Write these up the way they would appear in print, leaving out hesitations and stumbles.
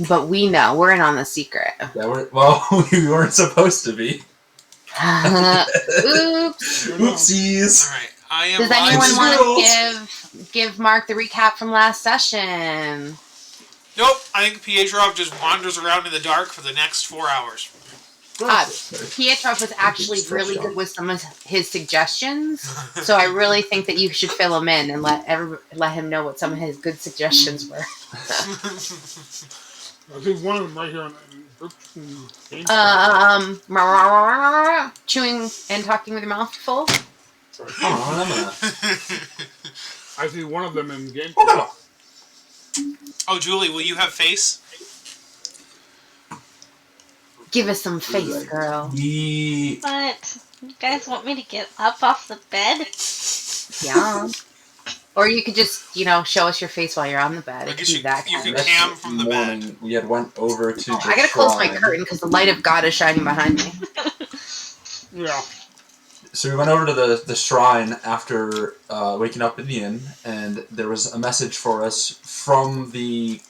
But we know. We're in on the secret. Yeah, we weren't supposed to be. Oops. Oopsies. All right. I am. Does anyone want to give Mark the recap from last session? Nope. I think Pietrov just wanders around in the dark for the next 4 hours. Pietrov was actually really good with some of his suggestions, so I really think that you should fill him in and let him know what some of his good suggestions were. I think one of them right here on chewing and talking with your mouth full. I see one of them in game. Oh, Julie, will you have face? Give us some face, girl. What? You guys want me to get up off the bed? Yeah. Or you could just, show us your face while you're on the bed. I guess you can cam from the bed. We had went over to. I gotta close my curtain because the light of God is shining behind me. Yeah. So we went over to the shrine after waking up in the inn, and there was a message for us from the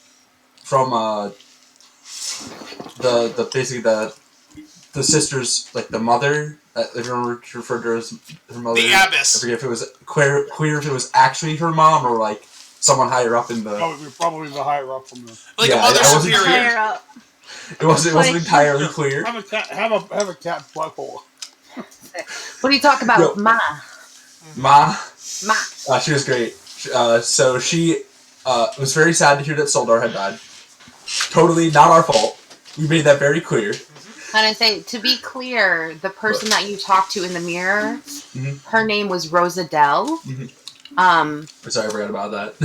sisters, like the mother. Everyone referred to her as her mother. The abbess. I forget if it was queer if it was actually her mom or like someone higher up in the. Probably the higher up from the. Like a mother superior. Higher up. It wasn't entirely clear. Have a cat butthole. What do you talk about, Yo. Ma? Ma. She was great. So she was very sad to hear that Soldar had died. Totally not our fault. We made that very clear. And I say, to be clear, the person that you talked to in the mirror, her name was Rosadell. Sorry, I forgot about that.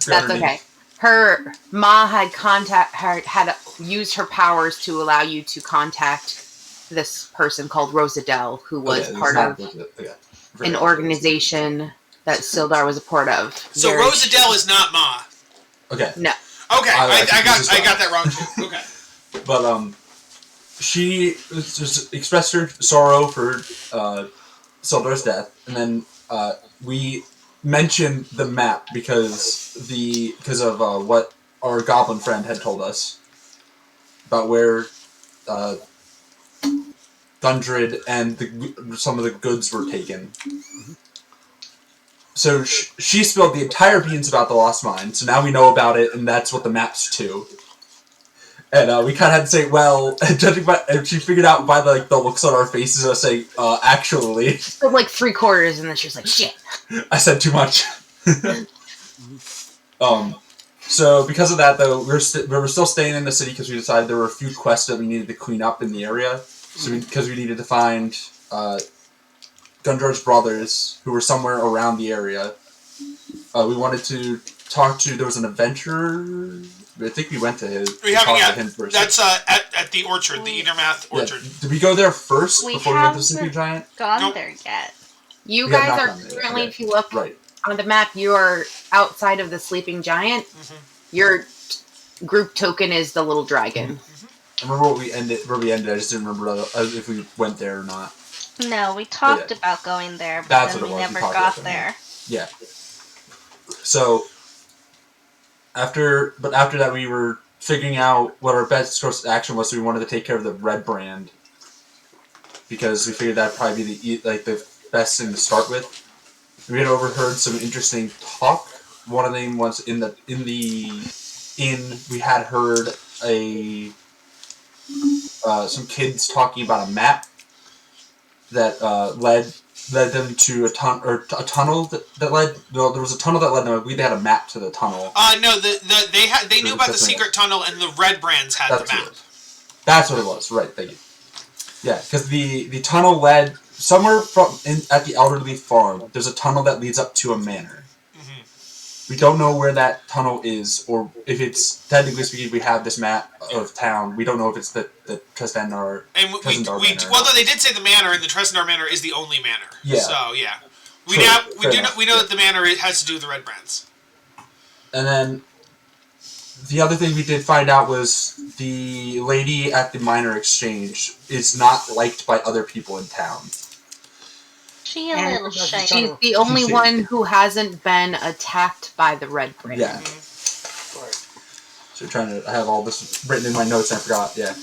That's okay. Her Ma had used her powers to allow you to contact this person called Rosadell, who was part of an organization that Sildar was a part of. So Rosadell is not Ma. Okay. No. Okay, I got that wrong too. Okay. But she just expressed her sorrow for Sildar's death, and then we mentioned the map because of what our goblin friend had told us about where Gundred and some of the goods were taken. So she spilled the entire beans about the Lost Mine, so now we know about it, and that's what the map's to. And we kind of had to say, well, judging by, and she figured out by the looks on our faces, I say, actually. So like 3/4, and then she was like, shit. I said too much. So because of that, though, we were still staying in the city because we decided there were a few quests that we needed to clean up in the area. So because we needed to find Gundred's brothers, who were somewhere around the area. We wanted to talk to, there was an adventurer. I think we went to him. We haven't yet. That's at the orchard, the Eatermath orchard. Did we go there first before we went to the Sleeping Giant? Gone there yet. You guys are currently, if you look on the map, you are outside of the Sleeping Giant. Your group token is the little dragon. I remember where we ended. I just didn't remember if we went there or not. No, we talked about going there, but then we never got there. Yeah. So after that, we were figuring out what our best course of action was. So we wanted to take care of the red brand because we figured that'd probably be the best thing to start with. We had overheard some interesting talk. One of them was in the inn. We had heard some kids talking about a map that led them to a tunnel that led. No, there was a tunnel that led them. I believe they had a map to the tunnel. No, they knew about the secret tunnel, and the red brands had the map. That's what it was. Right, thank you. Yeah, because the tunnel led somewhere at the Elderly Farm. There's a tunnel that leads up to a manor. We don't know where that tunnel is, or if it's, technically speaking, we have this map of town. We don't know if it's the Trestandar. And well, they did say the manor, and the Trestandar Manor is the only manor. Yeah. So yeah, we know that the manor has to do with the red brands. And then the other thing we did find out was the lady at the minor exchange is not liked by other people in town. She's the only one who hasn't been attacked by the red brand. Yeah. So I have all this written in my notes and I forgot. Yeah.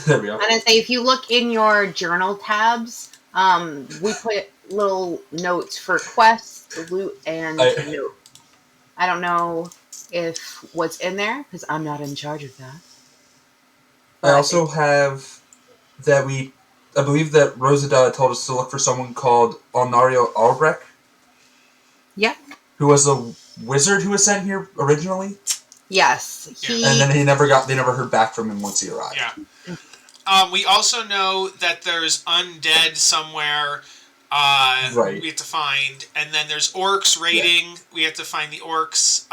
There we go. And I say, if you look in your journal tabs, we put little notes for quests, loot, and note. I don't know if what's in there, because I'm not in charge of that. I also have that I believe that Rosadella told us to look for someone called Alnario Albrecht. Yeah. Who was the wizard who was sent here originally? Yes. And then they never heard back from him once he arrived. Yeah. We also know that there's undead somewhere right. we have to find. And then there's orcs raiding. Yeah. We have to find the orcs.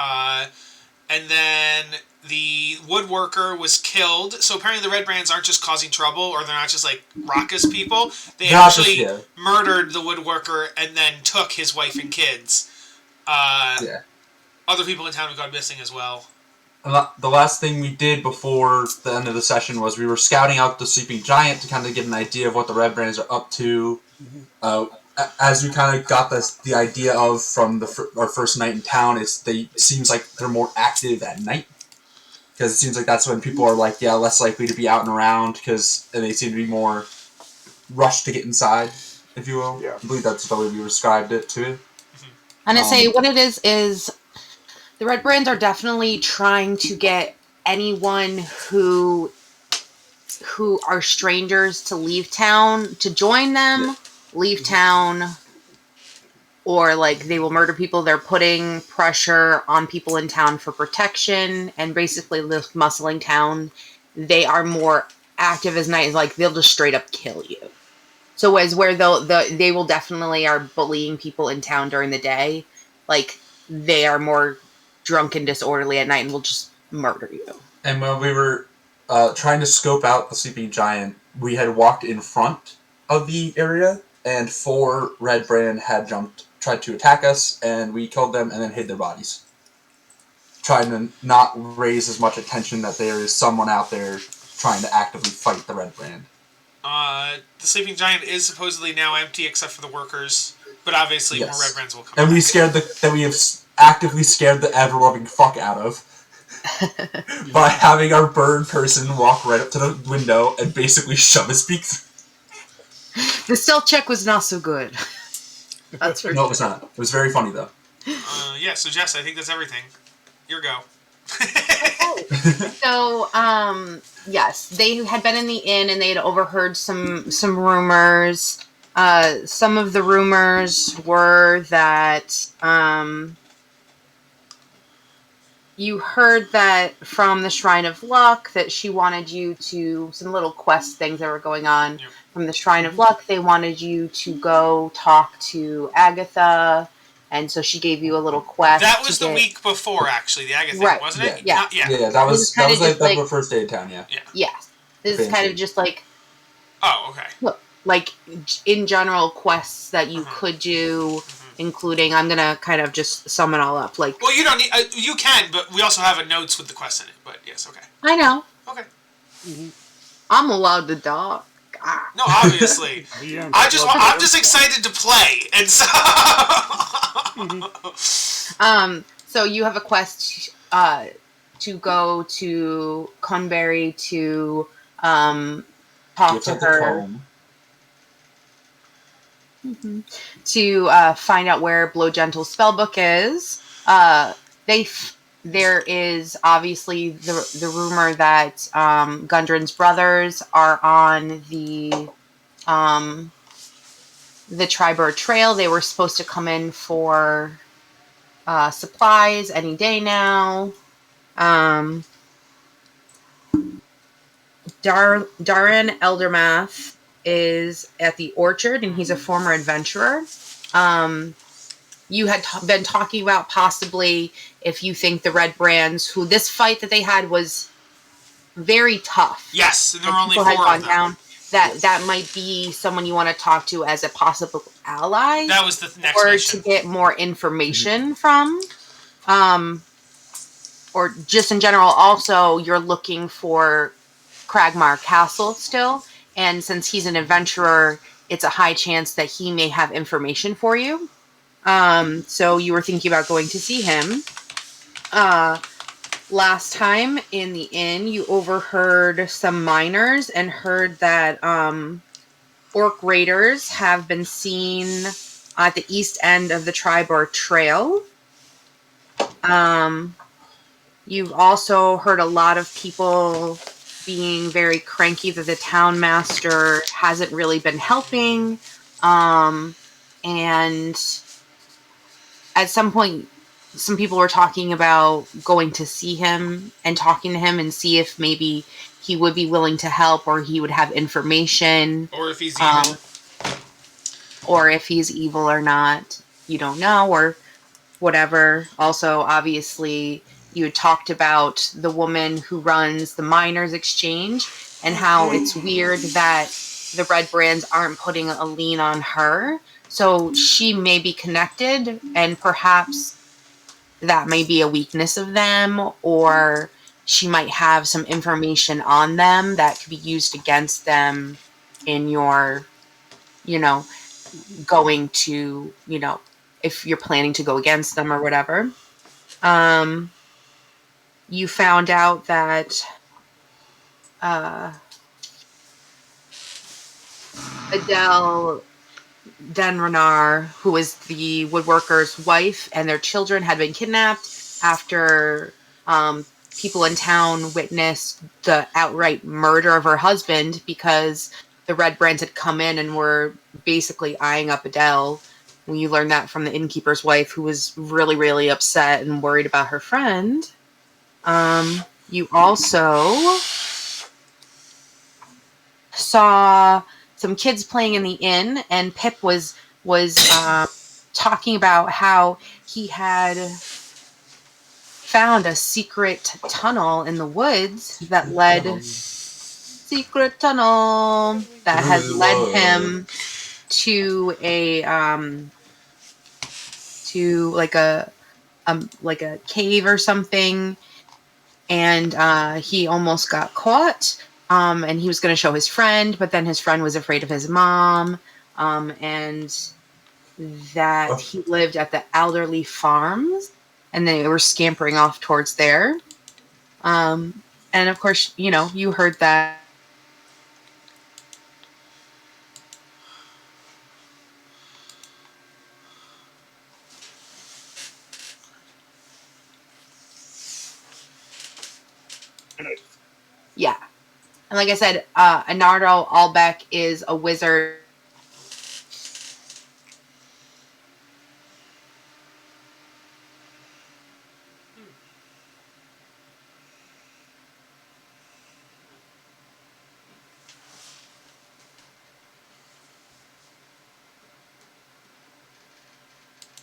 And then the woodworker was killed. So apparently the Red Brands aren't just causing trouble, or they're not just like raucous people. They actually murdered the woodworker and then took his wife and kids. Other people in town have gone missing as well. The last thing we did before the end of the session was we were scouting out the Sleeping Giant to kind of get an idea of what the Red Brands are up to. As we kind of got the idea of from our first night in town, it seems like they're more active at night. Because it seems like that's when people are like, less likely to be out and around, and they seem to be more rushed to get inside, if you will. Yeah. I believe that's the way we described it, too. And I say what it is the Red Brands are definitely trying to get anyone who are strangers to leave town, to join them, leave town, or like they will murder people. They're putting pressure on people in town for protection, and basically the muscling town, they are more active as night. Like they'll just straight up kill you. So as where they will definitely are bullying people in town during the day, like they are more drunk and disorderly at night and will just murder you. And when we were trying to scope out the Sleeping Giant, we had walked in front of the area, and 4 Red Brand had tried to attack us, and we killed them and then hid their bodies. Trying to not raise as much attention that there is someone out there trying to actively fight the Red Brand. The Sleeping Giant is supposedly now empty except for the workers, but obviously more Red Brands will come. And we have actively scared the ever-loving fuck out of by having our bird person walk right up to the window and basically shove his beak through. The stealth check was not so good. That's No, it was not. It was very funny, though. So Jess, I think that's everything. Your go. So, yes, they had been in the inn and they had overheard some rumors. Some of the rumors were that, you heard that from the Shrine of Luck that she wanted you to, some little quest things that were going on. Yep. From the Shrine of Luck, they wanted you to go talk to Agatha, and so she gave you a little quest. That was the week before, actually, the Agatha thing, wasn't it? Yeah. That was like the first day in town, yeah. Yes. This is kind of just like... Oh, okay. Look, like, in general, quests that you could do... including, I'm gonna kind of just sum it all up. Like, well, you don't need, you can, but we also have a notes with the quest in it. But yes, okay. I know. Okay. I'm allowed to talk. No, obviously. I'm just excited to play, and so. So you have a quest to go to Conberry to talk to her. To find out where Blow Gentle's spellbook is. There is obviously the rumor that Gundren's brothers are on the Triber Trail. They were supposed to come in for supplies any day now. Darren Eldermath is at the Orchard, and he's a former adventurer. You had been talking about possibly if you think the Red Brands, who this fight that they had was very tough. Yes, and there were only 4 of them. Down, that might be someone you want to talk to as a possible ally. That was the next mission. Or to get more information from. Or just in general, also, you're looking for Cragmar Castle still. And since he's an adventurer, it's a high chance that he may have information for you. So you were thinking about going to see him. last time in the inn, you overheard some miners and heard that orc raiders have been seen at the east end of the Tribor Trail. You've also heard a lot of people being very cranky that the town master hasn't really been helping. And at some point, some people were talking about going to see him and talking to him and see if maybe he would be willing to help or he would have information. Or if he's evil. Or if he's evil or not. You don't know, or whatever. Also, obviously, you had talked about the woman who runs the Miners Exchange and how it's weird that the Red Brands aren't putting a lien on her. So she may be connected, and perhaps that may be a weakness of them, or she might have some information on them that could be used against them in your, going to, if you're planning to go against them or whatever. You found out that Adele Denrenar, who was the woodworker's wife, and their children had been kidnapped after people in town witnessed the outright murder of her husband because the Red Brands had come in and were basically eyeing up Adele. When you learned that from the innkeeper's wife, who was really, really upset and worried about her friend. You also saw some kids playing in the inn, and Pip was talking about how he had found a secret tunnel in the woods that led him to a cave or something, and he almost got caught. And he was going to show his friend, but then his friend was afraid of his mom, and that he lived at the Elderly Farms, and they were scampering off towards there. And of course, you heard that. Yeah. And like I said, Anardo Albeck is a wizard.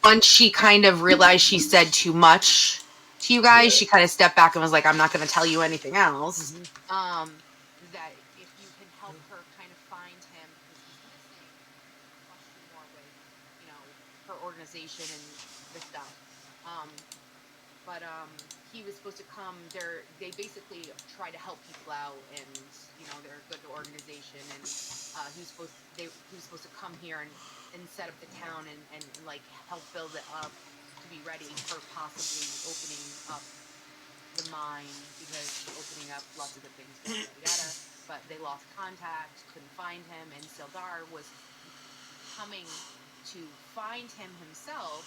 Once she kind of realized she said too much to you guys, she kind of stepped back and was like, I'm not going to tell you anything else. That if you can help her kind of find him, because he's missing, trust you more with, her organization and this stuff. But he was supposed to come there. They basically try to help people out, and they're a good organization. And he was supposed to come here and set up the town and like help build it up to be ready for possibly opening up the mine, because opening up lots of good things, yada. But they lost contact, couldn't find him, and Sildar was coming to find him himself,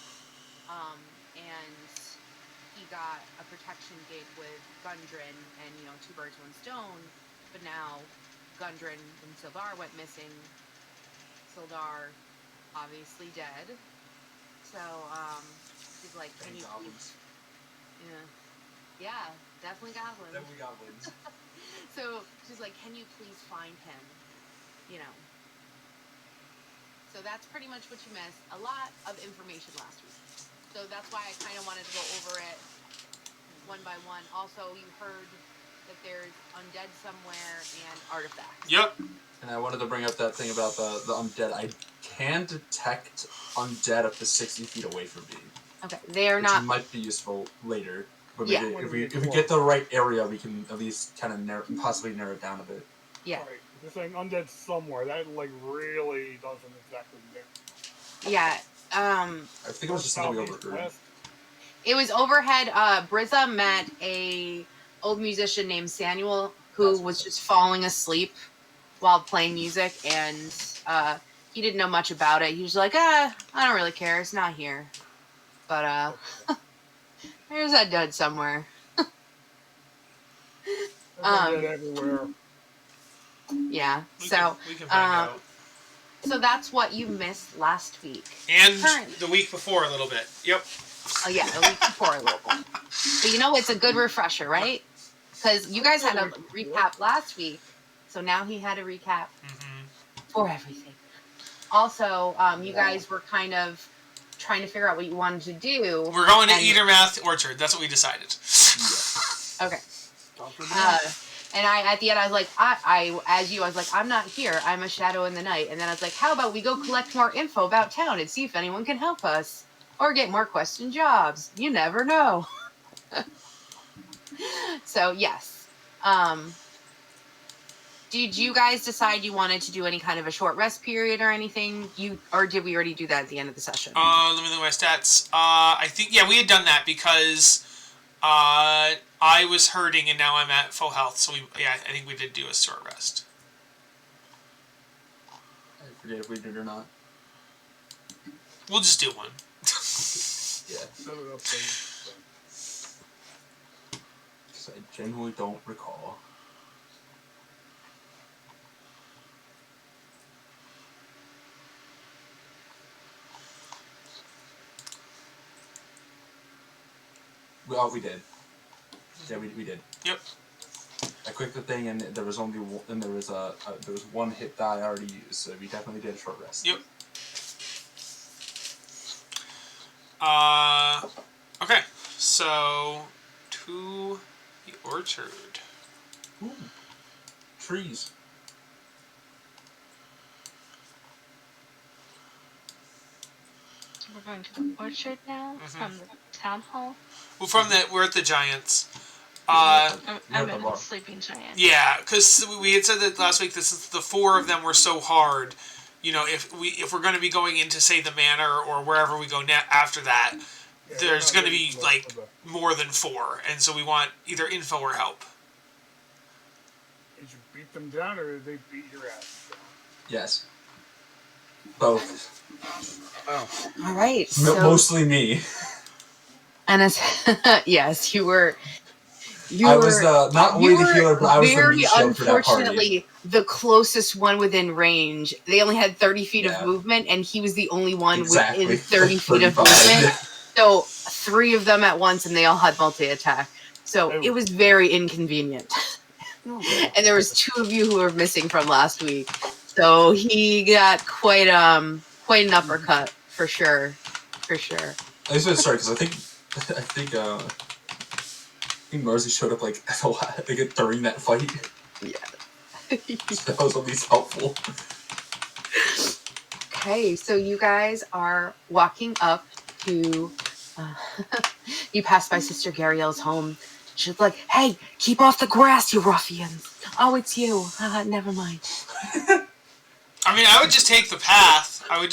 and he got a protection gig with Gundren, and two birds, one stone. But now Gundren and Sildar went missing. Sildar obviously dead. So he's like, can you please? Yeah, definitely goblins. So she's like, can you please find him? So that's pretty much what you missed. A lot of information last week. So that's why I kind of wanted to go over it one by one. Also, you heard that there's undead somewhere and artifacts. Yep. And I wanted to bring up that thing about the undead. I can detect undead up to 60 feet away from me. Okay, they are not. Which might be useful later. But Yeah. if we get the right area, we can at least kind of possibly narrow it down a bit. Yeah. Right. You're saying undead somewhere. That really doesn't exactly get. Yeah. I think it was just something we overheard. West. It was overhead. Brizza met a old musician named Samuel who was just falling asleep while playing music, and he didn't know much about it. He was like, I don't really care. It's not here. But there's that dud somewhere. There's everywhere. Yeah. We can find out. So that's what you missed last week. And the week before a little bit. Yep. Oh yeah, the week before a little bit. But you know, it's a good refresher, right? Because you guys had a recap last week, so now he had a recap for everything. Also, you guys were kind of trying to figure out what you wanted to do. We're going to Eatermouth Orchard. That's what we decided. Okay. And at the end, I was like, I was like, I'm not here. I'm a shadow in the night. And then I was like, how about we go collect more info about town and see if anyone can help us or get more question jobs. You never know. So yes. Did you guys decide you wanted to do any kind of a short rest period or anything? Or did we already do that at the end of the session? Let me look at my stats. I think, yeah, we had done that because I was hurting and now I'm at full health. So I think we did do a short rest. I forget if we did or not. We'll just do one. Yeah. Set it up there. Because I genuinely don't recall. We did. Yeah, we did. Yep. I clicked the thing and there was only one, and there was one hit die I already used, so we definitely did a short rest. Yep. Okay. So to the orchard. Ooh. Trees. We're going to the orchard now from the town hall. Well, we're at the Giants. I'm in the sleeping giant. Yeah, because we had said that last week. This is the 4 of them were so hard. You know, if we're going to be going into, say, the manor or wherever we go after that, there's going to be like more than 4, and so we want either info or help. Did you beat them down, or did they beat your ass down? Yes. Both. Oh. All right. Mostly me. And yes, you were. I was not only the healer, but I was the meat shield for that party. Unfortunately, the closest one within range. They only had 30 feet of movement, and he was the only one within 30 feet of movement. So 3 of them at once, and they all had multi-attack. So it was very inconvenient. And there was 2 of you who were missing from last week. So he got quite an uppercut for sure. For sure. I just sorry because I think Marzi showed up like during that fight. Yeah. That was at least helpful. Okay, so you guys are walking up to. You pass by Sister Gariel's home. She's like, "Hey, keep off the grass, you ruffians!" Oh, it's you. Never mind. I mean, I would just take the path. I wouldn't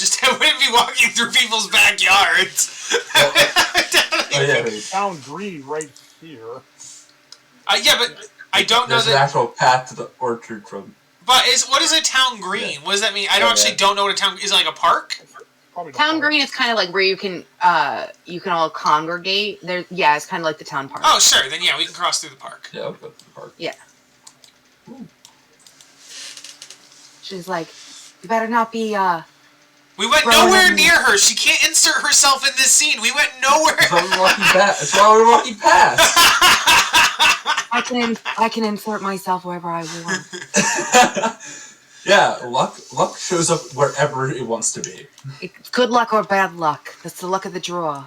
be walking through people's backyards. Town green right here. Yeah, but I don't know that. There's an actual path to the orchard from. But what is a town green? Yeah. What does that mean? I don't know what a town is. It like a park? Town green is kind of like where you can all congregate. It's kind of like the town park. Oh, sure. Then we can cross through the park. Yeah, we'll go through the park. Yeah. Ooh. She's like, you better not be. We went nowhere near her. She can't insert herself in this scene. We went nowhere. That's why we're walking past. I can insert myself wherever I want. Yeah, luck shows up wherever it wants to be. Good luck or bad luck. That's the luck of the draw.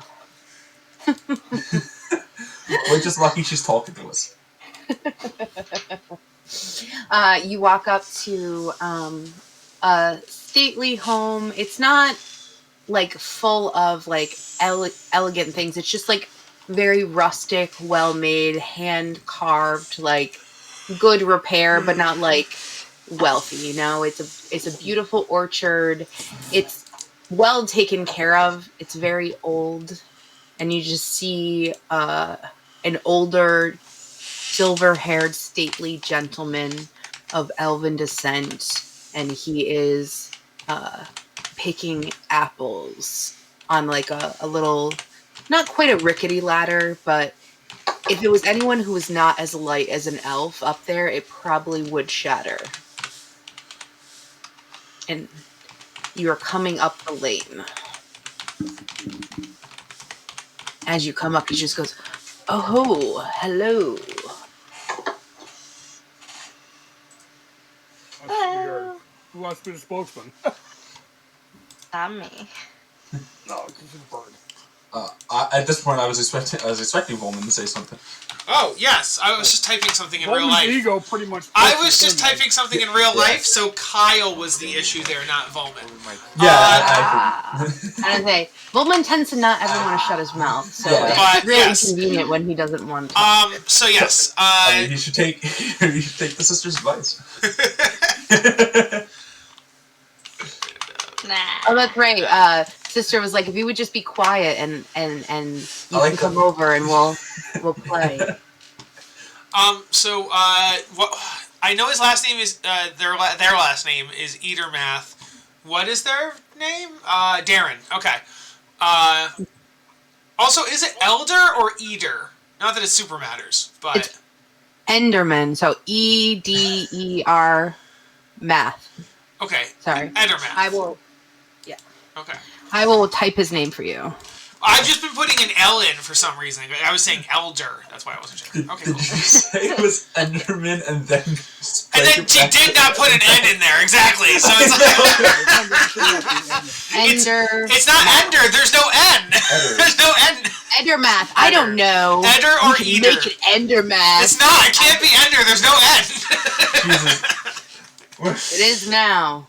We're just lucky she's talking to us. You walk up to a stately home. It's not like full of like elegant things. It's just like very rustic, well made, hand carved, like good repair, but not like wealthy. You know, it's a beautiful orchard. It's well taken care of. It's very old. and you just see an older, silver-haired, stately gentleman of elven descent, and he is picking apples on like a little, not quite a rickety ladder, but if it was anyone who was not as light as an elf up there, it probably would shatter. And you are coming up the lane. As you come up, he just goes, "Oh, hello." Hello. Who wants to be the spokesman? Not me. No, this is Bird. At this point, I was expecting Volman to say something. Oh, yes. I was just typing something in real Roman's life. ego pretty much. I was just typing something in real life, so Kyle was the issue there, not Volman. Yeah, I say, Volman tends to not ever want to shut his mouth, so Yeah. it's really Yes. inconvenient when he doesn't want to talk. So yes. I mean, you should take the sister's advice. Nah. Oh, that's right. Sister was like, if you would just be quiet and you like can come that. over and we'll play. So what I know his last name is their last name is Eatermath. What is their name? Darren. Okay. Also, is it Elder or Eater? Not that it super matters, but It's Enderman, so EDER math. okay. Sorry. Edermath. I will Okay. I will type his name for you. I've just been putting an L in for some reason. I was saying Elder. That's why I wasn't sure. Okay, Did cool. you say it was Enderman and then... And then she did not put an N in there, exactly. So it's Ender. it's not Ender. There's no N. There's no N. Endermath. I don't know. Eder or You can Eater? make it Endermath. It's not. It can't be Ender. There's no N. Jesus. It is now.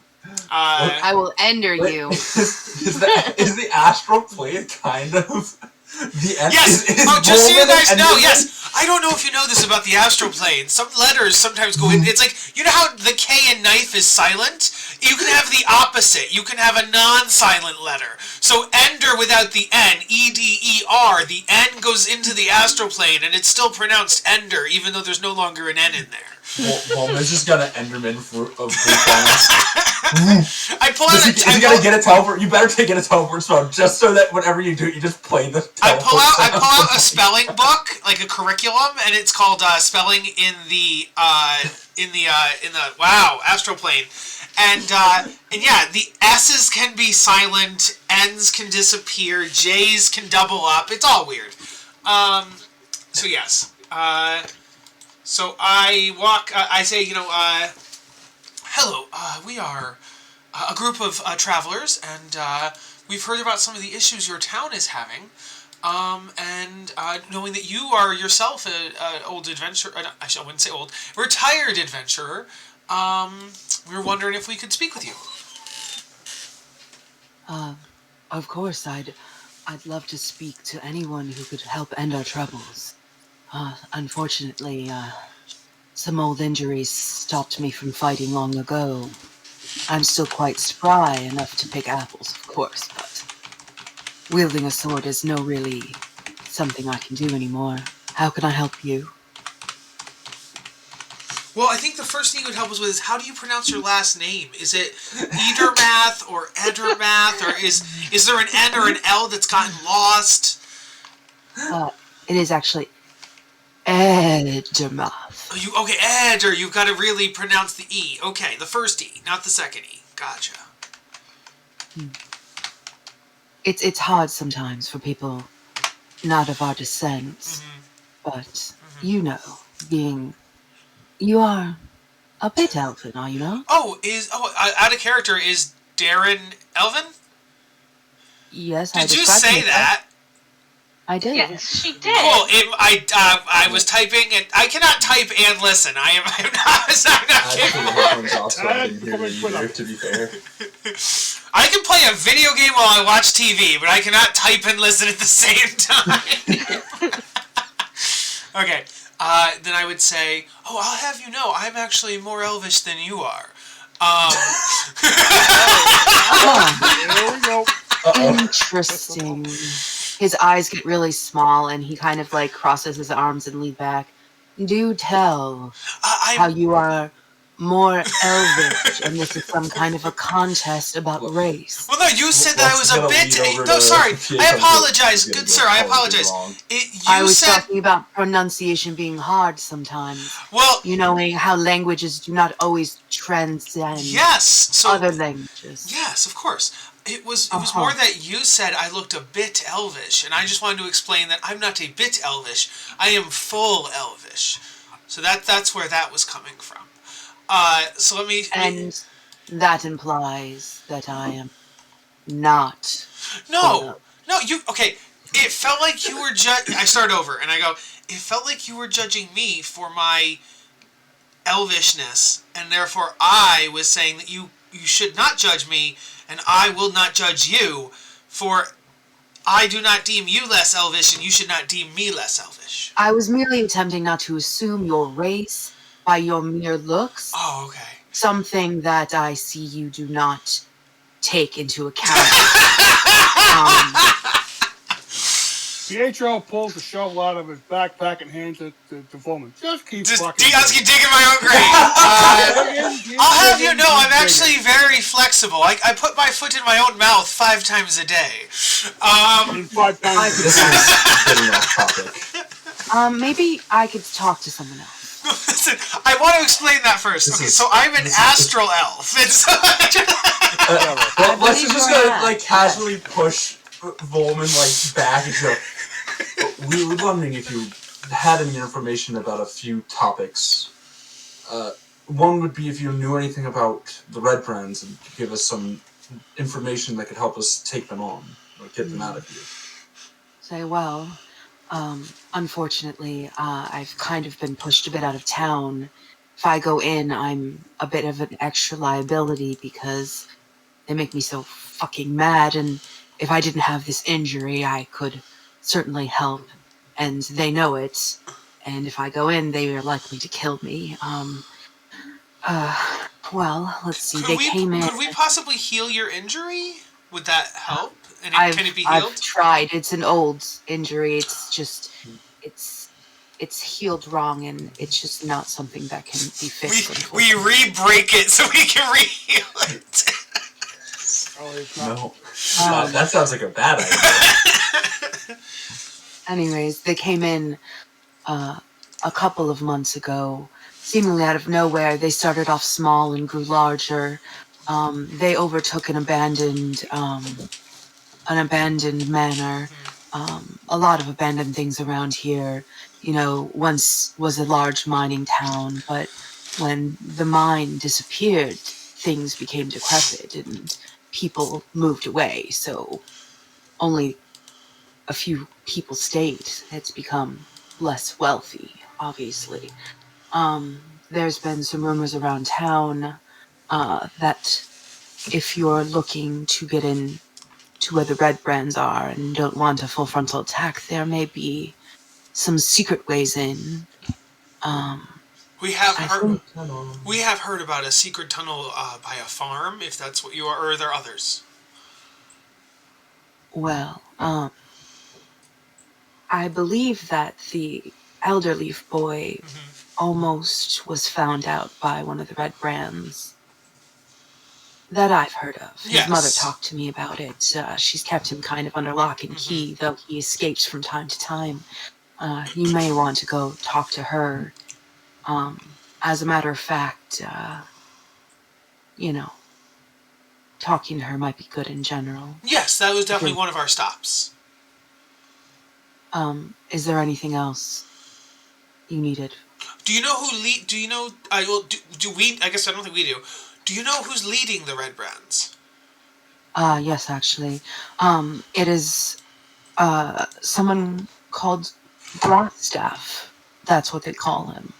I will ender you. Is the astral plane kind of the end? Yes. Is Just so you Roman guys and know, Enderman? yes. I don't know if you know this about the astral plane. Some letters sometimes go in. It's like, you know how the K in knife is silent? You can have the opposite. You can have a non-silent letter. So ender without the N, E-D-E-R, the N goes into the astral plane, and it's still pronounced ender, even though there's no longer an N in there. Well, Mitch just got an Enderman for bonus. I pull out Is he gonna get a teleport? You better get a teleport spell just so that whenever you do it, you just play the teleport I pull out a spelling book, like a curriculum, and it's called spelling in the astral plane, and yeah, the S's can be silent, N's can disappear, J's can double up. It's all weird. So yes. So I walk. I say, hello. We are a group of travelers, and we've heard about some of the issues your town is having. And knowing that you are yourself an old adventurer, I wouldn't say old, retired adventurer, we were wondering if we could speak with you. Of course, I'd love to speak to anyone who could help end our troubles. Unfortunately, some old injuries stopped me from fighting long ago. I'm still quite spry enough to pick apples, of course, but wielding a sword is no really something I can do anymore. How can I help you? Well, I think the first thing you would help us with is, how do you pronounce your last name? Is it Edermath or Edermath, or is there an N or an L that's gotten lost? It is actually Edermath. Okay, Eder, you've got to really pronounce the E. Okay, the first E, not the second E. Gotcha. It's hard sometimes for people not of our descent, but you are a bit elfin, are you not? Out of character, is Darren Elvin? Yes, Did you say that? I did. Yes, she did. Cool. I was typing and I cannot type and listen. I'm not capable. To be fair. I can play a video game while I watch TV, but I cannot type and listen at the same time. Okay. Then I would say, I'll have you know, I'm actually more elvish than you are. There we go. Interesting. his eyes get really small, and he kind of like crosses his arms and leans back. Do tell how you are more elvish, and this is some kind of a contest about race. Well, no, you said that I was a bit... No, sorry. I apologize. Good sir, I apologize. I was talking about pronunciation being hard sometimes. Well... You know how languages do not always transcend other languages. Yes, of course. It was more that you said I looked a bit elvish, and I just wanted to explain that I'm not a bit elvish. I am full elvish. So that's where that was coming from. So let me... And that implies that I am not... No, you... Okay, it felt like you were I start over, and I go, it felt like you were judging me for my elvishness, and therefore I was saying that you should not judge me, and I will not judge you, for I do not deem you less elvish, and you should not deem me less elvish. I was merely attempting not to assume your race by your mere looks. Oh, okay. Something that I see you do not take into account. Pietro pulls the shovel out of his backpack and hands it to Volman. Just keep fucking... I'll keep digging my own grave. I'll have you know, I'm actually very flexible. I put my foot in my own mouth 5 times a day. 5 times This is getting off topic. Maybe I could talk to someone else. Listen, I want to explain that first. Okay, so I'm an astral elf. Well, let's just go, casually push Volman, back and go, we were wondering if you had any information about a few topics. One would be if you knew anything about the Red Brands and could give us some information that could help us take them on, or get them out of here. Say, well, unfortunately, I've kind of been pushed a bit out of town. If I go in, I'm a bit of an extra liability because they make me so fucking mad, and if I didn't have this injury, I could certainly help, and they know it, and if I go in, they are likely to kill me. Well, let's see, they came in... Could we possibly heal your injury? Would that help? And can it be healed? I've tried. It's an old injury. It's just... It's healed wrong, and it's just not something that can be fixed. We re-break it so we can re-heal it. No. That sounds like a bad idea. Anyways, they came in a couple of months ago, seemingly out of nowhere. They started off small and grew larger. They overtook an abandoned manor. A lot of abandoned things around here. You know, once was a large mining town, but when the mine disappeared, things became decrepit and people moved away, so only a few people stayed. It's become less wealthy, obviously. There's been some rumors around town that if you're looking to get in to where the Red Brands are and don't want a full frontal attack, there may be some secret ways in. We have heard about a secret tunnel by a farm, if that's what you are, or are there others? Well, I believe that the Elderleaf boy almost was found out by one of the Red Brands. That I've heard of. His mother talked to me about it. She's kept him kind of under lock and key, though he escapes from time to time. You may want to go talk to her. As a matter of fact, talking to her might be good in general. Yes, that was definitely one of our stops. Is there anything else you needed? Do you know who do you know, do we, I guess I don't think we do. Do you know who's leading the Red Brands? Yes, actually. It is, someone called Glassstaff. That's what they call him.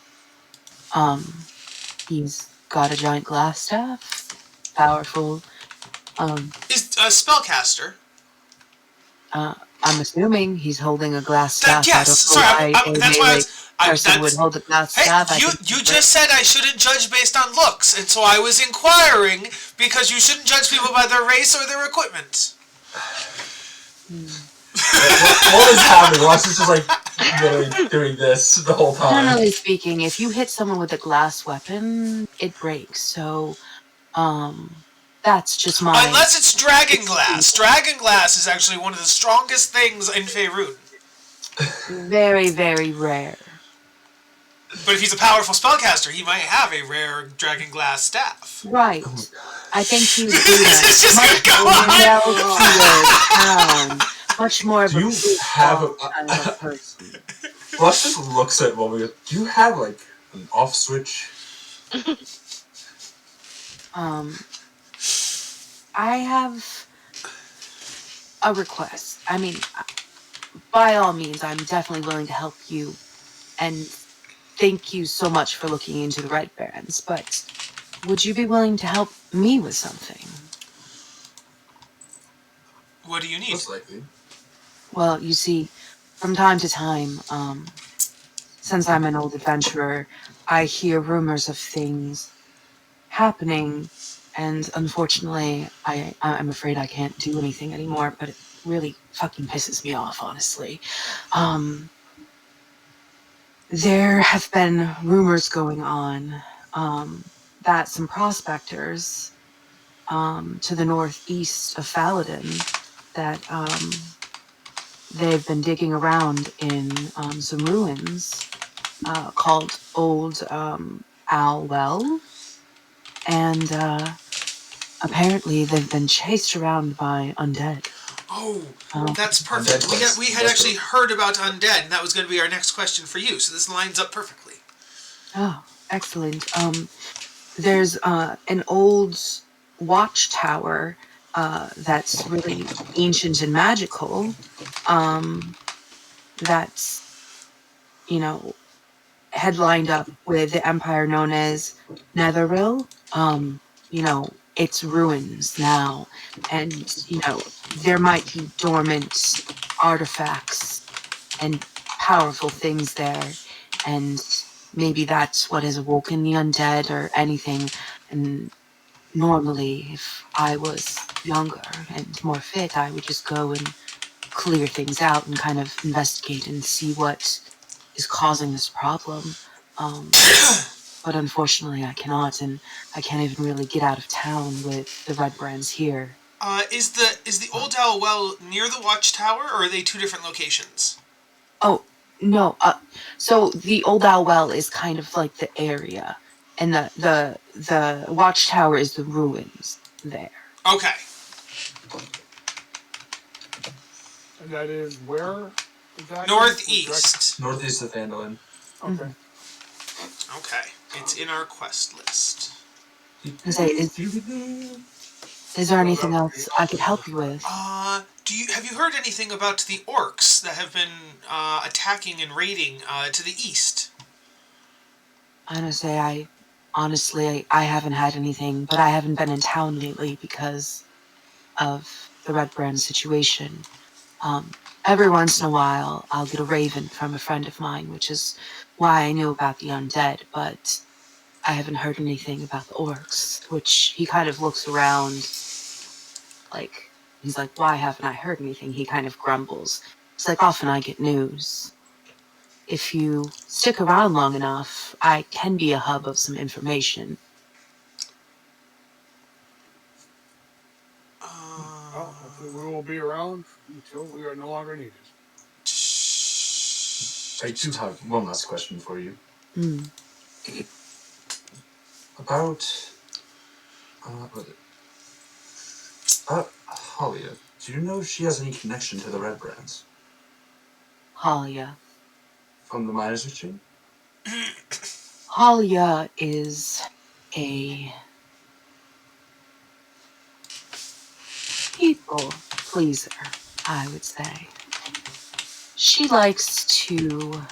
He's got a giant glass staff. Powerful. Is a spellcaster. I'm assuming he's holding a glass staff. Yes, sorry, that's why person would hold a glass staff. You just said I shouldn't judge based on looks, and so I was inquiring because you shouldn't judge people by their race or their equipment. What is happening? Watch is just like literally doing this the whole time. Generally speaking, if you hit someone with a glass weapon, it breaks. So, that's just my... Unless it's Dragonglass. Dragonglass is actually one of the strongest things in Faerun. Very, very rare. But if he's a powerful spellcaster, he might have a rare Dragonglass staff. Right. I think he's This is just gonna go on. Much more of Do a you big have dog kind of person. Flush just looks at Wolf and goes, do you have, like, an off switch? I have a request. I mean, by all means, I'm definitely willing to help you, and thank you so much for looking into the Red Barons, but would you be willing to help me with something? What do you need? Most likely. Well, you see, from time to time, since I'm an old adventurer, I hear rumors of things happening, and unfortunately, I'm afraid I can't do anything anymore, but it really fucking pisses me off, honestly. There have been rumors going on, that some prospectors, to the northeast of Faladin, that, they've been digging around in, some ruins, called Old, Owl Well, and, apparently they've been chased around by undead. Oh, that's perfect. We had actually heard about undead, and that was going to be our next question for you, so this lines up perfectly. Oh, excellent. There's, an old watchtower, that's really ancient and magical, that's, you know, headlined up with the empire known as Netheril. You know, it's ruins now, and, you know, there might be dormant artifacts and powerful things there, and maybe that's what has awoken the undead or anything. And normally, if I was younger and more fit, I would just go and clear things out and kind of investigate and see what is causing this problem. But unfortunately, I cannot, and I can't even really get out of town with the Red Brands here. Is the Old Owl Well near the watchtower, or are they two different locations? Oh, no, so the Old Owl Well is kind of like the area, and the watchtower is the ruins there. Okay. And that is where? Exactly? Northeast. Northeast of Phandelver. Okay. Okay. It's in our quest list. Is there anything else I could help you with? Have you heard anything about the orcs that have been attacking and raiding to the east? I'm gonna say I haven't had anything, but I haven't been in town lately because of the Red Brand situation. Every once in a while, I'll get a raven from a friend of mine, which is why I knew about the undead, but I haven't heard anything about the orcs, which he kind of looks around, like, he's like, why haven't I heard anything? He kind of grumbles. It's like, often I get news. If you stick around long enough, I can be a hub of some information. Well, hopefully we will be around until we are no longer needed. I do have one last question for you. Hmm. About... what is it? Halia. Do you know if she has any connection to the Red Brands? Halia. From the Miners Exchange? Halia is a people pleaser, I would say. She likes to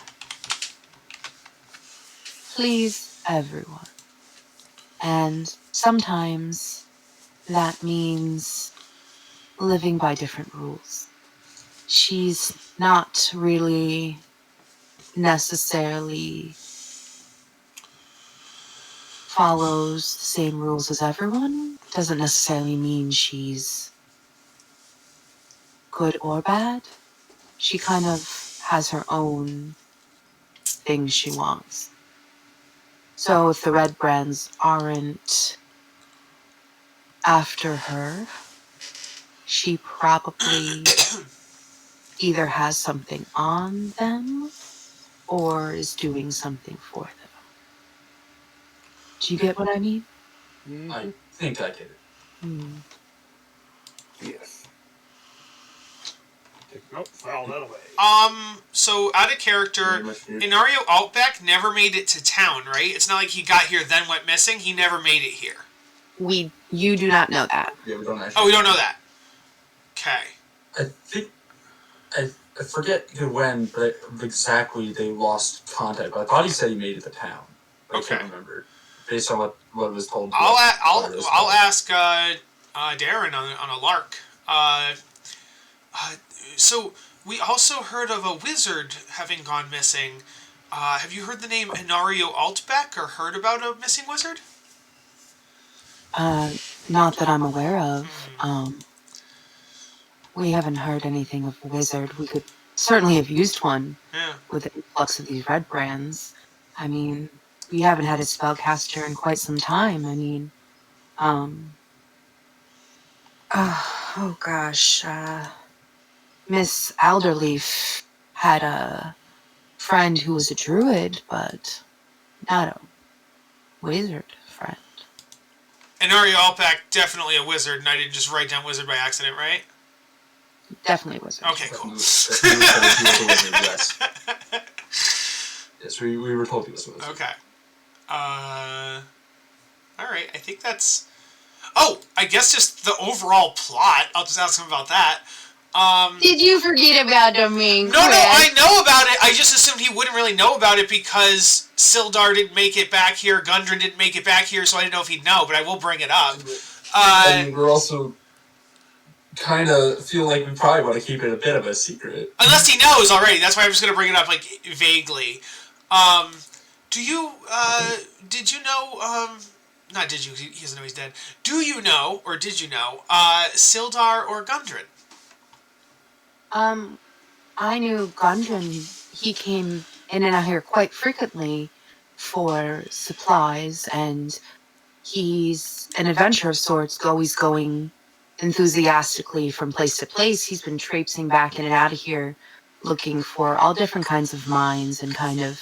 please everyone. And sometimes that means living by different rules. She's not really necessarily follows the same rules as everyone. Doesn't necessarily mean she's good or bad. she kind of has her own things she wants. So if the Red Brands aren't after her, she probably either has something on them or is doing something for them. Do you get what I mean? I think I get it. Yes. Nope, file that away. So out of character, Inario Altbeck never made it to town, right? It's not like he got here then went missing. He never made it here. You do not know that. Yeah, we don't actually. Oh, we don't know that. Okay. I think I forget when, but exactly they lost contact. But I thought he said he made it to town. I can't remember based on what was told. I'll ask Darren on a lark. So we also heard of a wizard having gone missing. Have you heard the name Inario Altbeck or heard about a missing wizard? Not that I'm aware of. We haven't heard anything of a wizard. We could certainly have used one with the influx of these Red Brands. I mean, we haven't had a spellcaster in quite some time. I mean, oh gosh, Miss Alderleaf had a friend who was a druid, but not a wizard friend. Inario Altbeck, definitely a wizard, and I didn't just write down wizard by accident, right? Definitely a wizard. Okay, cool. Yes, we were told he was a wizard. Okay. Alright, I think that's... Oh, I guess just the overall plot. I'll just ask him about that. Did you forget about the main No, I know about it. I just assumed he wouldn't really know about it because Sildar didn't make it back here, Gundren didn't make it back here, so I didn't know if he'd know, but I will bring it up. And we're also kind of feel like we probably want to keep it a bit of a secret. Unless he knows already. That's why I'm just going to bring it up, like, vaguely. Did you know, not did you, he doesn't know he's dead. Do you know, or did you know, Sildar or Gundren? I knew Gundren. He came in and out here quite frequently for supplies, and he's an adventurer of sorts, always going enthusiastically from place to place. He's been traipsing back in and out of here, looking for all different kinds of mines and kind of,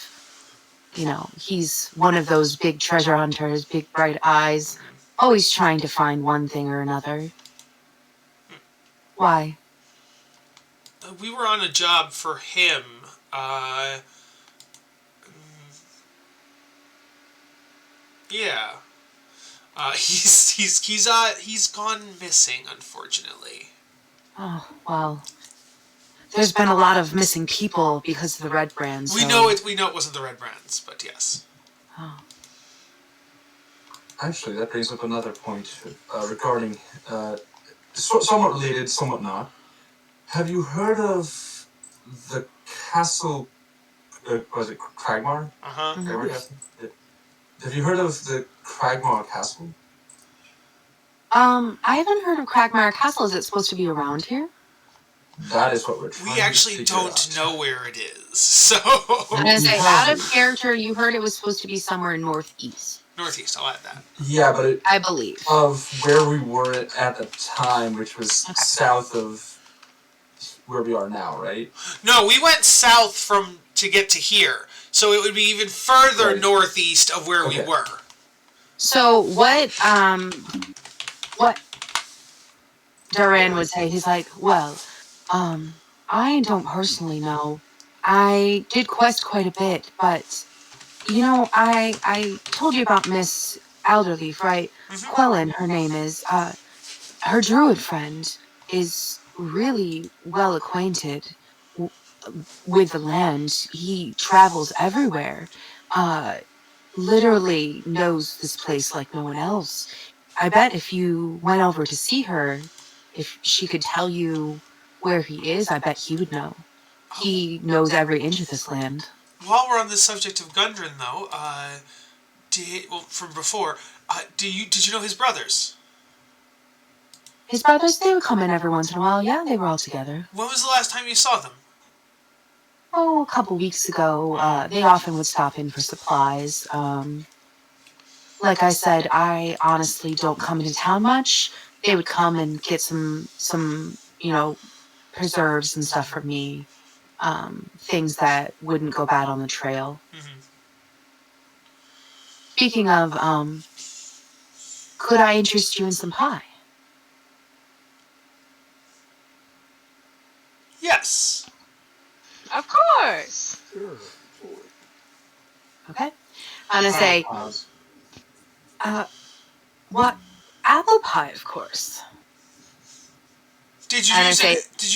you know, he's one of those big treasure hunters, big bright eyes, always trying to find one thing or another. Why? We were on a job for him. Yeah. He's gone missing, unfortunately. Oh, well. There's been a lot of missing people because of the Red Brands. We know it wasn't the Red Brands, but yes. Oh. Actually, that brings up another point regarding somewhat related, somewhat not. Have you heard of the castle? Was it Cragmar? Mm-hmm. Have you heard of the Cragmar Castle? I haven't heard of Cragmire Castle. Is it supposed to be around here? That is what we're trying to We actually figure don't out. know where it is, so... I'm going to say, out of character, you heard it was supposed to be somewhere northeast. Northeast, I'll add that. Yeah, but I believe. of where we were at the time, which was south of where we are now, right? No, we went south to get to here, so it would be even further northeast of where we were. So what Duran would say, he's like, well, I don't personally know. I did quest quite a bit, but, you know, I told you about Miss Alderleaf, right? Mm-hmm. Quellen, her name is. Her druid friend is really well acquainted with the land. He travels everywhere. Literally knows this place like no one else. I bet if you went over to see her, if she could tell you where he is, I bet he would know. He knows every inch of this land. While we're on the subject of Gundren, though, from before, did you know his brothers? His brothers, they would come in every once in a while. Yeah, they were all together. When was the last time you saw them? a couple weeks ago. They often would stop in for supplies. Like I said, I honestly don't come into town much. They would come and get some preserves and stuff for me. Things that wouldn't go bad on the trail. Mm-hmm. Speaking of, could I interest you in some pie? Yes. Of course. Sure. Okay. I'm gonna say, what? Apple pie, of course. Did you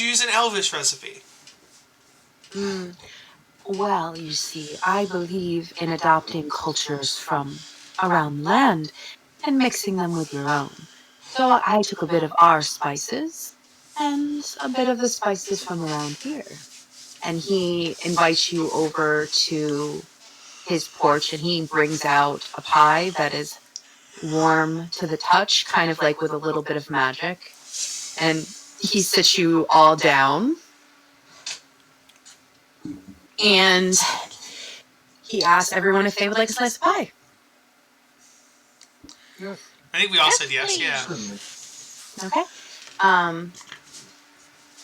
use an Elvish recipe? Well, you see, I believe in adopting cultures from around the land and mixing them with your own. So I took a bit of our spices and a bit of the spices from around here. And he invites you over to his porch, and he brings out a pie that is warm to the touch, kind of like with a little bit of magic. And he sits you all down. And he asks everyone if they would like a slice of pie. Yes. I think we all said yes. Yeah. Okay.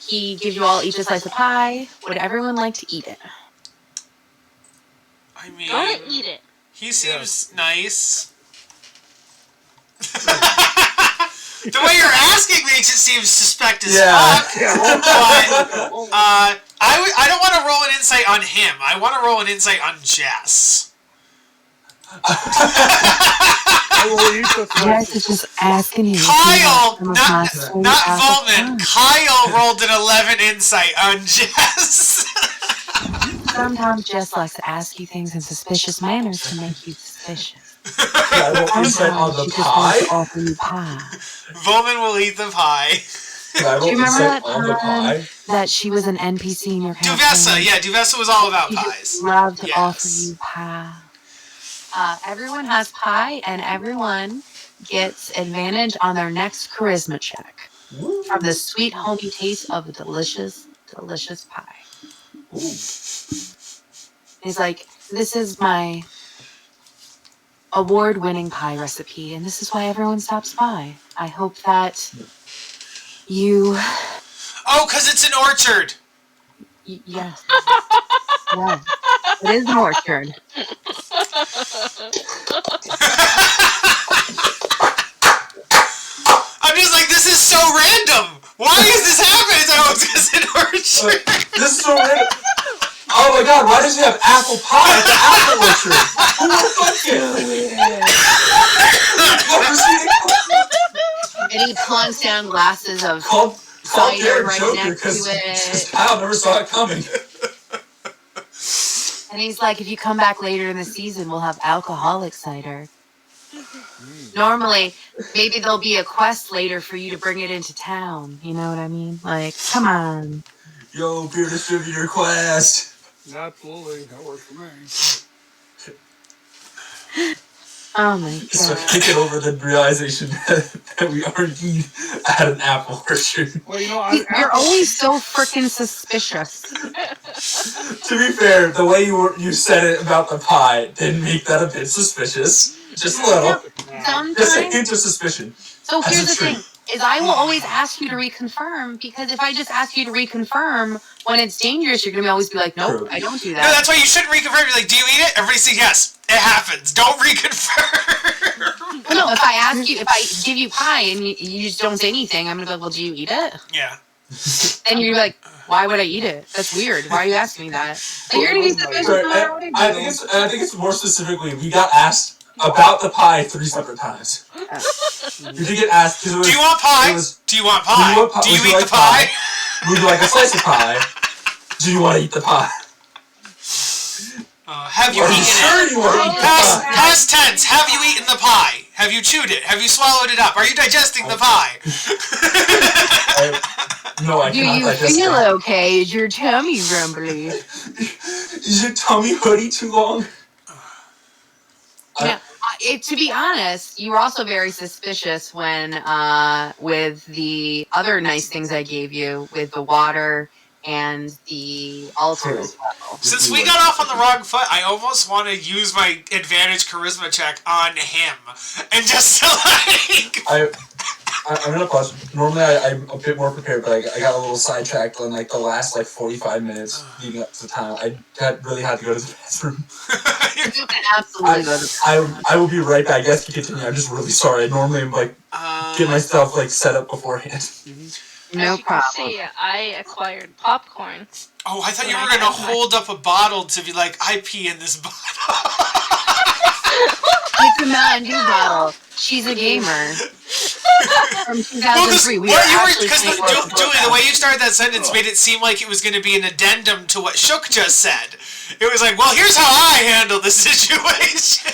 He gives you all each a slice of pie. Would everyone like to eat it? I mean, Go ahead, eat it. he seems nice. The way you're asking makes it seem suspect as fuck. But I don't want to roll an insight on him. I want to roll an insight on Jess. I will eat the Jess is just asking you. Kyle, not Volman. Kyle rolled an 11 insight on Jess. Sometimes Jess likes to ask you things in suspicious manners to make you suspicious. I will insight on the She just wants to pie. offer you pie. Volman will eat the pie. I Do will you remember insight that on the pie. time that she was an NPC in your campaign? Duvessa, yeah, Duvessa was all about She pies. just loved to Yes. offer you pie. Everyone has pie, and everyone gets advantage on their next charisma check from the sweet, homey taste of a delicious, delicious pie. He's like, this is my award-winning pie recipe, and this is why everyone stops by. I hope that you... Oh, because it's an orchard. Yes. Yes. It is an orchard. I'm just like, this is so random. Why is this happening? Oh, it's because an orchard. This is so random. Oh my god, why does he have apple pie at the apple orchard? Who the fuck it? And he plunks down glasses of Called cider Jared right Joker next to because it. Kyle never saw it coming. And he's like, if you come back later in the season, we'll have alcoholic cider. Normally, maybe there'll be a quest later for you to bring it into town. You know what I mean? Like, come on. Yo, peer distributor quest. Absolutely. That works for me. Oh my So god. kick it over the realization that we already had an apple orchard. Well, you know, You're always so freaking suspicious. To be fair, the way you said it about the pie didn't make that a bit suspicious. Just a little. Just a hint of suspicion. So As here's a the treat. thing, is I will always ask you to reconfirm, because if I just ask you to reconfirm when it's dangerous, you're going to always be like, nope, True. I don't do No, that. that's why you shouldn't reconfirm. You're like, do you eat it? Everybody says yes. It happens. Don't reconfirm. Well, no, if I ask you, if I give you pie and you just don't say anything, I'm going to be like, well, do you eat it? Yeah. And you're like, why would I eat it? That's weird. Why are you asking me that? Like, you're going to be suspicious no matter what I do. I think it's more specifically, we got asked about the pie 3 separate times. You did get asked because it was. Do you want pie? It was, Do you want pie? Do you would eat like the pie? Would you like a slice of pie? Do you want to eat the pie? Have you Are you eaten sure it? you want to eat the Past, pie? past tense. Have you eaten the pie? Have you chewed it? Have you swallowed it up? Are you digesting the pie? No, I Do cannot you digest feel it. okay? Is your tummy rumbly? Is your tummy hoodie too long? Yeah. To be honest, you were also very suspicious when, with the other nice things I gave you, with the water and the altar as well. Since we got off on the wrong foot, I almost want to use my advantage charisma check on him. And just like... I'm gonna pause. Normally I'm a bit more prepared, but I got a little sidetracked on like the last 45 minutes leading up to the time. Really had to go to the bathroom. You can absolutely go to the bathroom. I will be right back. Yes, you continue. I'm just really sorry. I normally like get myself like set up beforehand. No As you problem. can see, I acquired popcorn. Oh, I thought you were going to hold up a bottle to be like, I pee in this bottle. It's a Mountain Dew bottle. She's a gamer. From 2003. Julie, the way you started that sentence made it seem like it was going to be an addendum to what Shook just said. It was like, well, here's how I handle the situation.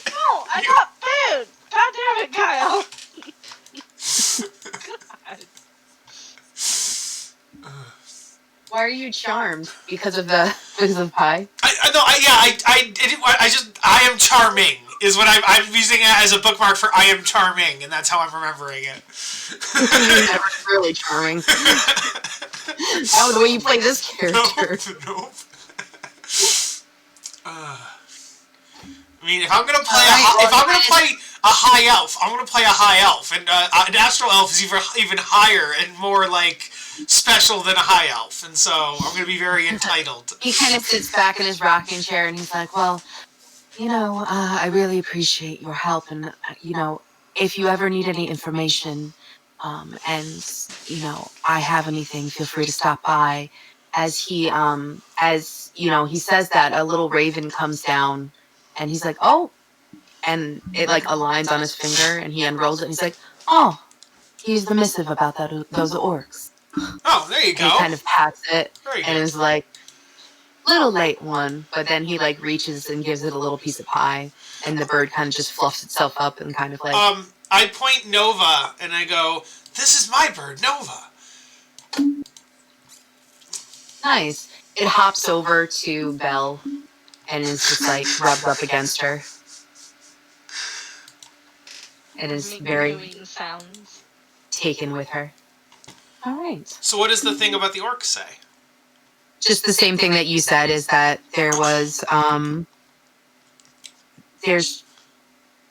No, I got food. God damn it, Kyle. Why are you charmed? Because of pie? I am charming is what I'm using it as a bookmark for I am charming, and that's how I'm remembering it. You're never really charming. Oh, the way you play this character. Nope. I mean, if I'm gonna play a high elf, I'm gonna play a high elf, and an astral elf is even higher and more like special than a high elf, and so I'm gonna be very entitled. He kind of sits back in his rocking chair and he's like, well, I really appreciate your help, and if you ever need any information, and I have anything, feel free to stop by. As he says that, a little raven comes down and he's like, oh, and it like aligns on his finger and he unrolls it and he's like, oh, he's the missive about those orcs. Oh, there you go. And he kind of pats it Very and good. is like, little late one, but then he like reaches and gives it a little piece of pie, and the bird kind of just fluffs itself up and kind of like. I point Nova and I go, "This is my bird, Nova." Nice. It hops over to Belle and is just like rubbed up against her. It is very Making sounds. taken with her. All right. So what does the thing about the orcs say? Just the same thing that you said, is that there was there's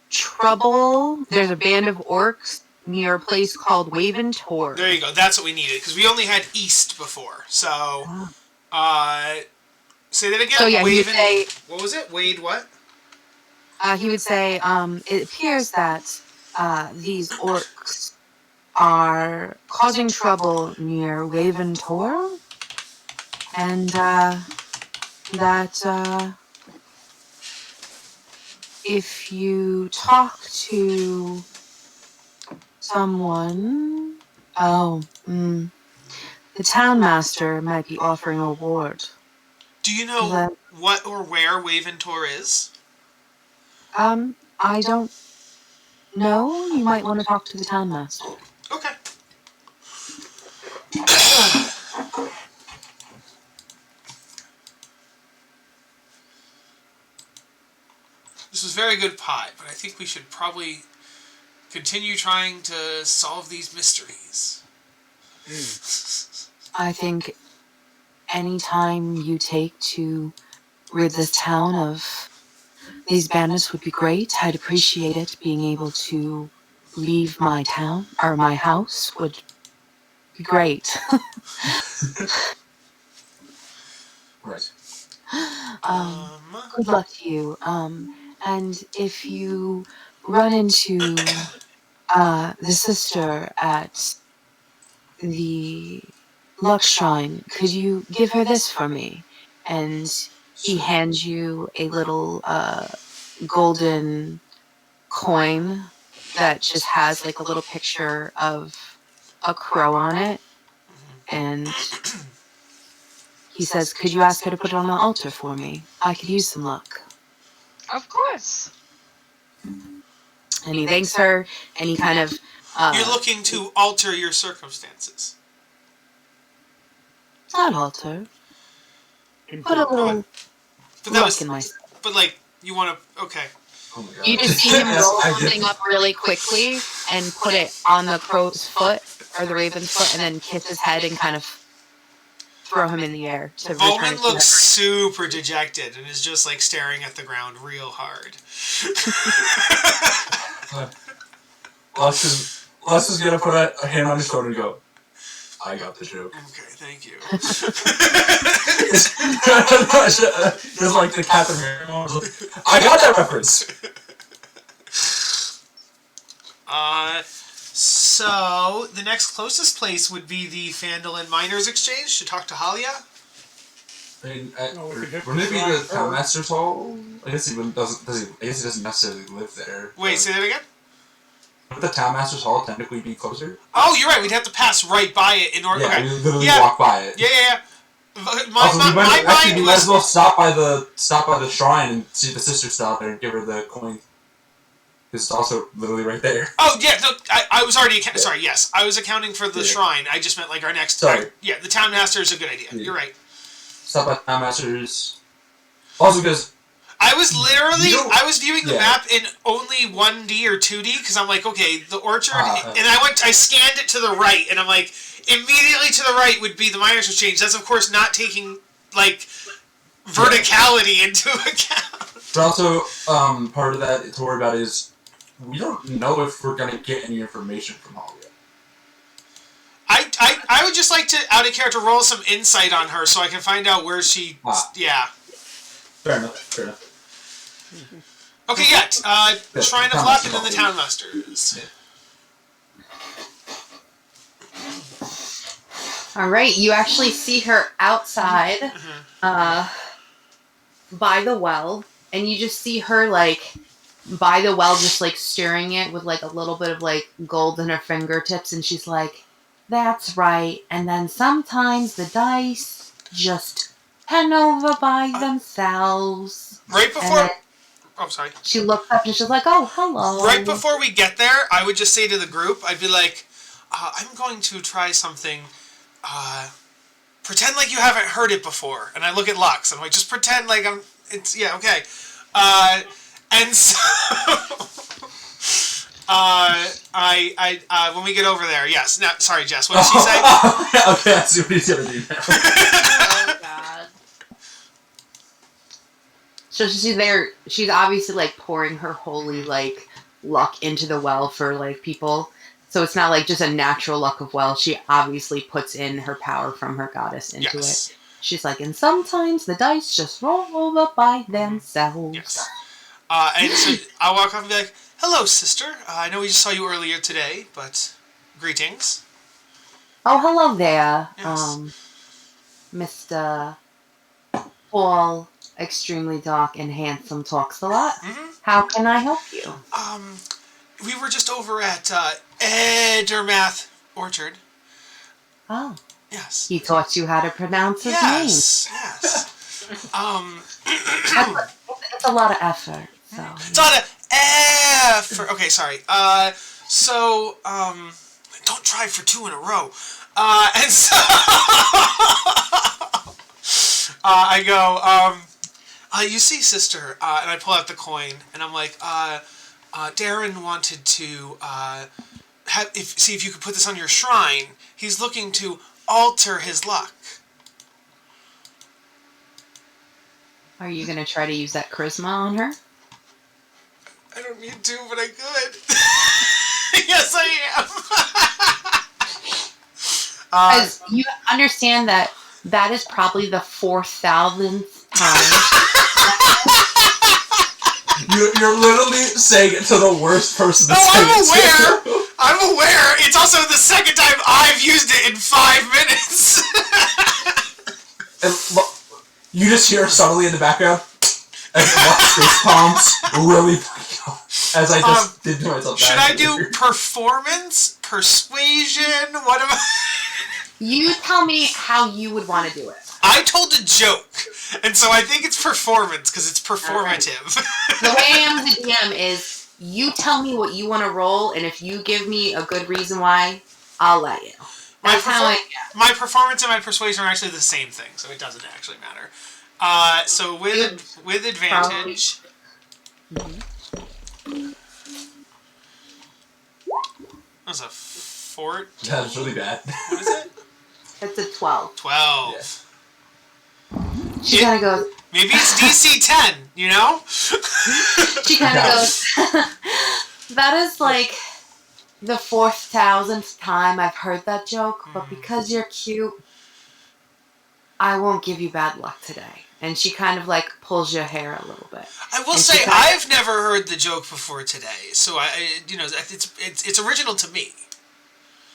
trouble. There's a band of orcs near a place called Waven Tor. There you go. That's what we needed, because we only had east before. So, say that again. So yeah, he would say, what was it? Wade what? he would say, it appears that these orcs are causing trouble near Waven Tor, and that if you talk to someone, the town master might be offering a reward. Do you know what or where Waventor is? I don't know. You might want to talk to the town master. Okay. This was very good pie, but I think we should probably continue trying to solve these mysteries. I think any time you take to rid this town of these bandits would be great. I'd appreciate it. Being able to leave my town, or my house, would be great. Right. Good luck to you. And if you run into the sister at the Luck Shrine, could you give her this for me? And he hands you a little golden coin that just has like a little picture of a crow on it. And he says, could you ask her to put it on the altar for me? I could use some luck. Of course. And he thanks her, and he kind of... You're looking to alter your circumstances. Not alter. Put a little luck in my... But, like, you want to... Okay. Oh my God. You just see him roll something up really quickly and put it on the crow's foot, or the raven's foot, and then kiss his head and kind of throw him in the air to return Bowman to looks her. super dejected and is just like staring at the ground real hard. Les is gonna put a hand on his shoulder and go, I got the joke. Okay, thank you. Just like the Captain America. I got that reference. So the next closest place would be the Phandelver Miners Exchange to talk to Halia. I mean, wouldn't it be the Townmaster's Hall? I guess he doesn't necessarily live there. Wait, say that again? Would the Townmaster's Hall technically be closer? Oh, you're right. We'd have to pass right by it in order. Yeah, Okay. we literally walk by it. Yeah. We My might mind as was. well stop by the shrine and see the sister stop there and give her the coin. It's also literally right there. Oh yeah, no, I was already sorry. Yes, I was accounting for the shrine. I just meant like our next. Sorry. Yeah, the Townmaster is a good idea. Yeah. You're right. Stop by Townmaster's. Also because I was literally I was viewing the Yeah. map in only 1D or 2D because I'm like, okay, the orchard, and I scanned it to the right, and I'm like, immediately to the right would be the Miners Exchange. That's of course not taking like verticality into account. But also, part of that to worry about is we don't know if we're gonna get any information from Halia. I would just like to, out of character, roll some insight on her so I can find out where she. Yeah. Fair enough. Okay, Shrine of Luck and then the Townmasters. All right, you actually see her outside, by the well, and you just see her like by the well, just like stirring it with like a little bit of like gold in her fingertips, and she's like, "That's right." And then sometimes the dice just pen over by themselves. Right before. Oh, sorry. She looks up and she's like, "Oh, hello." Right before we get there, I would just say to the group, I'd be like, I'm going to try something. Pretend like you haven't heard it before. And I look at Lux. I'm like, just pretend like I'm. It's yeah, okay. And so, when we get over there, yes. No, sorry, Jess. What did she say? Okay, I see what he's gonna do now. Oh God. So she's there. She's obviously like pouring her holy like luck into the well for like people. So it's not like just a natural luck of well. She obviously puts in her power from her goddess into it. She's like, and sometimes the dice just roll over by themselves. Yes. And so I'll walk off and be like, "Hello, sister. I know we just saw you earlier today, but greetings." Oh, hello there, Yes. Mr. Paul. Extremely dark and handsome, talks a lot. Mm-hmm. How can I help you? We were just over at Edermath Orchard. Oh. Yes. He taught you how to pronounce his name. Yes. It's a lot of effort. So. It's a lot of effort. Okay, sorry. Don't try for 2 in a row. And so I go, you see, sister, and I pull out the coin, and I'm like, Darren wanted to see if you could put this on your shrine. He's looking to alter his luck. Are you going to try to use that charisma on her? I don't need to, but I could. Yes, I am. Because you understand that is probably the 4,000th time. You're literally saying it to the worst person to say I'm it aware. to. I'm aware. It's also the second time I've used it in 5 minutes. And you just hear subtly in the background, and Lux face palms really as I just did to myself. Should I do performance, persuasion? What am I? You tell me how you would want to do it. I told a joke, and so I think it's performance because it's performative. The way I am as a DM is you tell me what you want to roll, and if you give me a good reason why, I'll let you. That's My performance and my persuasion are actually the same thing, so it doesn't actually matter. So with advantage. That was a 4. That's really bad. What is it? That's a 12. 12. Yeah. She kind of goes... Maybe it's DC 10, you know? She kind of goes... That is like the 4,000th time I've heard that joke, but because you're cute, I won't give you bad luck today. And she kind of like pulls your hair a little bit. I will say I've never heard the joke before today, so it's original to me.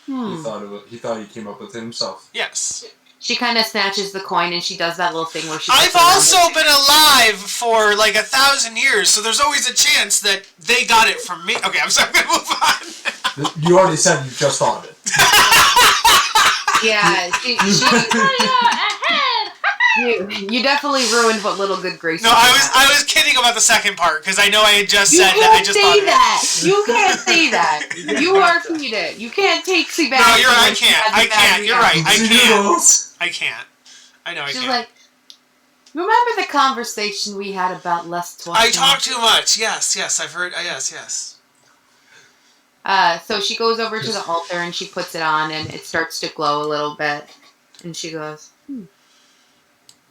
He thought he came up with it himself. Yes. She kind of snatches the coin and she does that little thing where she... I've also been alive for like 1,000 years, so there's always a chance that they got it from me. Okay, I'm sorry, I'm gonna move on. You already said you just thought of it. Yeah, you definitely ruined what little good grace. No, I was kidding about the second part because I know I had just said that. I just thought of it. You can't say that. You are repeated. You can't take C back. No, you're right. I can't. You're right. I can't. I can't. I know I She's can't. like, remember the conversation we had about less talking? I talk too much. Yes, I've heard. Yes. So she goes over to the altar and she puts it on and it starts to glow a little bit. And she goes,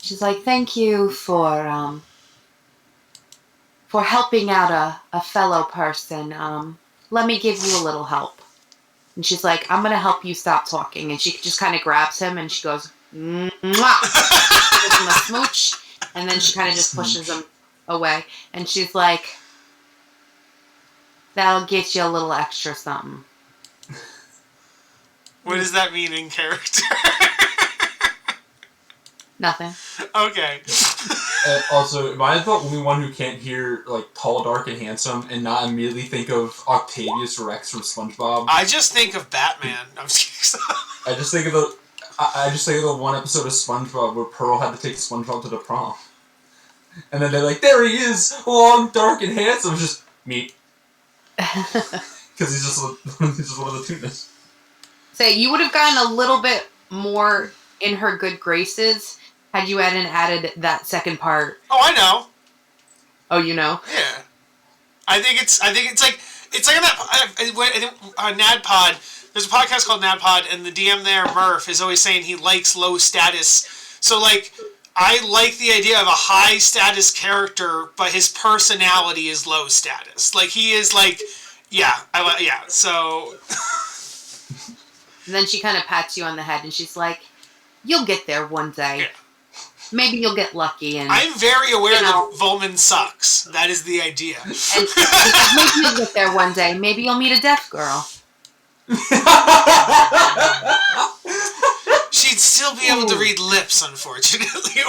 She's like, thank you for helping out a fellow person. Let me give you a little help. And she's like, I'm going to help you stop talking. And she just kind of grabs him and she goes, mwah! Gives him a smooch. And then she kind of just pushes him away. And she's like, that'll get you a little extra something. What does that mean in character? Nothing. Okay. Also, am I the only one who can't hear like tall, dark, and handsome and not immediately think of Octavius Rex from SpongeBob? I just think of Batman. I'm just I just think of the one episode of SpongeBob where Pearl had to take SpongeBob to the prom, and then they're like, "There he is, long, dark, and handsome." Just meet, because he's just one of the tunas. So you would have gotten a little bit more in her good graces had you hadn't added that second part. Oh, I know. Oh, you know? Yeah. I think it's like on NADPOD. There's a podcast called NADPOD, and the DM there, Murph, is always saying he likes low status. So like, I like the idea of a high status character, but his personality is low status. Like he is like, So. And then she kind of pats you on the head, and she's like, "You'll get there one day. Yeah. Maybe you'll get lucky." And I'm very aware that Volman sucks. That is the idea. And she's like, maybe you'll get there one day. Maybe you'll meet a deaf girl. She'd still be able to read lips, unfortunately.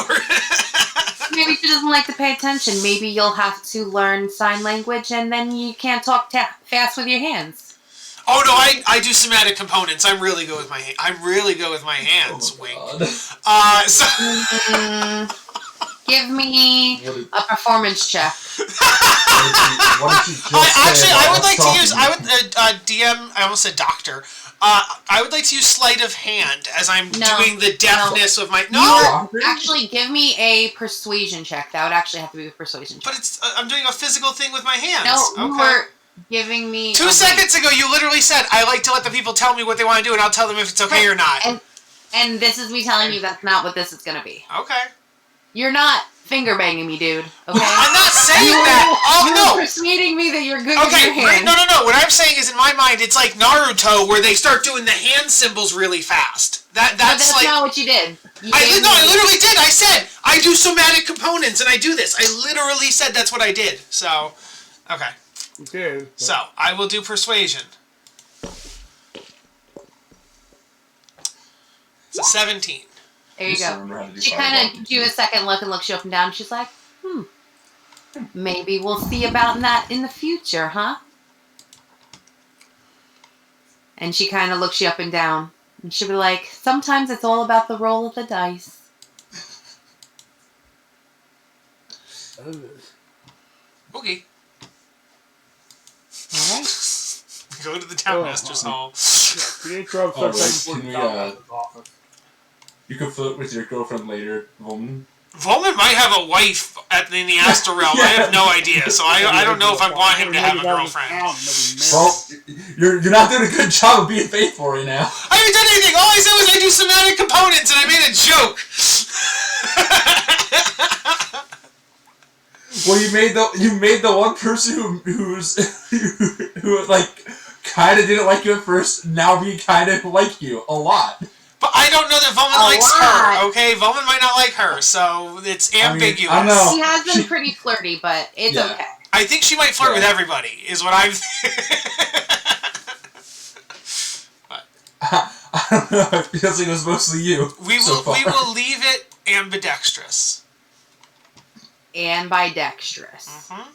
Maybe she doesn't like to pay attention. Maybe you'll have to learn sign language, and then you can't talk fast with your hands. Oh no, I do somatic components. I'm really good with my hands. Wink. Give me a performance check. I would like to use. DM. I almost said doctor. I would like to use sleight of hand as I'm doing the deafness of my. No. Actually, give me a persuasion check. That would actually have to be a persuasion check. But it's. I'm doing a physical thing with my hands. No, you were giving me 2 seconds ago. You literally said I like to let the people tell me what they want to do, and I'll tell them if it's okay or not. And this is me telling you that's not what this is going to be. Okay. You're not finger banging me, dude. Okay. I'm not saying that. You're persuading me that you're good with your hands. No. What I'm saying is, in my mind, it's like Naruto, where they start doing the hand symbols really fast. That's like, not what you did. I literally did. I said I do somatic components, and I do this. I literally said that's what I did. So, okay. You did. So I will do persuasion. It's a 17. There you go. She kind of do a second look and looks you up and down. She's like, maybe we'll see about that in the future, huh? And she kind of looks you up and down. And she'll be like, sometimes it's all about the roll of the dice. Okay. All right. Go to the Townmaster's Hall. Create drugs. You can flirt with your girlfriend later, woman. Volman might have a wife in the astral realm. I have no idea, so I don't know if I want him to have a girlfriend. Well, you're not doing a good job of being faithful right now. I haven't done anything. All I said was I do somatic components, and I made a joke. Well, you made the one person who like kind of didn't like you at first now be kind of like you a lot. But I don't know that Volman likes her, okay? Volman might not like her, so it's ambiguous. I know. He has been pretty flirty, but it's okay. I think she might flirt with everybody, is what I'm... I don't know. It feels like it was mostly you. We will leave it ambidextrous. Ambidextrous. Mm-hmm.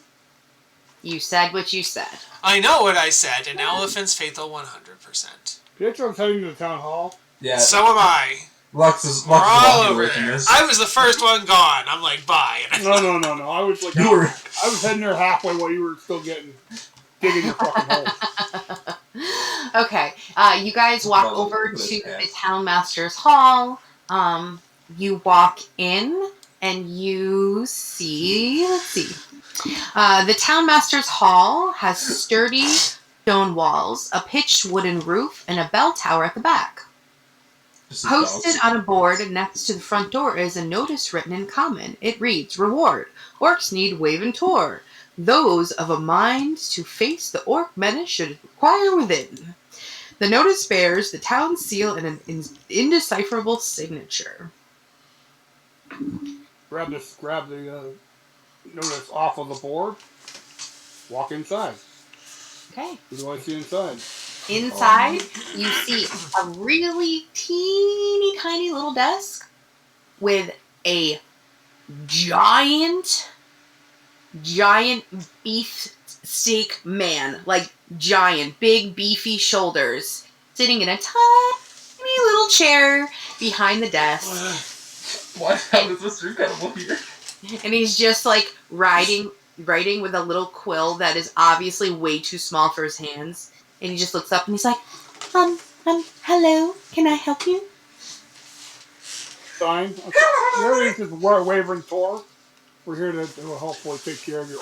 You said what you said. I know what I said. An elephant's faithful 100%. Pietro's heading to the town hall. Yeah. So am I. Lux We're all over working there. this. I was the first one gone. I'm like, bye. No. I was like, I was heading there halfway while you were still digging your fucking hole. Okay. You guys walk over to the town master's hall. You walk in and you see. Let's see. The town master's hall has sturdy stone walls, a pitched wooden roof, and a bell tower at the back. Posted on a board next to the front door is a notice written in common. It reads, "Reward. Orcs need wave and tour. Those of a mind to face the orc menace should inquire within." The notice bears the town seal and an indecipherable signature. Grab the notice off of the board. Walk inside. Okay. What do I see inside? Inside, you see a really teeny tiny little desk with a giant beef steak man, like giant, big, beefy shoulders, sitting in a tiny little chair behind the desk. What? How is this incredible here? And he's just like writing with a little quill that is obviously way too small for his hands. And he just looks up and he's like, hello, can I help you? Fine. Okay. Here is Wavering Tor. We're here to hopefully take care of your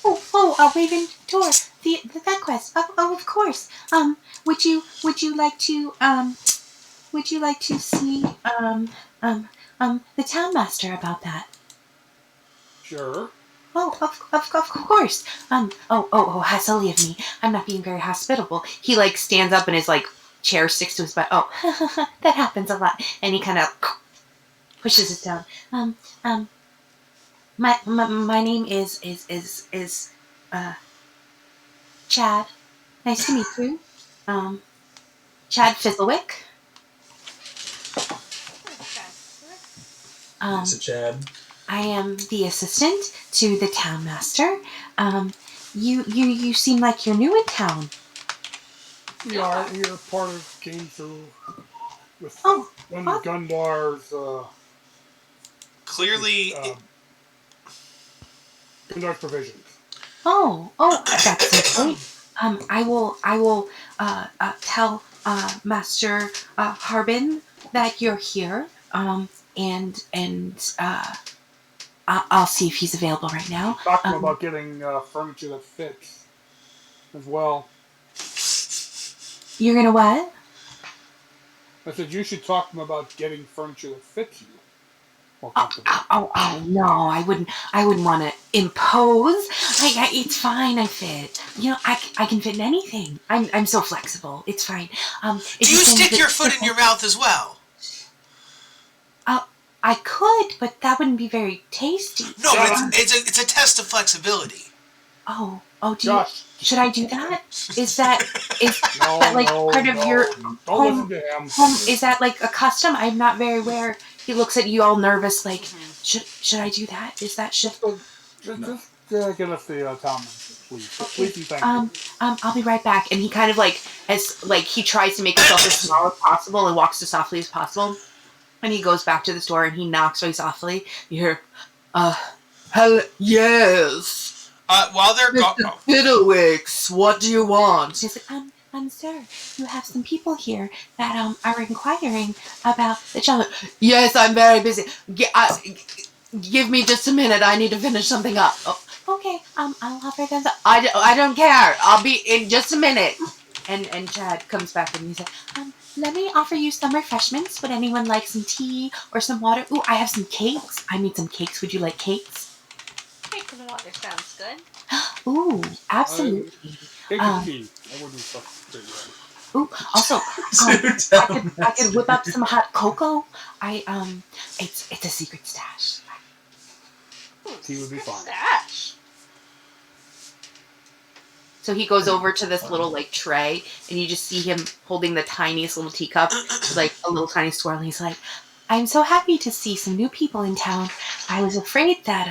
own a Raven Tour. That quest. Oh, of course. Would you like to see the town master about that? Sure. Oh, of course. How silly of me. I'm not being very hospitable. He like stands up and his like chair sticks to his butt. Oh, that happens a lot. And he kind of pushes it down. My name is Chad. Nice to meet you. Chad Fizzlewick. It's a Chad. I am the assistant to the town master. You seem like you're new in town. We are. You're part of came through with one of Gundar's. Clearly, Gundar's provisions. Oh, that's great. I will tell Master Harbin that you're here. And I'll see if he's available right now. Talking about getting furniture that fits as well. You're gonna what? I said you should talk to him about getting furniture that fits you. Oh no, I wouldn't want to impose. It's fine. I fit. You know, I can fit in anything. I'm so flexible. It's fine. Do you stick your foot in your mouth as well? I could, but that wouldn't be very tasty. No, but it's a test of flexibility. Oh, should I do that? Is that part of your home? Is that like a custom? I'm not very aware. He looks at you all nervous, like, should I do that? Is that Just get us the town manager, please. Okay. Please, thank you. I'll be right back. And he kind of he tries to make himself as small as possible and walks as softly as possible. And he goes back to the store and he knocks very softly. You hear, hello, yes. While they're Mr. Fiddlewicks, what do you want? He's like, Sir, you have some people here that are inquiring about the child. Yes, I'm very busy. Give me just a minute. I need to finish something up. Oh, okay. I'll offer them. I don't care. I'll be in just a minute. And Chad comes back and he said, let me offer you some refreshments. Would anyone like some tea or some water? Ooh, I have some cakes. I need some cakes. Would you like cakes? Cake and water sounds good. Ooh, absolutely. Cake and tea. I wouldn't fuck it. Ooh, also, I could whip up some hot cocoa. It's a secret stash. Tea would be fine. Stash. So he goes over to this little like tray, and you just see him holding the tiniest little teacup, with, like a little tiny swirl. And he's like, "I'm so happy to see some new people in town. I was afraid that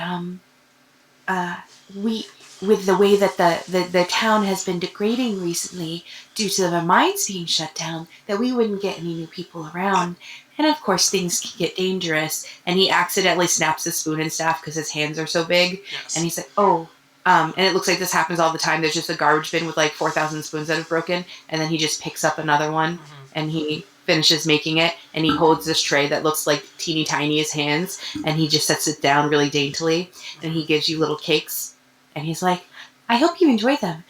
with the way that the town has been degrading recently due to the mines being shut down, that we wouldn't get any new people around. And of course, things can get dangerous." And he accidentally snaps his spoon and staff because his hands are so big. Yes. And he's like, "Oh." And it looks like this happens all the time. There's just a garbage bin with like 4,000 spoons that have broken, and then he just picks up another one, and he finishes making it, and he holds this tray that looks like teeny tiny his hands, and he just sets it down really daintily, and he gives you little cakes, and he's like, "I hope you enjoy them.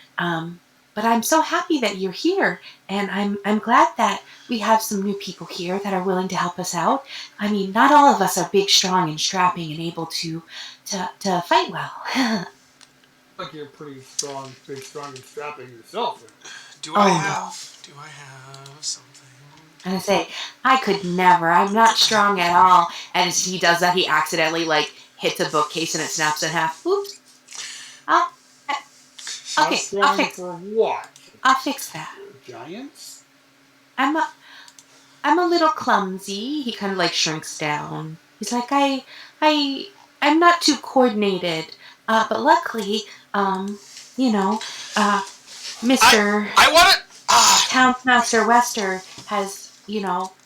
But I'm so happy that you're here, and I'm glad that we have some new people here that are willing to help us out. I mean, not all of us are big, strong, and strapping, and able to fight well." Like you're pretty strong, big, strong, and strapping yourself. Do I have something? And I say, "I could never. I'm not strong at all." And as he does that, he accidentally like hits a bookcase and it snaps in half. Oops. Okay, I'll fix. For what? I'll fix that. Giants? I'm a little clumsy. He kind of like shrinks down. He's like, I'm not too coordinated. But luckily, Mr. I want to. Townmaster Wester has,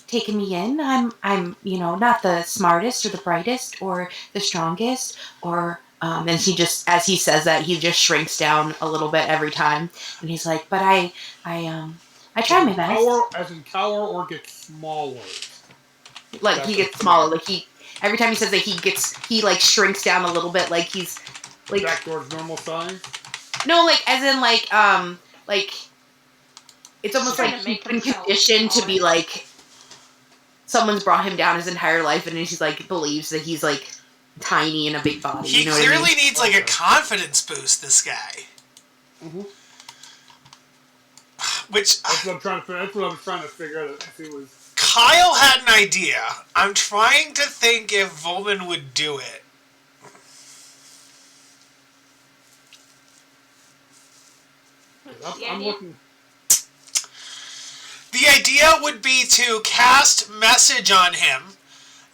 taken me in. I'm, not the smartest or the brightest or the strongest or, and he just, as he says that, he just shrinks down a little bit every time. And he's like, but I try my best. As in cower or get smaller? Like, he gets smaller. Like, every time he says that, he like shrinks down a little bit, like he's, like, back towards normal size? No, like, as in, like, it's almost like he's been conditioned to be, like, someone's brought him down his entire life, and he's, like, believes that he's, like, tiny and a big body. He clearly needs, like, a confidence boost, this guy. Mm-hmm. Which... That's what I was trying to figure out, if he was... Kyle had an idea. I'm trying to think if Volman would do it. I'm looking. The idea would be to cast message on him,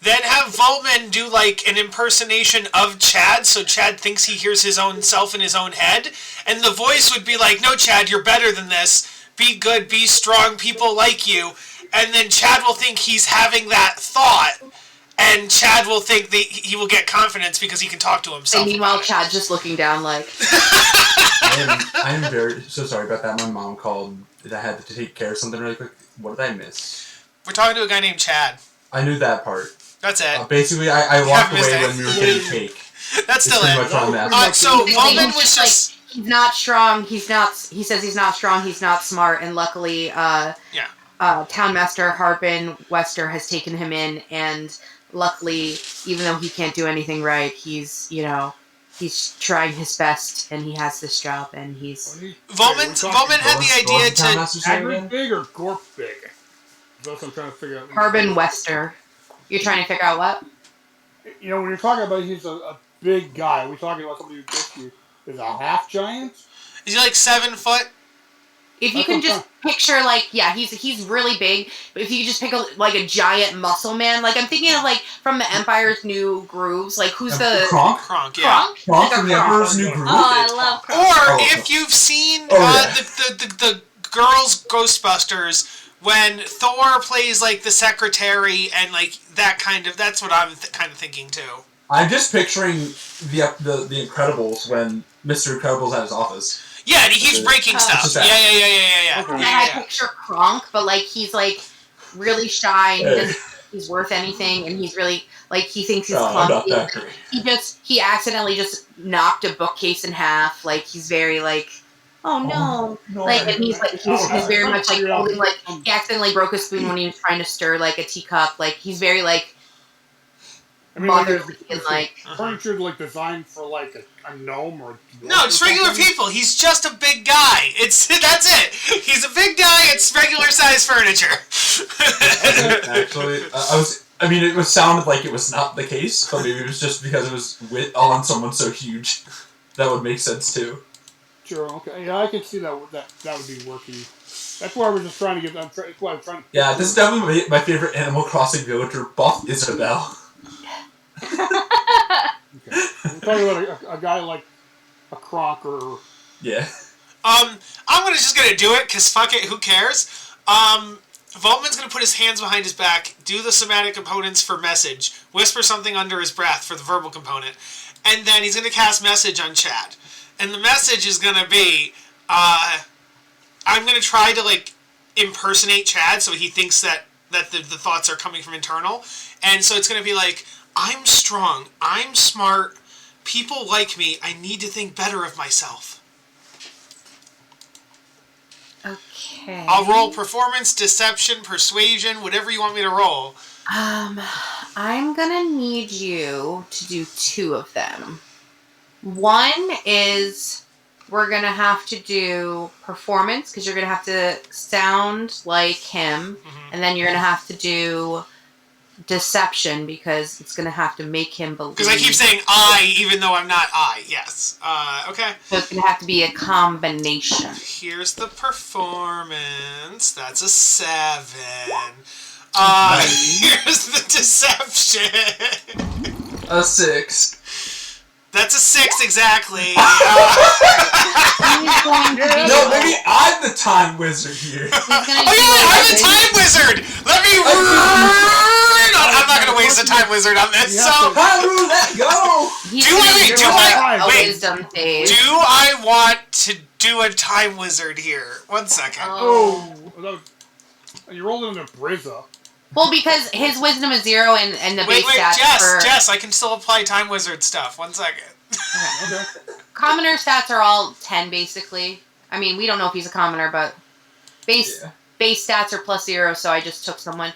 then have Voltman do like an impersonation of Chad, so Chad thinks he hears his own self in his own head, and the voice would be like, "No, Chad, you're better than this. Be good, be strong, people like you." And then Chad will think he's having that thought, and Chad will think that he will get confidence because he can talk to himself. And meanwhile, Chad's just looking down like... I am very so sorry about that. My mom called. I had to take care of something really quick. What did I miss? We're talking to a guy named Chad. I knew that part. That's it. Basically, I walked away when we were getting cake. That's still it. So Volman was just... He's not strong. He says he's not strong. He's not smart. And luckily, Townmaster Harbin Wester has taken him in. And luckily, even though he can't do anything right, he's trying his best, and he has this job, and he's... Volman had the idea to... Agri big or Gorp big? That's what I'm trying to figure out. Harbin Wester. You're trying to figure out what? When you're talking about he's a big guy, we're talking about somebody who gets you is a half giant? Is he like 7 foot? If you can just picture, like, he's really big, but if you could just pick a giant muscle man, like, I'm thinking of, like, from the Empire's New Grooves, like, who's the... Kronk, yeah. Kronk from the Emperor's New Groove. Oh, I love Kronk. Or if you've seen the girls' Ghostbusters, when Thor plays, like, the secretary and, like, that kind of... That's what I'm kind of thinking, too. I'm just picturing the Incredibles when Mr. Incredible's at his office. Yeah, and he keeps breaking stuff. Yeah. Okay. And I picture Kronk, but like he's like really shy and he doesn't think he's worth anything, and he's really like he thinks he's I'm not clumsy. that great. He accidentally just knocked a bookcase in half. Like he's very like, oh no, like, and he's very much like holding like he accidentally broke a spoon when he was trying to stir like a teacup. Like he's very like. I mean, furniture's like designed for like a gnome or no, it's regular people. He's just a big guy. That's it. He's a big guy. It's regular size furniture. Actually, it sounded like it was not the case, but maybe it was just because it was on someone so huge. That would make sense too. Sure. Okay. Yeah, I can see that would be working. That's why I was just trying to get. That's why I'm trying. Yeah, this is definitely my favorite Animal Crossing villager, Buff Isabel. Okay. We're talking about a guy like a Kronk or... Yeah. I'm just gonna do it, because fuck it, who cares? Voltman's gonna put his hands behind his back, do the somatic components for message, whisper something under his breath for the verbal component, and then he's gonna cast message on Chad. And the message is gonna be, I'm gonna try to, like, impersonate Chad so he thinks that the thoughts are coming from internal. And so it's gonna be like, I'm strong, I'm smart, people like me, I need to think better of myself. Okay. I'll roll performance, deception, persuasion, whatever you want me to roll. I'm gonna need you to do 2 of them. One is we're gonna have to do performance, because you're gonna have to sound like him, and then you're gonna have to do deception, because it's gonna have to make him believe. Because I keep saying I, even though I'm not I. Yes. Okay. So it's gonna have to be a combination. Here's the performance. That's a 7. Here's the deception. A 6. That's a 6 exactly. No, maybe I'm the time wizard here. I'm the time wizard. Let me. I'm not gonna waste a time wizard on this. So how do that go? Do I want to do a time wizard here? 1 second. You rolled it into Brizza. Well, because his wisdom is 0 and the base stats Jess, I can still apply time wizard stuff. 1 second. Okay. Commoner stats are all 10, basically. I mean, we don't know if he's a commoner, but base stats are +0, so I just took someone.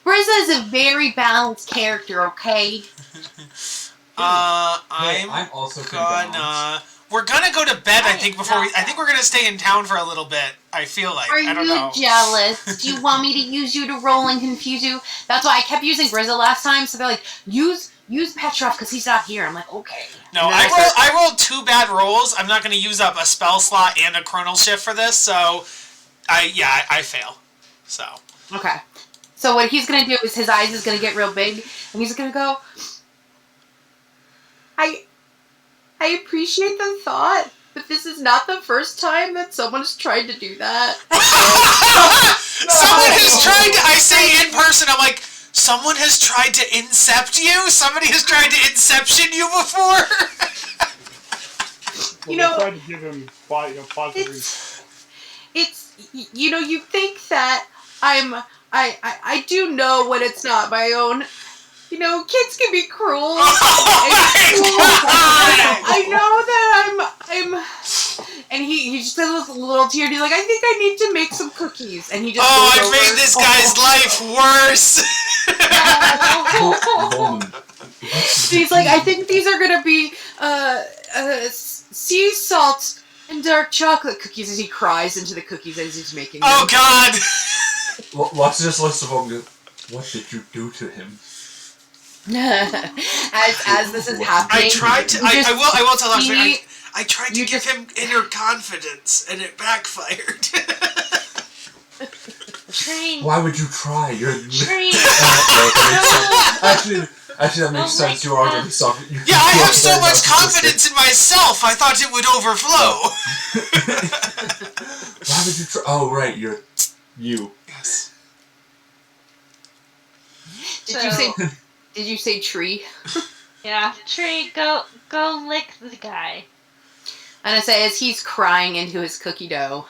Brizza is a very balanced character, okay? I'm also gonna... We're gonna go to bed, I think, before I think we're gonna stay in town for a little bit. I feel like. I don't know. Are you jealous? Do you want me to use you to roll and confuse you? That's why I kept using Brizza last time, so they're like, use Petrov because he's not here. I'm like, okay. No, I rolled 2 bad rolls. I'm not gonna use up a spell slot and a chronal shift for this, so I fail. So. Okay. So what he's gonna do is his eyes is gonna get real big, and he's gonna go, I appreciate the thought, but this is not the first time that someone's tried to do that. Someone has tried to, I say in person, I'm like, someone has tried to incept you? Somebody has tried to inception you before? Well, tried to give him positive. It's you think that I do know when it's not my own. Kids can be cruel. I know that I'm and he just has a little tear and he's like, I think I need to make some cookies, and he just I made this guy's life worse. He's like, I think these are gonna be sea salt and dark chocolate cookies, as he cries into the cookies as he's making them. Oh God. Watch this list of them. What did you do to him? as this is happening, I tried to. I will tell us. I tried to give him inner confidence, and it backfired. Train. Why would you try? You're Train. Actually, that makes sense. You are really soft. Yeah, I have so much confidence in myself. I thought it would overflow. Why would you try? Oh, right. You're you. Yes. Did you say tree? Yeah, Tree, go lick the guy. And I say, as he's crying into his cookie dough,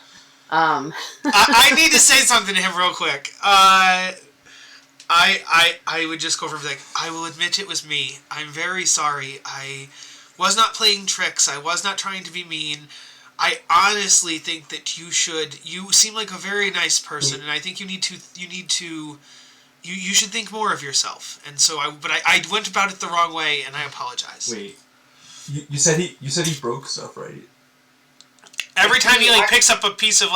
I need to say something to him real quick. I would just go over and be like, I will admit it was me. I'm very sorry. I was not playing tricks. I was not trying to be mean. I honestly think that you seem like a very nice person, and I think you should think more of yourself. And so I went about it the wrong way, and I apologize. Wait. You said he broke stuff, right? Every time he picks up a piece of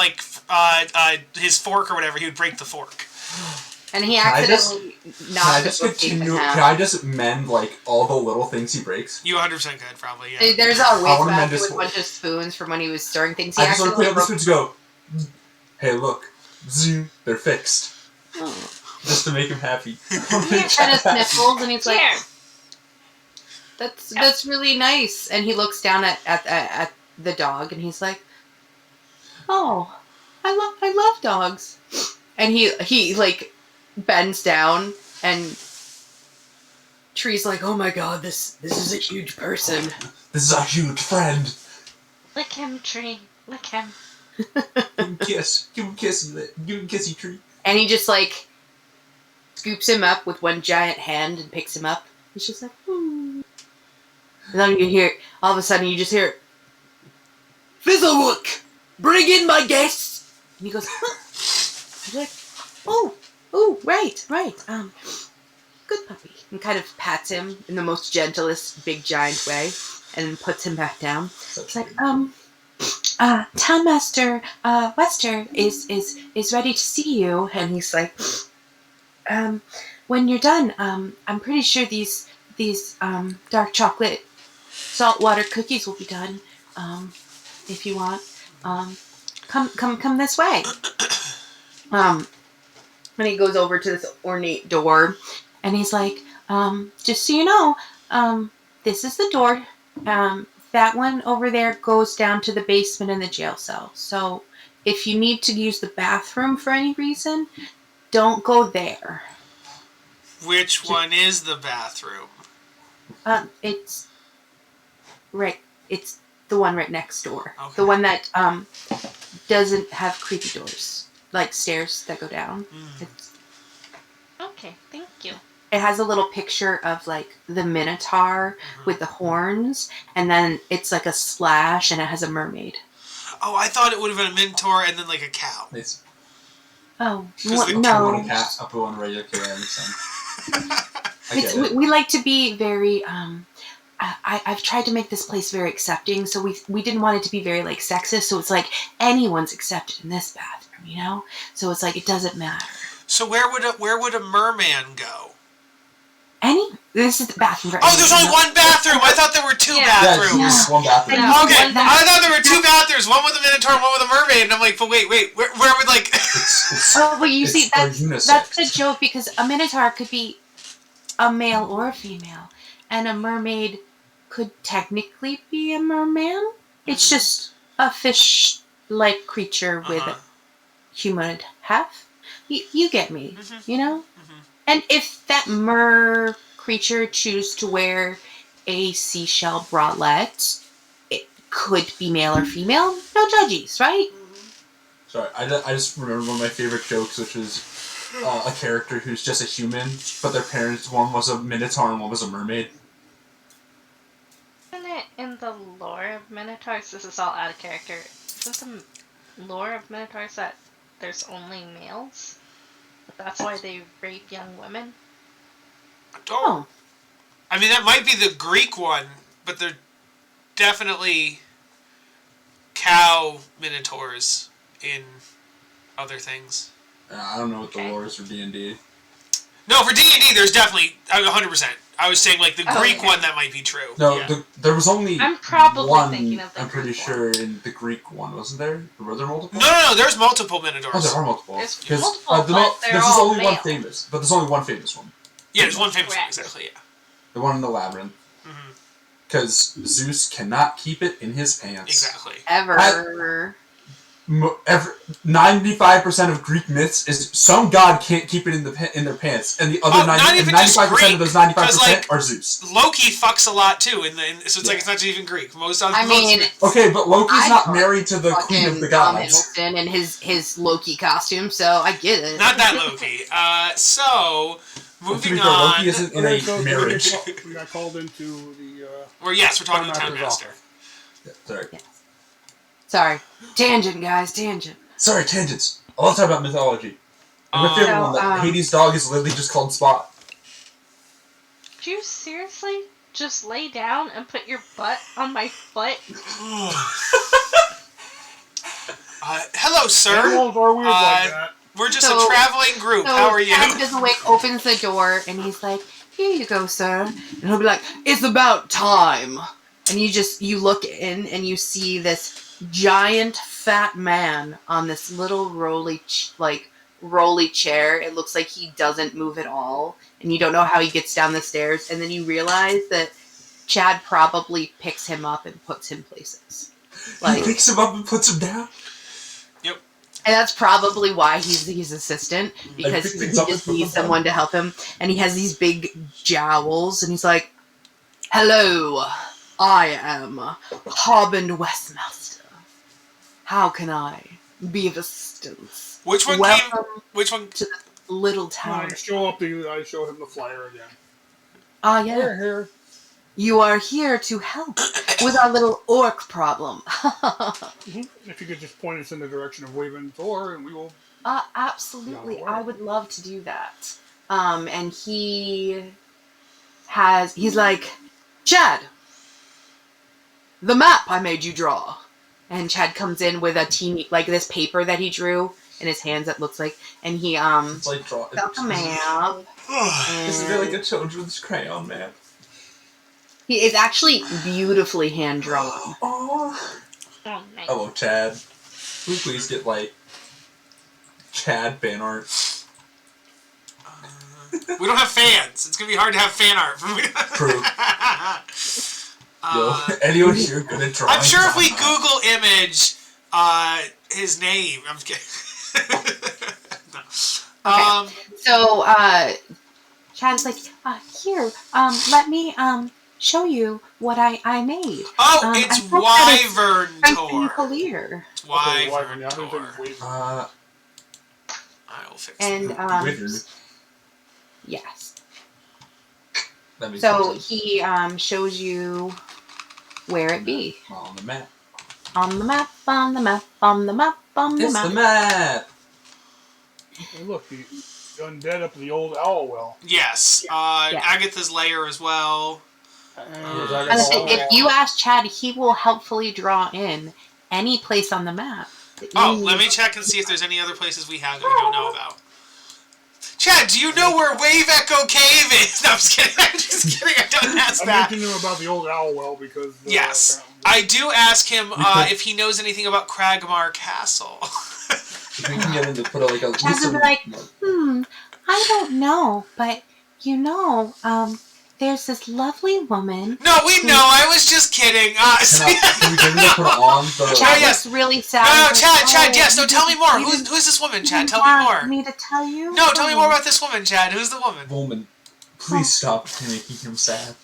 his fork or whatever, he would break the fork. And he accidentally knocked the bookcase in half. Can I just mend all the little things he breaks? You 100% could probably, yeah. There's a wastebasket with a bunch of spoons from when he was stirring things. I just want to pick up the spoons and go, hey, look, zoom, they're fixed. Oh. Just to make him happy. He kind of sniffles and he's like, that's really nice. And he looks down at the dog and he's like, oh, I love dogs. And he bends down and Tree's like, oh my god, this is a huge person. This is a huge friend. Lick him, Tree. Lick him. Give him a kiss. Give him a kissy, Tree. And he just scoops him up with one giant hand and picks him up. He's just like, hmm. And then all of a sudden you just hear, Fizzlewook, bring in my guests. And he goes, huh? He's like, oh, right. Good puppy. And kind of pats him in the most gentlest, big giant way, and then puts him back down. It's like, Townmaster Wester is ready to see you. And he's like, when you're done, I'm pretty sure these dark chocolate saltwater cookies will be done. If you want, come this way. And he goes over to this ornate door, and he's like, just so you know, this is the door. That one over there goes down to the basement and the jail cell. So if you need to use the bathroom for any reason, don't go there. Which one is the bathroom? It's the one right next door. Okay. The one that doesn't have creepy doors, like stairs that go down. Okay, thank you. It has a little picture of the Minotaur with the horns, and then it's a slash, and it has a mermaid. Oh, I thought it would have been a Minotaur and then a cow. It's no. one cat up on regular cat. We like to be very. I've tried to make this place very accepting, so we didn't want it to be very sexist. So it's anyone's accepted in this bathroom, So it's it doesn't matter. So where would a merman go? This is the bathroom. Oh, there's only one bathroom. I thought there were two bathrooms. Yeah, one bathroom. No. Okay, I thought there were two bathrooms. One with a Minotaur, and one with a mermaid. And I'm like, but wait, where would well, you see, that's the joke, because a Minotaur could be a male or a female, and a mermaid could technically be a merman. It's just a fish-like creature with a humanoid half. You get me, And if that mer creature chooses to wear a seashell bralette, it could be male or female. No judges, right? Sorry, I just remember one of my favorite jokes, which is a character who's just a human, but their parents, one was a Minotaur and one was a mermaid. Isn't it in the lore of Minotaurs? This is all out of character. Isn't the lore of Minotaurs that there's only males? That's why they rape young women? Oh. I mean, that might be the Greek one, but they're definitely cow minotaurs in other things. I don't know what the lore is for D&D. No, for D&D, there's definitely 100%. I was saying the Greek one that might be true. No, yeah. there was only I'm probably one. Thinking of the I'm pretty sure in the Greek one, wasn't there? Were there multiple? No. There's multiple minotaurs. Oh, there are multiple. There's multiple, there's only one famous, but there's only one famous one. Yeah, there's one famous one, exactly. Yeah. The one in the labyrinth. Because Zeus cannot keep it in his pants. Exactly. Ever. 95% of Greek myths is some god can't keep it in their pants, and the other 95% of those 95% are Zeus. Loki fucks a lot too, so it's like it's not even Greek. Okay, but Loki's not married to the queen of the gods. And his Loki costume, so I get it. Not that Loki. So moving on. Loki isn't in a marriage. We got called into the. We're talking to the Town Master. Yeah, sorry. Yeah. Sorry. Tangent, guys. Tangent. Sorry, tangents. I love talking about mythology. And my favorite one, that Hades' dog is literally just called Spot. Do you seriously just lay down and put your butt on my foot? Hello, sir. Animals are weird like that. We're just a traveling group. How are you? Wick opens the door and he's like, "Here you go, sir." And he'll be like, "It's about time." And you look in and you see this giant fat man on this little rolly chair. It looks like he doesn't move at all, and you don't know how he gets down the stairs. And then you realize that Chad probably picks him up and puts him places. He picks him up and puts him down. Yep. And that's probably why he's his assistant, because he just needs someone to help him. And he has these big jowls, and he's like, "Hello, I am Harbin Westmaster. How can I be of assistance?" Welcome to the little town. I show him the flyer again. Ah, yeah. Here. You are here to help with our little orc problem. If you could just point us in the direction of Waven's door, and we will... Absolutely. I would love to do that. And he's like, "Chad, the map I made you draw." And Chad comes in with a teeny, like this paper that he drew in his hands that looks like, and he, it's like got the map. This is really like a children's crayon map. He is actually beautifully hand drawn. Oh, nice. Hello, Chad. Can we please get, Chad fan art? We don't have fans. It's going to be hard to have fan art. True. Anyone here good at drawing? I'm sure if we Google image his name, I'm just kidding. No. Okay. So Chad's like, "Here, let me show you what I made." Oh, it's Wyvern Tor. It's Wyvern Tor. I will fix and Wizard. Yes. So he shows you where it be. On the map. On the map, on the map, on the map, on the map. It's the map! Hey, look, the undead up in the old owl well. Yes. Agatha's lair as well. If you ask Chad, he will helpfully draw in any place on the map. Let me check and see if there's any other places we have that we don't know about. Chad, do you know where Wave Echo Cave is? No, I'm just kidding. I'm just kidding. I don't ask that. I mentioned him about the old owl well because... yes. I do ask him if he knows anything about Cragmar Castle. If we can get him to put Chad's will be like, I don't know, but there's this lovely woman. No, we know. I was just kidding. Can we get him to put on the... Chad was really sad. No, Chad, yes. No, tell me more. Who's this woman, Chad? Tell me more. Me to tell you? No, tell me more about this woman, Chad. Who's the woman? Woman. Please stop making him sad.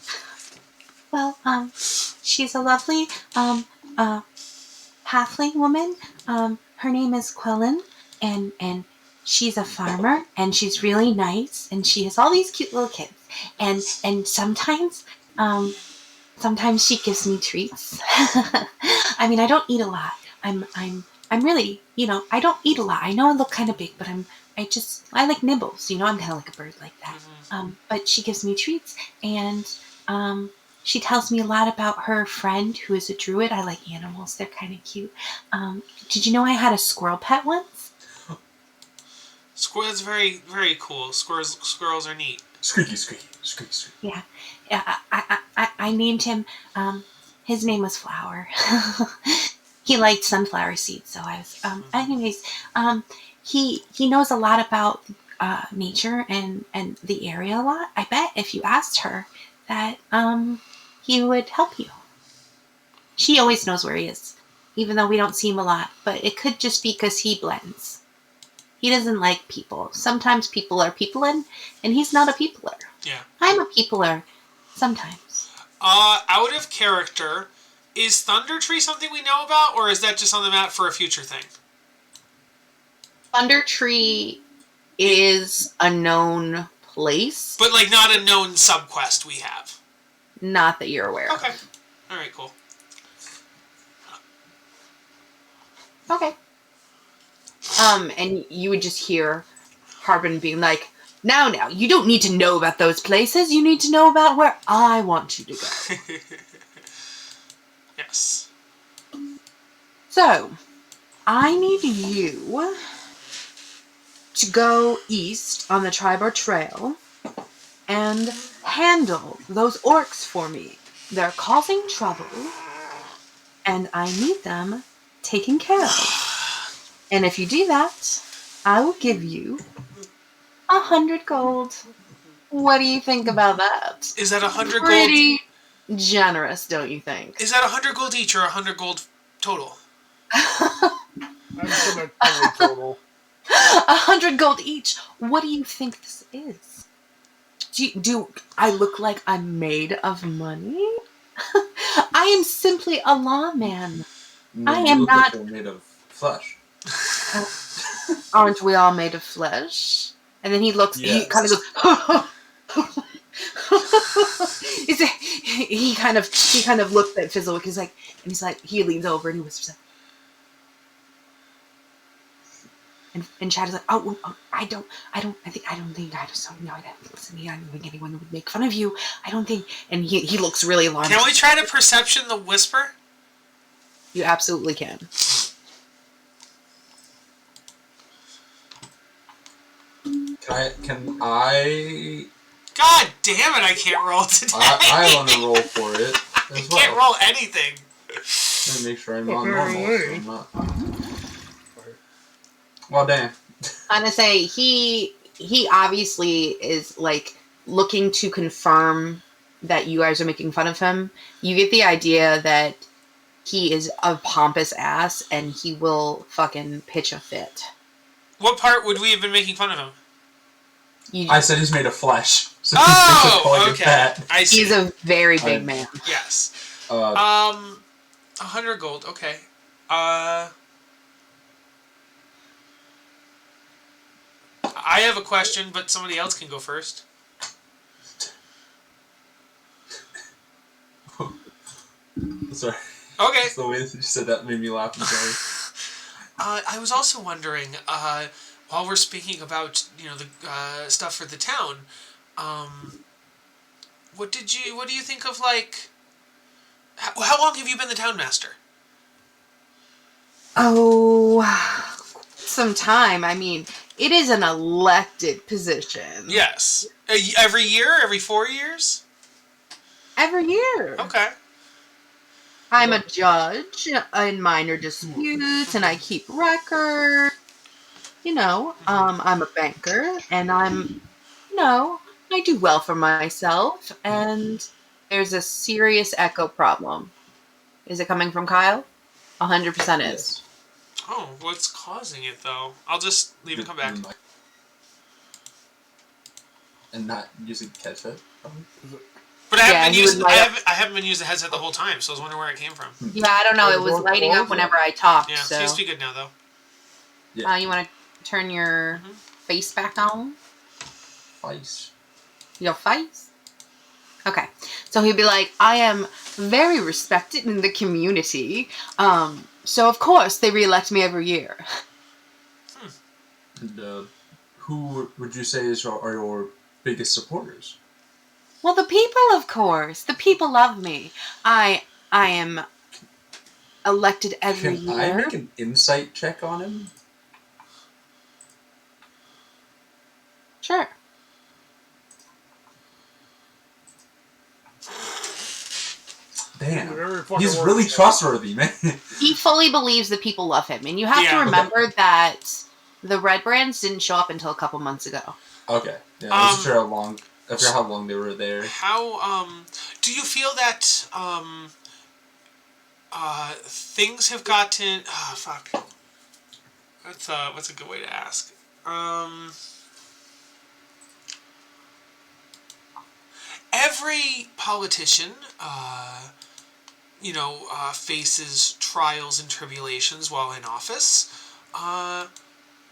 Well, she's a lovely, halfling woman. Her name is Quellen, and she's a farmer, and she's really nice, and she has all these cute little kids. And sometimes she gives me treats. I mean, I don't eat a lot. I'm really, I don't eat a lot. I know I look kind of big, but I like nibbles. I'm kind of like a bird like that. But she gives me treats, and she tells me a lot about her friend who is a druid. I like animals. They're kind of cute. Did you know I had a squirrel pet once? That's very, very cool. Squirrels are neat. Squeaky. Yeah. I named him, his name was Flower. He liked sunflower seeds, so I was, anyways, he knows a lot about, nature and the area a lot. I bet if you asked her that, he would help you. She always knows where he is. even though we don't see him a lot, but it could just be because he blends. He doesn't like people. Sometimes people are peopling, and he's not a peopler. Yeah. I'm a peopler sometimes. Out of character, is Thunder Tree something we know about, or is that just on the map for a future thing? Thunder Tree is a known place. But, like, not a known subquest we have. Not that you're aware of. Okay. Alright, cool. Okay. And you would just hear Harbin being like, now, you don't need to know about those places. You need to know about where I want you to go. Yes. So, I need you to go east on the Tribar Trail and handle those orcs for me. They're causing trouble, and I need them taken care of. And if you do that, I will give you 100 gold. What do you think about that? Is that 100 gold? Pretty generous, don't you think? Is that 100 gold each or 100 gold total? I'm gonna cover total. 100 gold each. What do you think this is? Do I look like I'm made of money? I am simply a lawman. I am not made of flesh. Aren't we all made of flesh? And then he looks. Yes. He kind of goes. He kind of looks at Fizzlewick. He's like, he leans over and he whispers. And Chad is like, oh, I don't think I just don't know. Listen to me. I don't think anyone would make fun of you. I don't think. And he looks really alarmed. Can we try to perception the whisper? You absolutely can. Can I? God damn it! I can't roll today. I want to roll for it as well. I can't roll anything. Let me make sure I'm not normal. So I'm not. Well, damn. I'm gonna say he obviously is like looking to confirm that you guys are making fun of him. You get the idea that he is a pompous ass and he will fucking pitch a fit. What part would we have been making fun of him? I said he's made of flesh. So oh, okay. I see. He's a very big man. Yes. 100 gold. Okay. I have a question, but somebody else can go first. Sorry. Okay. Just the way that you said that made me laugh. I'm sorry. I was also wondering, while we're speaking about the stuff for the town, what do you think of like? How long have you been the town master? Oh, some time. I mean, it is an elected position. Yes. Every year? Every 4 years? Every year. Okay. I'm a judge in minor disputes, and I keep record. I'm a banker, and I do well for myself, and there's a serious echo problem. Is it coming from Kyle? 100% is. Oh, what's causing it, though? I'll just leave and come back. And not using headset? But I haven't been using the headset the whole time, so I was wondering where it came from. Yeah, I don't know. It was lighting up whenever I talked. Yeah, so. seems to be good now, though. Yeah. You want to turn your face back on? Face. Your face? Okay. So he'd be like, I am very respected in the community. So of course they re-elect me every year. And who would you say are your biggest supporters? Well, the people, of course. The people love me. I am elected every year. Can I make an insight check on him? Sure. Damn. He's really trustworthy, man. He fully believes that people love him. And you have to remember that the Red Brands didn't show up until a couple months ago. Okay. Yeah, I wasn't sure how long they were there. How, do you feel that, things have gotten... Oh, fuck. What's a good way to ask? Every politician, faces trials and tribulations while in office.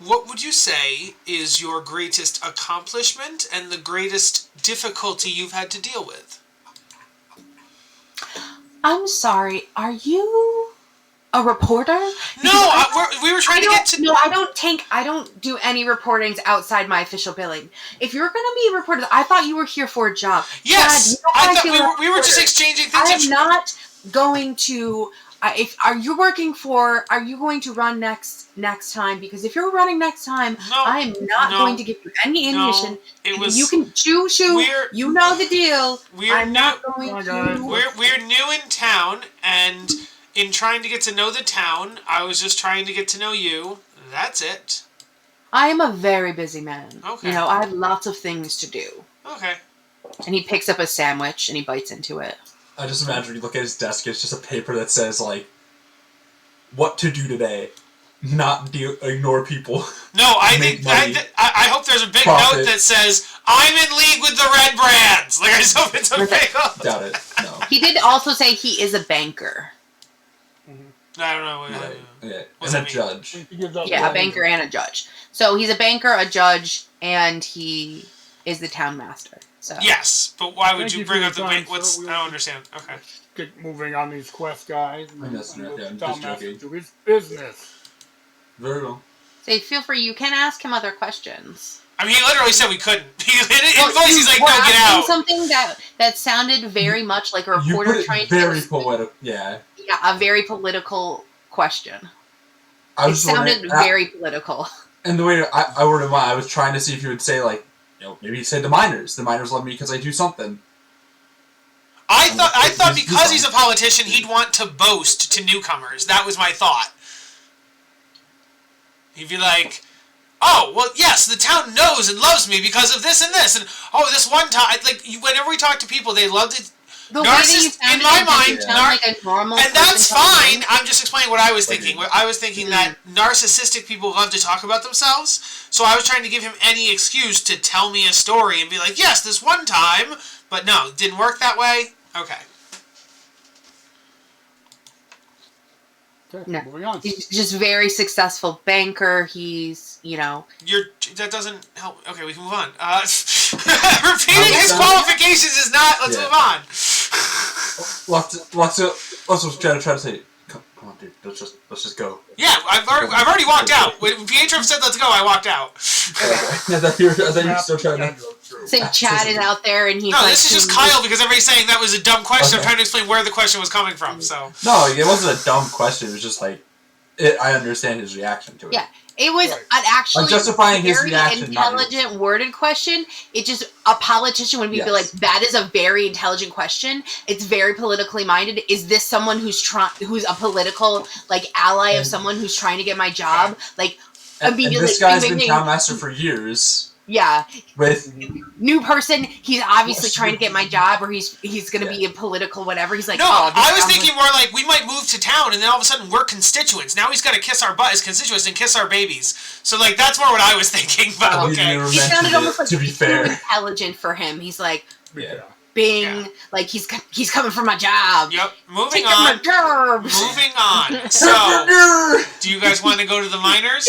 What would you say is your greatest accomplishment and the greatest difficulty you've had to deal with? I'm sorry, are you a reporter? No, we were trying to get to... No, I don't do any reportings outside my official billing. If you're going to be a reporter, I thought you were here for a job. Yes, Chad, I thought we were just exchanging things. I'm not going to... are you going to run next time? Because if you're running next time, I'm not going to give you any ammunition. You can shoo. You know the deal. I'm not going to. We're new in town, and in trying to get to know the town, I was just trying to get to know you. That's it. I am a very busy man. Okay. I have lots of things to do. Okay. And he picks up a sandwich and he bites into it. I just imagine when you look at his desk, it's just a paper that says, like, what to do today. Not ignore people. No, I hope there's a big note that says, I'm in league with the red brands. Like, I just hope it's a big... Doubt it. No. He did also say he is a banker. I don't know. Right. Okay. And a judge. Yeah, a banker and a judge. So he's a banker, a judge, and he is the town master. So. Yes, but why would you bring up the... I don't understand. Okay. Get moving on these quest guys. I'm just joking. To his business. Very well. So feel free, you can ask him other questions. I mean, he literally said we couldn't. He's like, no, get out. Something that sounded very much like a reporter trying to... Very political, yeah. Yeah, a very political question. It sounded very political. And the way I worded mine, I was trying to see if you would say, like, maybe he'd say the miners. The miners love me because I do something. I thought because he's a politician, he'd want to boast to newcomers. That was my thought. He'd be like, oh, well, yes, the town knows and loves me because of this and this. And, oh, this one time, like, whenever we talk to people, they loved it. In my mind, like a normal and that's fine. I'm just explaining what I was thinking. I was thinking that narcissistic people love to talk about themselves, so I was trying to give him any excuse to tell me a story and be like, yes, this one time, but no, it didn't work that way. Okay. Okay, no. moving on. He's just very successful banker. He's, that doesn't help. Okay, we can move on. Repeating his qualifications is not... Let's move on. Lots of trying to say, come on, dude, let's just go. Yeah, I've already walked out. When Pietro said let's go, I walked out. I thought you were still trying to... So Chad is out there and he's No, this is just Kyle because everybody's saying that was a dumb question. Okay. I'm trying to explain where the question was coming from, so... No, it wasn't a dumb question. It was just like... I understand his reaction to it. Yeah. It was actually justifying his very reaction, intelligent worded question. It just, a politician would be like, that is a very intelligent question. It's very politically minded. Is this someone who's a political ally of someone who's trying to get my job? And this guy's been town master for years. Yeah. With new person, he's obviously trying to get my job, or he's going to be a political whatever. He's like, no, I was thinking more like we might move to town, and then all of a sudden we're constituents. Now he's got to kiss our butt as constituents and kiss our babies. So that's more what I was thinking. But okay, he sounded almost like to be fair, intelligent for him. He's like, Bing, he's coming for my job. Yep. Moving on. Moving on. So, do you guys want to go to the miners?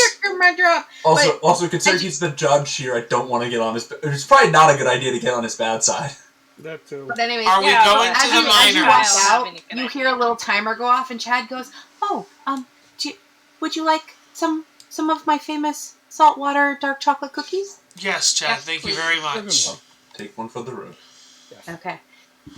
Also, considering he's the judge here, I don't want to get on his... It's probably not a good idea to get on his bad side. That too. But anyways, are we going to the miners? You hear a little timer go off, and Chad goes, "Oh, would you like some of my famous saltwater dark chocolate cookies?" Yes, Chad. Thank you very much. Take one for the road. Okay.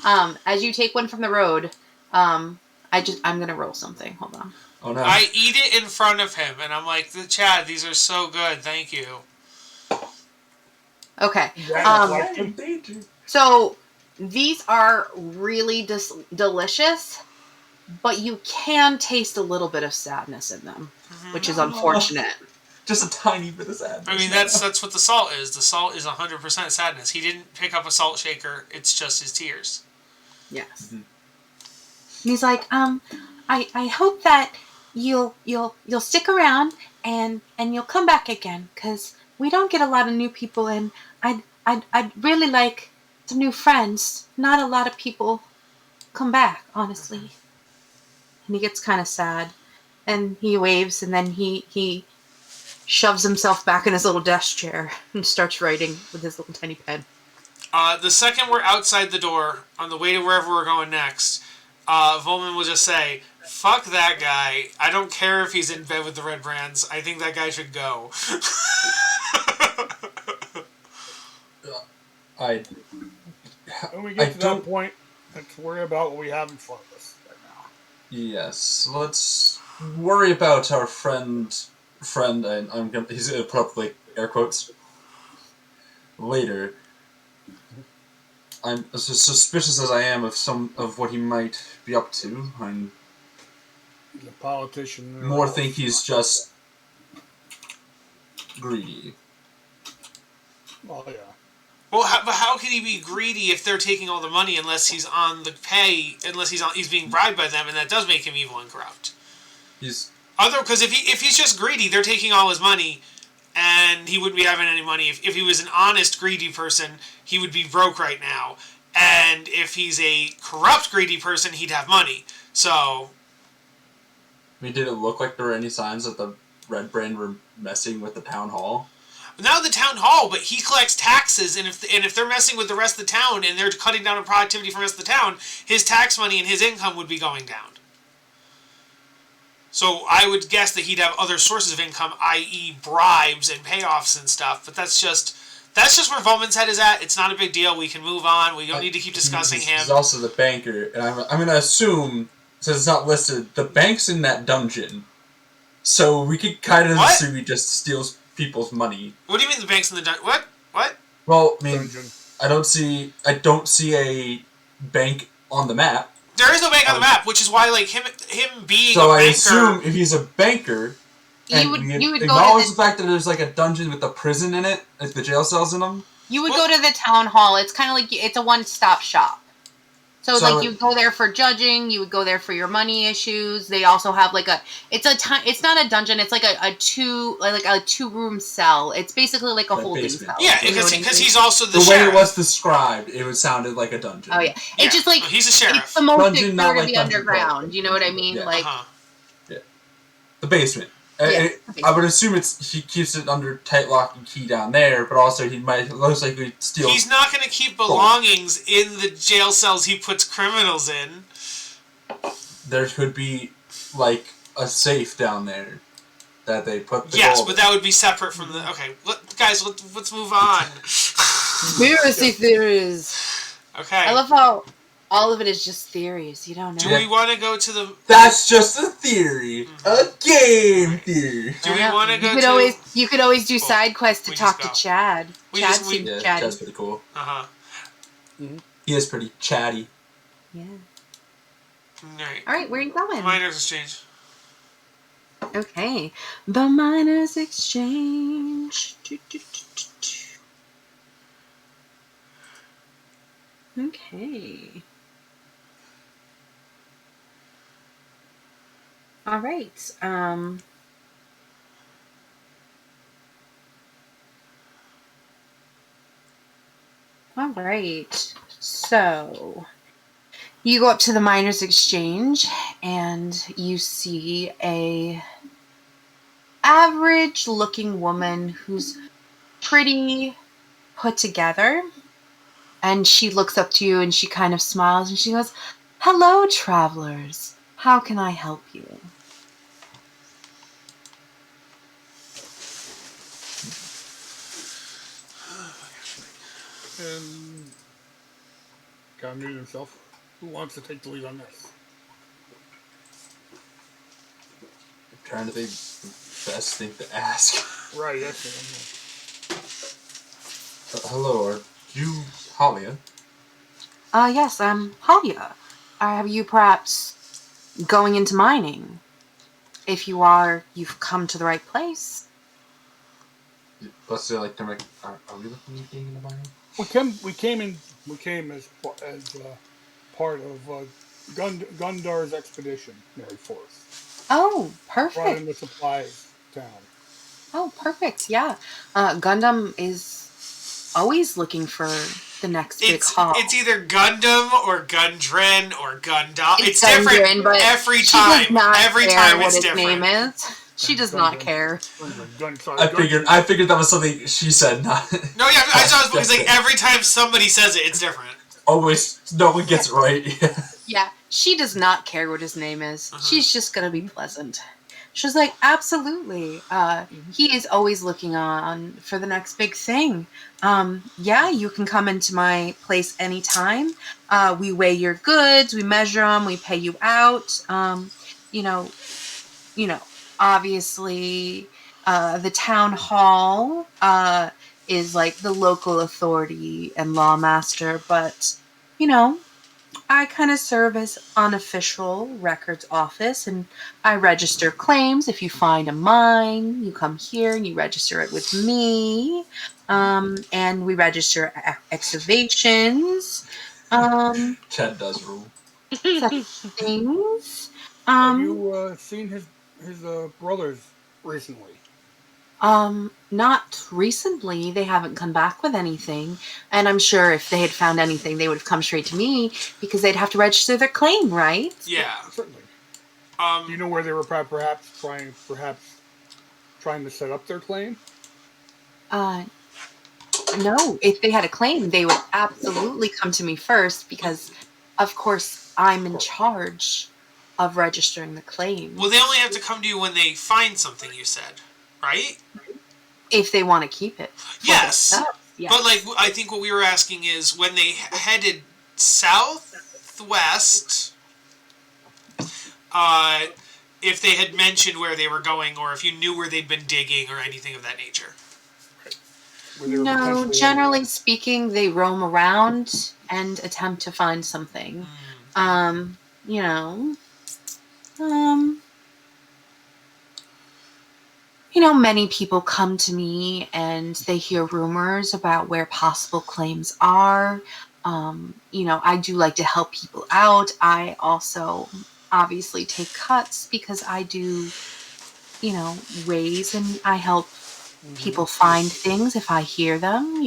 As you take one from the road, I'm gonna roll something. Hold on. Oh no. I eat it in front of him, and I'm like, Chad, these are so good. Thank you. Okay. So these are really delicious, but you can taste a little bit of sadness in them, which is unfortunate. Just a tiny bit of sadness. I mean, that's what the salt is. The salt is 100% sadness. He didn't pick up a salt shaker. It's just his tears. Yes. Mm-hmm. He's like, I hope that you'll stick around and you'll come back again, because we don't get a lot of new people, and I'd really like some new friends. Not a lot of people come back, honestly. And he gets kind of sad, and he waves, and then he shoves himself back in his little desk chair and starts writing with his little tiny pen. The second we're outside the door, on the way to wherever we're going next, Volman will just say, "Fuck that guy. I don't care if he's in bed with the Red Brands. I think that guy should go." When we get to that point, let's worry about what we have in front of us right now. Yes, let's worry about our friend, and he's gonna put up, like, air quotes, later. I'm as suspicious as I am of what he might be up to. He's a politician. More think he's just greedy. Oh, yeah. Well, but how can he be greedy if they're taking all the money unless he's on the pay, unless he's being bribed by them, and that does make him evil and corrupt. Because if he's just greedy, they're taking all his money, and he wouldn't be having any money. If he was an honest, greedy person, he would be broke right now. And if he's a corrupt, greedy person, he'd have money. So... I mean, did it look like there were any signs that the Red Brand were messing with the town hall? Not the town hall, but he collects taxes, and if they're messing with the rest of the town, and they're cutting down on productivity from the rest of the town, his tax money and his income would be going down. So I would guess that he'd have other sources of income, i.e. bribes and payoffs and stuff, but that's just where Volman's head is at. It's not a big deal. We can move on. We don't need to keep discussing him. He's also the banker, and I'm going to assume, since it's not listed, the bank's in that dungeon. So we could kind of assume he just steals people's money. What do you mean the bank's in the dungeon? What? Well, I mean, I don't see a bank on the map. There is no bank on the map, which is why, like, him being so a banker... I assume if he's a banker, and you would acknowledge go to the fact that there's, like, a dungeon with a prison in it, like the jail cells in them. You would go to the town hall. It's kind of like, it's a one-stop shop. So like, you go there for judging, you would go there for your money issues. They also have, like, it's not a dungeon, it's like a two-room cell. It's basically like a holding basement. Yeah, cell. because he's also the sheriff. way it was described, it sounded like a dungeon. Oh, yeah. It's just like... He's a sheriff. It's the most dungeon, secure not to like the underground. You know what I mean? Yeah. Like... Yeah. The basement. Yeah, I would assume he keeps it under tight lock and key down there, but also he might most likely steal. He's not going to keep belongings in the jail cells he puts criminals in. There could be, like, a safe down there that they put the Yes, gold but in. that would be separate from the... Okay, guys, let's move on. Conspiracy theories. Okay. I love how all of it is just theories. You don't know. Do we want to go to the... That's just a theory. A game theory. Do we want to go You could always do side quests to talk to Chad. Chad's pretty cool. Uh-huh. Mm-hmm. He is pretty chatty. Yeah. Alright, where are you going? Miners Exchange. Okay. The Miners Exchange. Okay. All right. All right. So you go up to the Miners Exchange and you see a average looking woman who's pretty put together. And she looks up to you and she kind of smiles and she goes, "Hello, travelers. How can I help you?" And gotta mute himself. Who wants to take the lead on this? I'm trying to think the best thing to ask. Right, that's it. Hello, are you Halia? Yes, I'm Halia. Are you perhaps going into mining? If you are, you've come to the right place. Let's say, like, are we looking at being in the mining? We came as part of Gundar's expeditionary force. Oh, Brought in perfect. the supplies town. Oh, perfect. Yeah. Gundam is always looking for the next big haul. It's either Gundam or Gundren or Gundam. It's Gundren, different but every she time. does not Every care time what it's his different. name is. She does not care. I figured that was something she said. Not. No, yeah, I saw it because like every time somebody says it, it's different. Always, no one gets it right. Yeah, she does not care what his name is. She's just gonna be pleasant. She's like, absolutely. He is always looking on for the next big thing. Yeah, you can come into my place anytime. We weigh your goods, we measure them, we pay you out. You know, obviously, the town hall is like the local authority and lawmaster, but I kind of serve as unofficial records office, and I register claims. If you find a mine, you come here and you register it with me, and we register excavations, Chad does rule. such things. Have you seen his brothers recently? Not recently. They haven't come back with anything. And I'm sure if they had found anything, they would have come straight to me because they'd have to register their claim, right? Yeah. Certainly. Do you know where they were perhaps trying to set up their claim? No. If they had a claim, they would absolutely come to me first because, of course, I'm in charge of registering the claim. Well, they only have to come to you when they find something, you said, right? If they want to keep it. Yes. Yes. But, like, I think what we were asking is when they headed southwest, if they had mentioned where they were going or if you knew where they'd been digging or anything of that nature. No, generally speaking, they roam around and attempt to find something. Many people come to me and they hear rumors about where possible claims are. I do like to help people out. I also obviously take cuts because I do, ways and I help people find things if I hear them,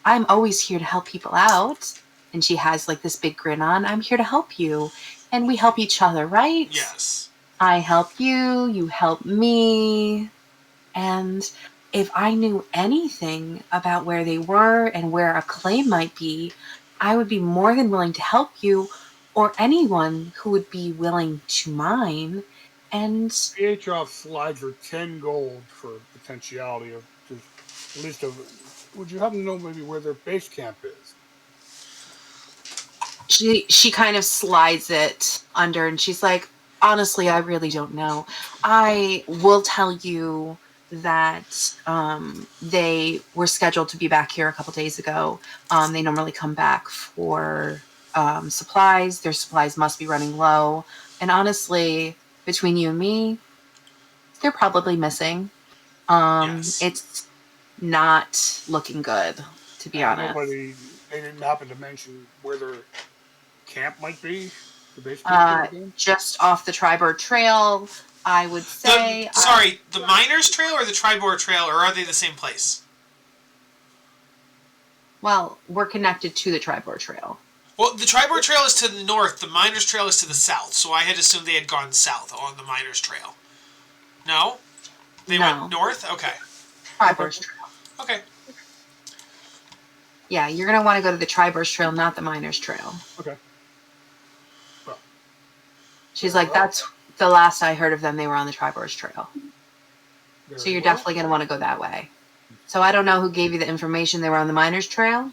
I'm always here to help people out. And she has like this big grin on. I'm here to help you. And we help each other, right? Yes. I help you, you help me. And if I knew anything about where they were and where a claim might be, I would be more than willing to help you or anyone who would be willing to mine. And PHF slides her 10 gold for potentiality of just at least of. Would you happen to know maybe where their base camp is? She kind of slides it under and she's like, honestly, I really don't know. I will tell you that they were scheduled to be back here a couple days ago. They normally come back for supplies. Their supplies must be running low. And honestly, between you and me, they're probably missing. Yes. It's not looking good, to be honest. They didn't happen to mention where their camp might be? The base camp? Just off the Tribord Trail, I would say. The Miners Trail or the Tribord Trail, or are they the same place? Well, we're connected to the Tribord Trail. Well, the Tribord Trail is to the north, the Miners Trail is to the south, so I had assumed they had gone south on the Miners Trail. No? They went north? Okay. Tribord Trail. Okay. Yeah, you're going to want to go to the Tribord Trail, not the Miners Trail. Okay. Well, she's like, that's the last I heard of them, they were on the Tribord Trail. So you're definitely going to want to go that way. So I don't know who gave you the information they were on the Miners Trail.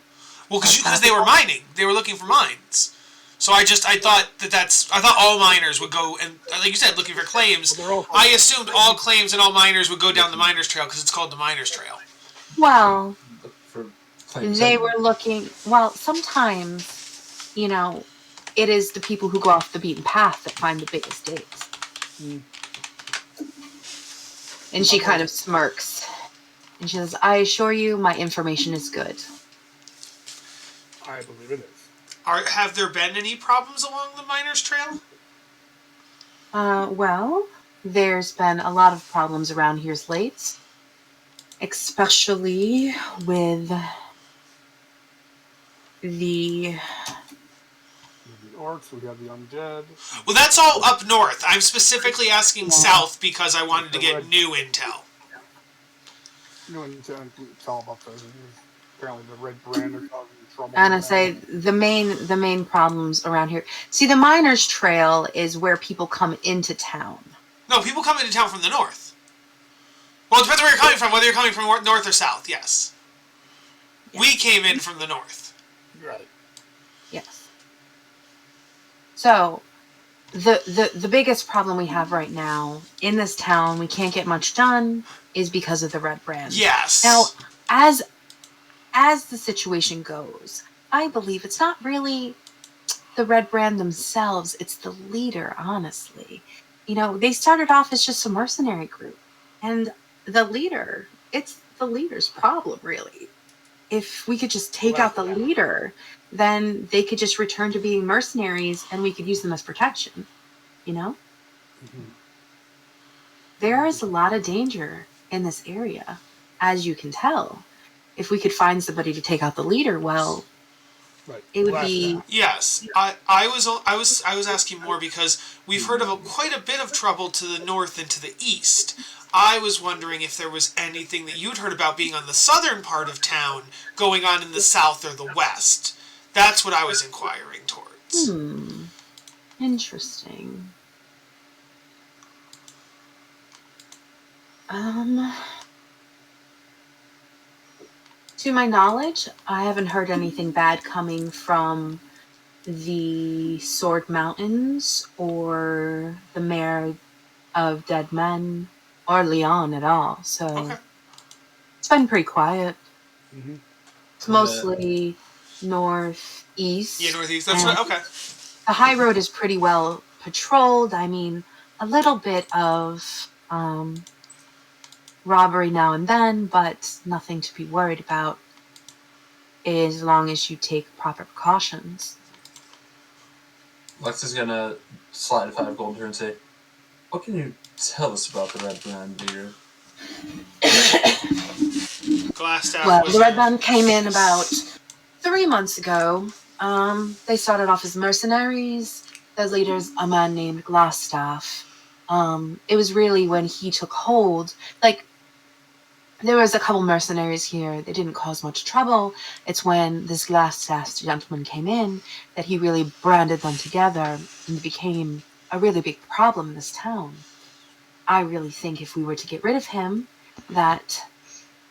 Well, because they were mining. They were looking for mines. So I thought all miners would go, and like you said, looking for claims. Well, I assumed all claims and all miners would go down the Miners Trail because it's called the Miners Trail. Well, they were looking, sometimes, it is the people who go off the beaten path that find the biggest digs. And she kind of smirks. And she says, I assure you my information is good. I believe it is. Have there been any problems along the Miners' Trail? Well, there's been a lot of problems around here late, especially with the orcs, we have the undead. Well, that's all up north. I'm specifically asking south because I wanted to get new intel. New intel, it's all about apparently the red brand are causing trouble. And I say the main problems around here. See, the Miners' Trail is where people come into town. No, people come into town from the north. Well, it depends where you're coming from, whether you're coming from north or south, yes. We came in from the north. Right. Yes. So, the biggest problem we have right now in this town, we can't get much done, is because of the red brand. Yes. Now, as the situation goes, I believe it's not really the red brand themselves, it's the leader, honestly. You know, they started off as just a mercenary group. And the leader, it's the leader's problem, really. If we could just take out the leader, then they could just return to being mercenaries and we could use them as protection. You know? Mm-hmm. There is a lot of danger in this area, as you can tell. If we could find somebody to take out the leader, well, it would be. Yes, I was asking more because we've heard of quite a bit of trouble to the north and to the east. I was wondering if there was anything that you'd heard about being on the southern part of town going on in the south or the west. That's what I was inquiring towards. Interesting. To my knowledge, I haven't heard anything bad coming from the Sword Mountains or the Mare of Dead Men or Leon at all. So It's been pretty quiet. Mm-hmm. It's mostly northeast. Yeah, northeast. That's right. Okay. The high road is pretty well patrolled. I mean, a little bit of robbery now and then, but nothing to be worried about as long as you take proper precautions. Lex is gonna slide a 5 gold to her and say, "What can you tell us about the Red Brand leader?" Well, the Red Band came in about 3 months ago. They started off as mercenaries. Their leader's a man named Glassstaff. It was really when he took hold, like, there was a couple mercenaries here. They didn't cause much trouble. It's when this Glassstaff gentleman came in that he really branded them together and became a really big problem in this town. I really think if we were to get rid of him, that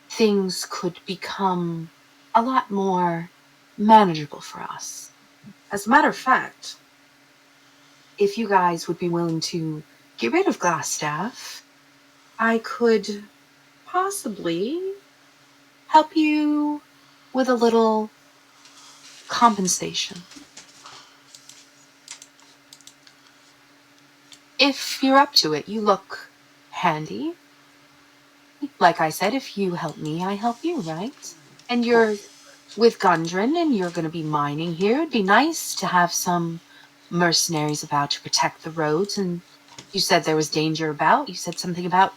things could become a lot more manageable for us. As a matter of fact, if you guys would be willing to get rid of Glassstaff, I could possibly help you with a little compensation. If you're up to it, you look handy. Like I said, if you help me, I help you, right? And you're with Gundren, and you're going to be mining here. It'd be nice to have some mercenaries about to protect the roads. And you said there was danger about. You said something about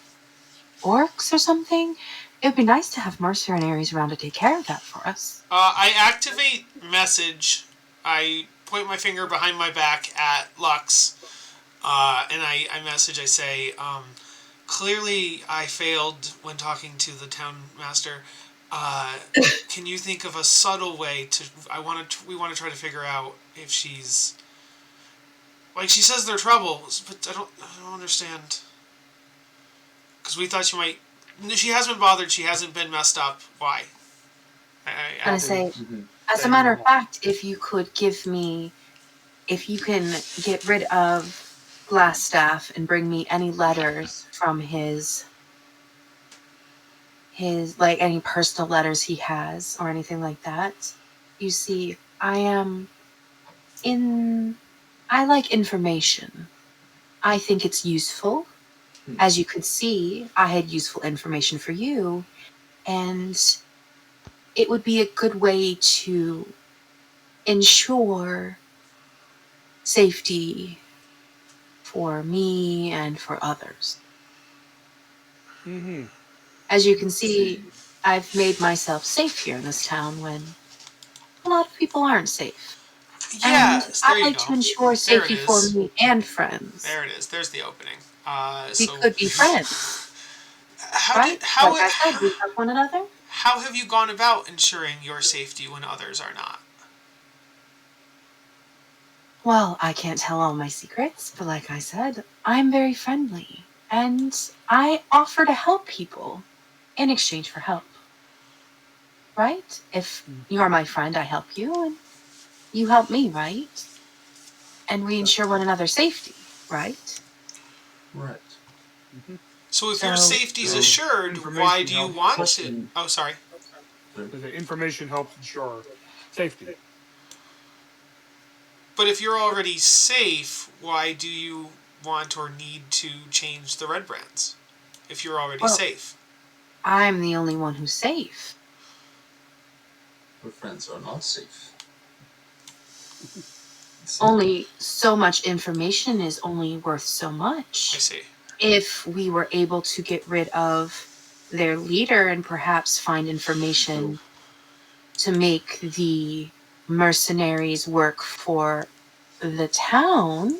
orcs or something. It'd be nice to have mercenaries around to take care of that for us. I activate message. I point my finger behind my back at Lux, and I message. I say, clearly I failed when talking to the town master. Can you think of a subtle way to? We want to try to figure out if she's. Like, she says there are troubles, but I don't understand. Because we thought she might. She hasn't been bothered. She hasn't been messed up. Why? I say, as a matter of fact, if you can get rid of Glassstaff and bring me any letters from his like any personal letters he has or anything like that. You see, I like information. I think it's useful. As you could see, I had useful information for you, and it would be a good way to ensure safety for me and for others. Mm-hmm. As you can see, I've made myself safe here in this town when a lot of people aren't safe. And Yes, I there you like go. to ensure There it safety for is. me and friends. There it is. There's the opening. We could be friends, right? Like I said, we help one another. How have you gone about ensuring your safety when others are not? Well, I can't tell all my secrets, but like I said, I'm very friendly. And I offer to help people in exchange for help. Right? If you're my friend, I help you, and you help me, right? And we ensure one another's safety, right? Right. Mm-hmm. So if your safety's assured, why do you want to... Oh, sorry. The information helps ensure safety. But if you're already safe, why do you want or need to change the red brands? If you're already safe. I'm the only one who's safe. Our friends are not safe. Only so much information is only worth so much. I see. If we were able to get rid of their leader and perhaps find information to make the mercenaries work for the town,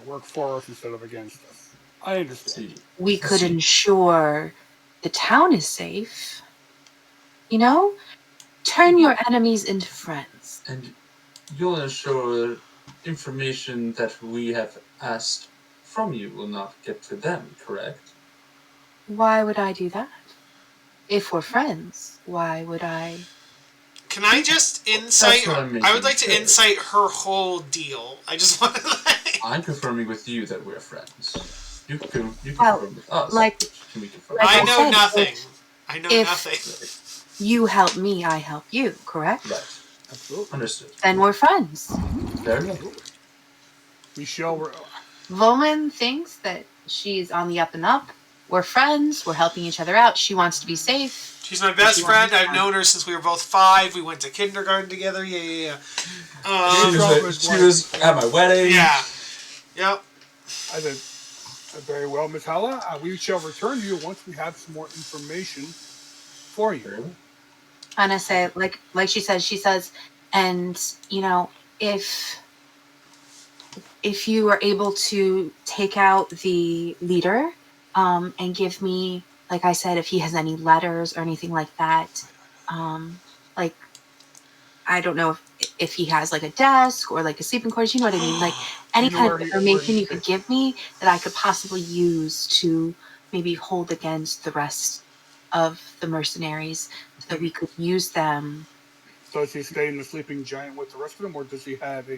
Work for us instead of against us. I understand. we could ensure the town is safe. You know? Turn your enemies into friends. And you'll ensure information that we have asked from you will not get to them, correct? Why would I do that? If we're friends, why would I? Can I just insight... I would like to sure. insight her whole deal. I just want to... I'm confirming with you that we're friends. You confirm with us. Can we confirm? I know nothing. I know nothing. You help me, I help you, correct? Right. Absolutely. Understood. Then we're friends. Very good. We shall... Volman thinks that she's on the up and up. We're friends. We're helping each other out. She wants to be safe. She's my best friend. I've known her since we were both 5. We went to kindergarten together. Yeah. She was at my wedding. Yeah. Yep. I said, very well, Miss Halla. We shall return to you once we have some more information for you. And I say, like she says, and, you know, if you are able to take out the leader, and give me, like I said, if he has any letters or anything like that, like, I don't know if he has like a desk or like a sleeping quarters, you know what I mean? Like any kind of information you could give me that I could possibly use to maybe hold against the rest of the mercenaries so that we could use them. Does he stay in the sleeping giant with the rest of them, or does he have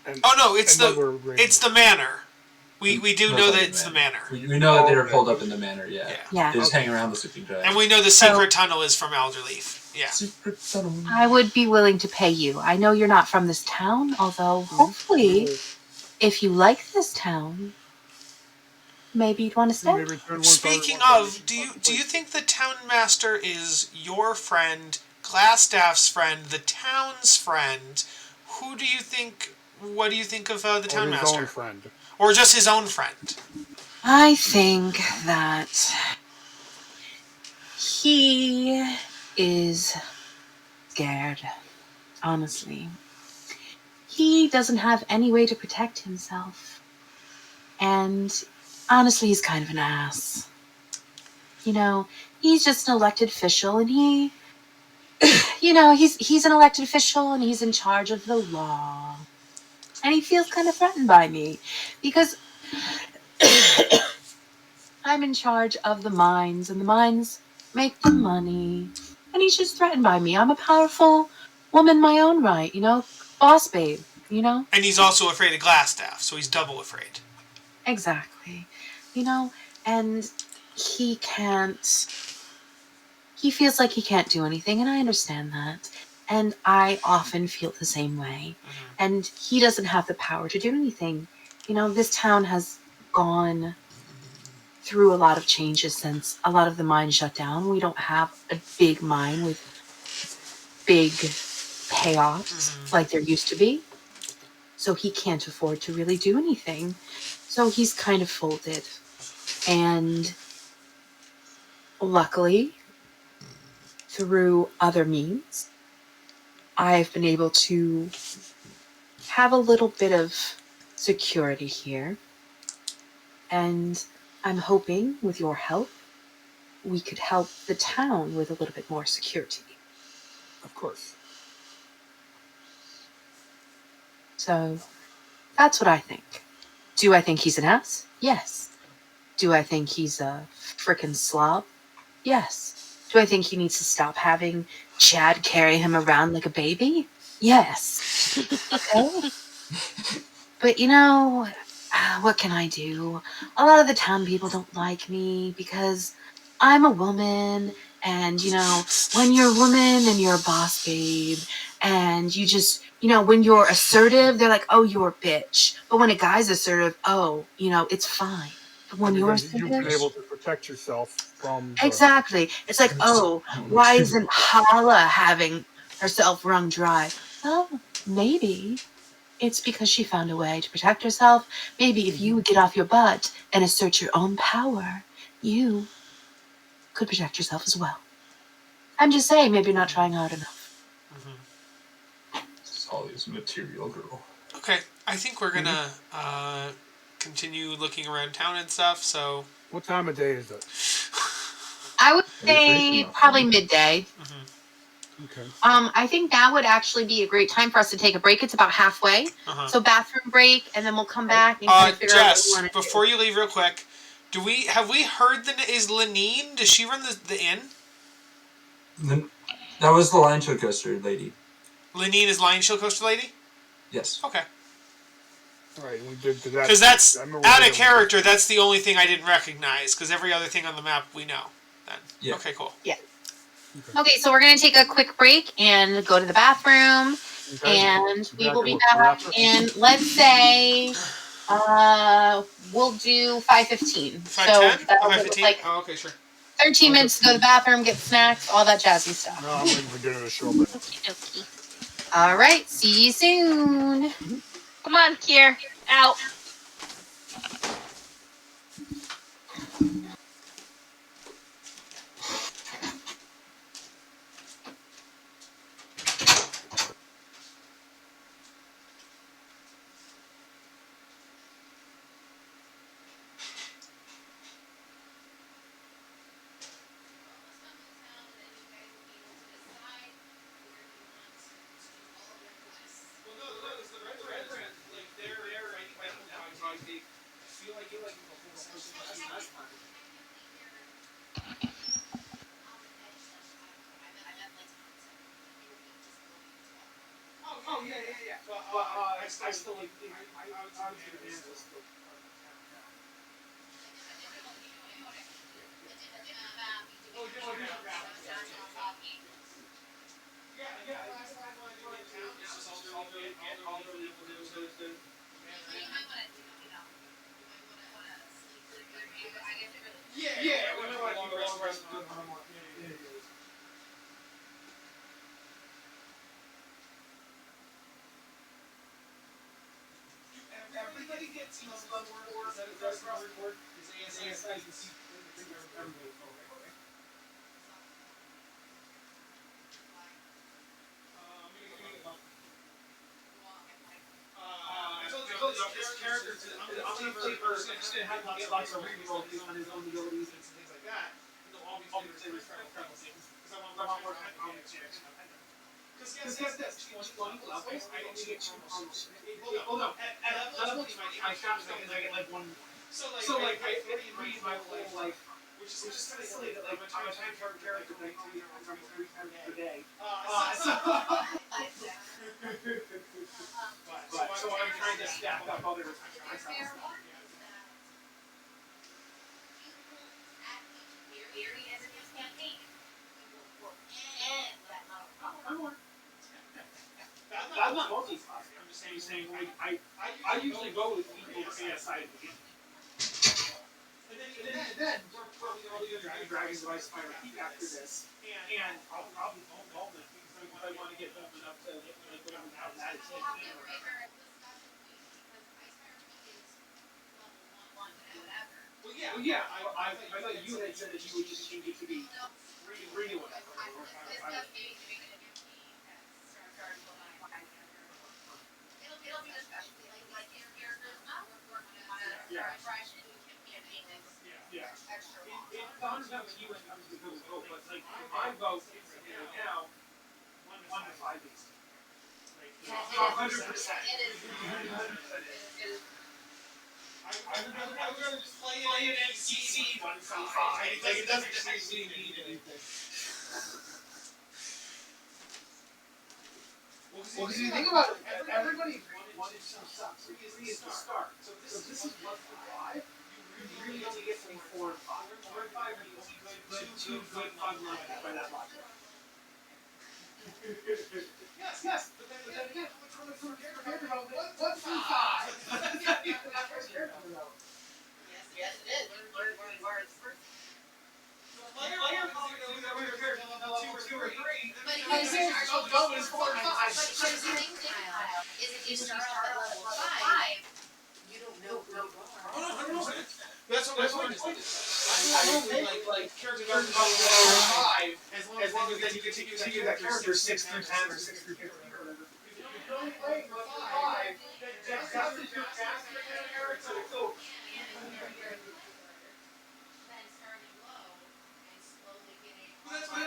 it's the manor. We do know that it's the manor. We know that they're holed up in the manor, yeah. They just hang around the sleeping giant. And we know the secret tunnel is from Alderleaf. Yeah. Secret tunnel. I would be willing to pay you. I know you're not from this town, although hopefully, if you like this town, maybe you'd want to stay. Speaking of, do you think the town master is your friend, Glassstaff's friend, the town's friend? Who do you think? What do you think of the town master? His own friend. Or just his own friend? I think that he is scared, honestly. He doesn't have any way to protect himself. And honestly, he's kind of an ass. You know, he's just an elected official, and he, you know, he's an elected official, and he's in charge of the law. And he feels kind of threatened by me because I'm in charge of the mines, and the mines make the money. And he's just threatened by me. I'm a powerful woman in my own right, you know? Boss babe, you know? And he's also afraid of Glassstaff, so he's double afraid. Exactly. You know, and he feels like he can't do anything, and I understand that. And I often feel the same way. Mm-hmm. And he doesn't have the power to do anything. You know, this town has gone through a lot of changes since a lot of the mines shut down. We don't have a big mine with big payoffs like there used to be. So he can't afford to really do anything. So he's kind of folded. And luckily, through other means, I've been able to have a little bit of security here. And I'm hoping, with your help, we could help the town with a little bit more security. Of course. So that's what I think. Do I think he's an ass? Yes. Do I think he's a frickin' slob? Yes. Do I think he needs to stop having Chad carry him around like a baby? Yes. Okay. But what can I do? A lot of the town people don't like me because I'm a woman, and when you're a woman and you're a boss babe, and you just, when you're assertive, they're like, oh, you're a bitch. But when a guy's assertive, oh, it's fine. But when you're assertive, you've been able to protect yourself from exactly. It's like, oh, why isn't Hala having herself wrung dry? Oh, maybe it's because she found a way to protect herself. Maybe if you would get off your butt and assert your own power, you could protect yourself as well. I'm just saying, maybe you're not trying hard enough. Solly's material girl. Okay, I think we're gonna continue looking around town and stuff, so... What time of day is it? I would say probably midday. Okay. I think that would actually be a great time for us to take a break. It's about halfway. So bathroom break, and then we'll come back and kind of figure out what we want to do. Before you leave real quick, have we heard is Lenine, does she run the inn? That was the Lion Show Coaster lady. Lenine is Lion Show Coaster lady? Yes. Okay. Right, because that's out of character. That's the only thing I didn't recognize. Because every other thing on the map we know. Then okay, cool. Yeah. Okay, so we're gonna take a quick break and go to the bathroom, and we will be back in, let's say, we'll do 5:15. 5:10. So that'll 5:15. like okay, sure. 13 minutes to go to the bathroom, get snacks, all that jazzy stuff. No, I'm waiting for dinner to show up. Okay. All right, see you soon. Come on, Kier. Out. Oh yeah. But I still like. I would do this. Everybody gets word. Is that a press word? Is ASI can see everybody. I'm going to play first. I'm just going to have lots of reroll on his own abilities and things like that. And they'll all be flavors travel things. Because I want to work on comics. Because guess this, 20 levels, I only get 2 prompts. Well, no, at level 20, my traps I get like 1. So like I read my whole life, which is kind of silly that like I'm a time character like 3 times per day. So I'm trying to stack up other times. I'm not multi-classing. I'm just saying I usually go with equal ASI at the beginning. And then we're probably all the other dragon's advice if I repeat after this. And I'll probably involve them because I want to get them enough to like whatever that is. Well, yeah. I thought you had said that you would just change it to be 3 to whatever. Yeah. It dawns on you when it comes to vote, but like my vote now 1 to 5 is 100%. I would rather just play it and CC 1 to 5. Like it doesn't actually need anything. Well, because you think about it, everybody wanted some stuff. 3 is the start. So this is 1 to 5. You really only get 4 and 5. 4 and 5 are the only good, 2 good fun lines by that logic. Yes. But then again, which one is your character about 1 through 5? Yes, it is. Learn words first. Player probably knows that your character level 2 or 3. But you guys are so dumb as 4 and 5. But the thing, Kyle, is if you start off at level 5, you don't know who you are. Oh, no, 100%. That's what my point is. I like characters level 5 as long as you continue that character 6 through 10 or 6 through 15 or whatever. If you're only playing level 5, that's just your master character. So that's why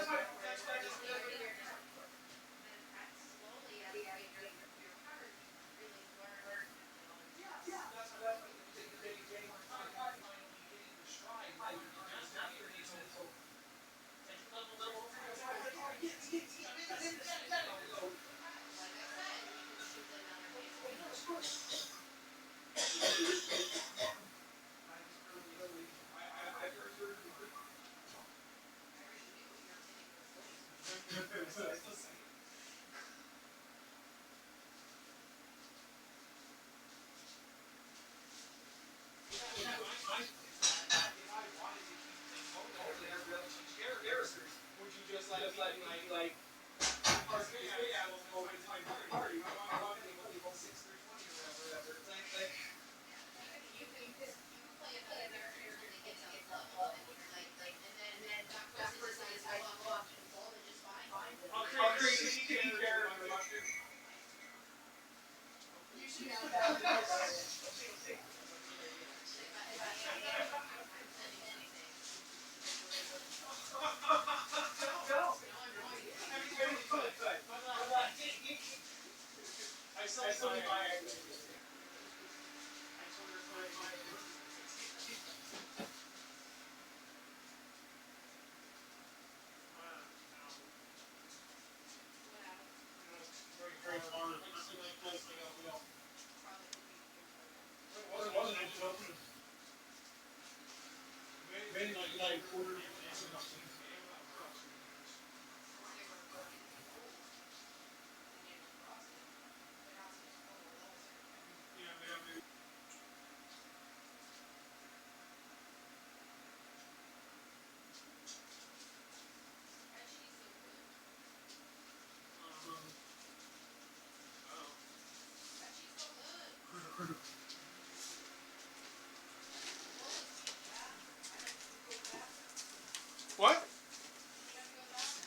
what?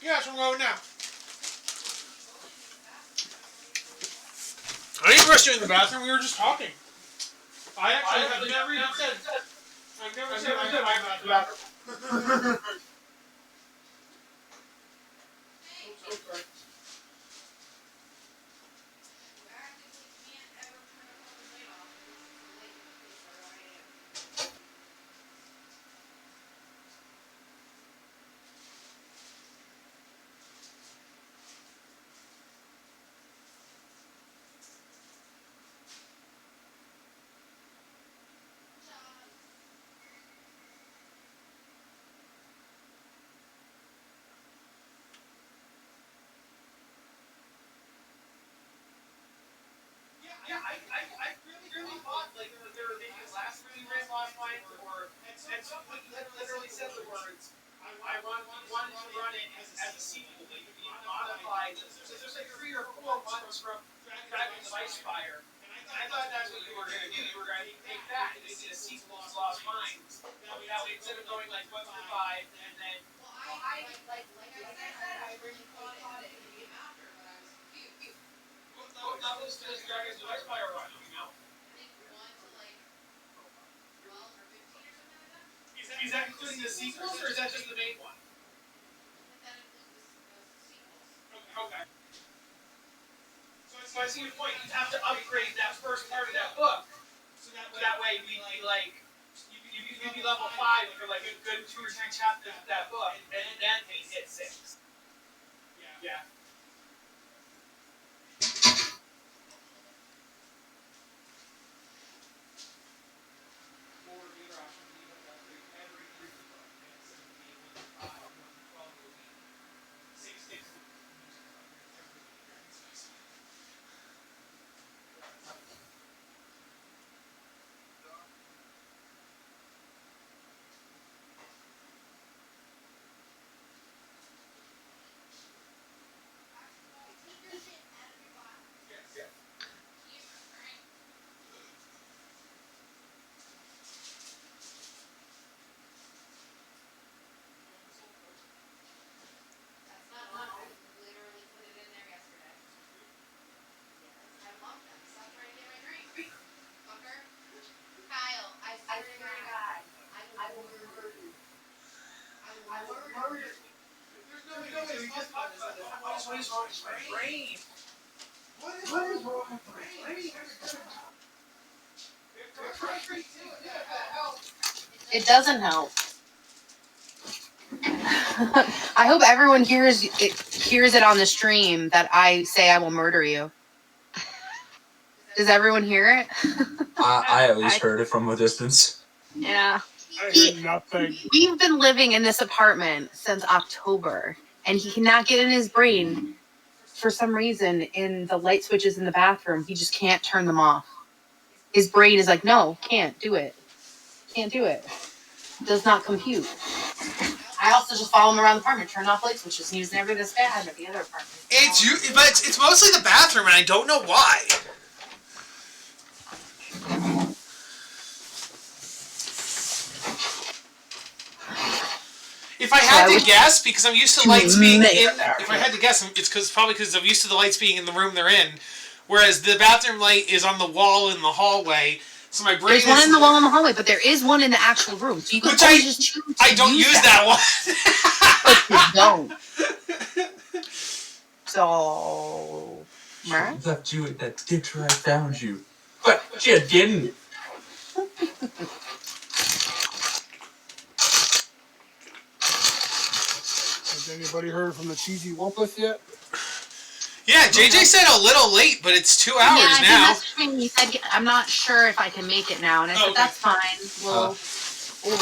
Yeah, that's where I'm going now. I didn't rush you in the bathroom. We were just talking. I have never even said. I've never said I'm in the bathroom. Yeah, I really thought like they were making last night or and so like you had literally said the words wanted to run it as a sequel, like the modified. There's like 3 or 4 months from Dragons of Icefire, and I thought that's what you were gonna do. You were gonna take that and make it a sequel to Lost Mines. That way, instead of going like 1 through 5, and then. Well, I like I said, I really thought it would be after, but I was confused. What levels does Dragons of Icefire run? You know? I think 1 to like 12 or 15 or something like that. Is that including the sequels, or is that just the main one? But that includes the sequels. Okay. So I see your point. You'd have to upgrade that first part of that book, so that way we'd be like, you'd be level 5 for like a good 2 or 3 chapters of that book, and then we hit 6. Yeah. That's not one. I literally put it in there yesterday. I lumped them. Stop trying to get my drink. Fucker. Kyle, I swear to God. I will murder you. I will murder you. There's no way we just talked about this. What is wrong with my brain? What is wrong with my brain? It doesn't help. I hope everyone hears it on the stream that I say I will murder you. Does everyone hear it? I at least heard it from a distance. Yeah. I heard nothing. We've been living in this apartment since October, and he cannot get in his brain, for some reason, in the light switches in the bathroom. He just can't turn them off. His brain is like, no, can't do it. Can't do it. Does not compute. I also just follow him around the apartment, turn off light switches, and he was never this bad at the other apartment. But it's mostly the bathroom, and I don't know why. If I had to guess, because I'm used to lights being in. If I had to guess, it's probably because I'm used to the lights being in the room they're in, whereas the bathroom light is on the wall in the hallway. So my brain. There's one in the wall in the hallway, but there is one in the actual room. So you can always just choose. I don't use that one. But you don't. So. Right? Left you at that ditch where I found you. But you didn't. Has anybody heard from the cheesy Wumpus yet? Yeah, JJ said a little late, but it's 2 hours now. He said, I'm not sure if I can make it now. And I said, that's fine. We'll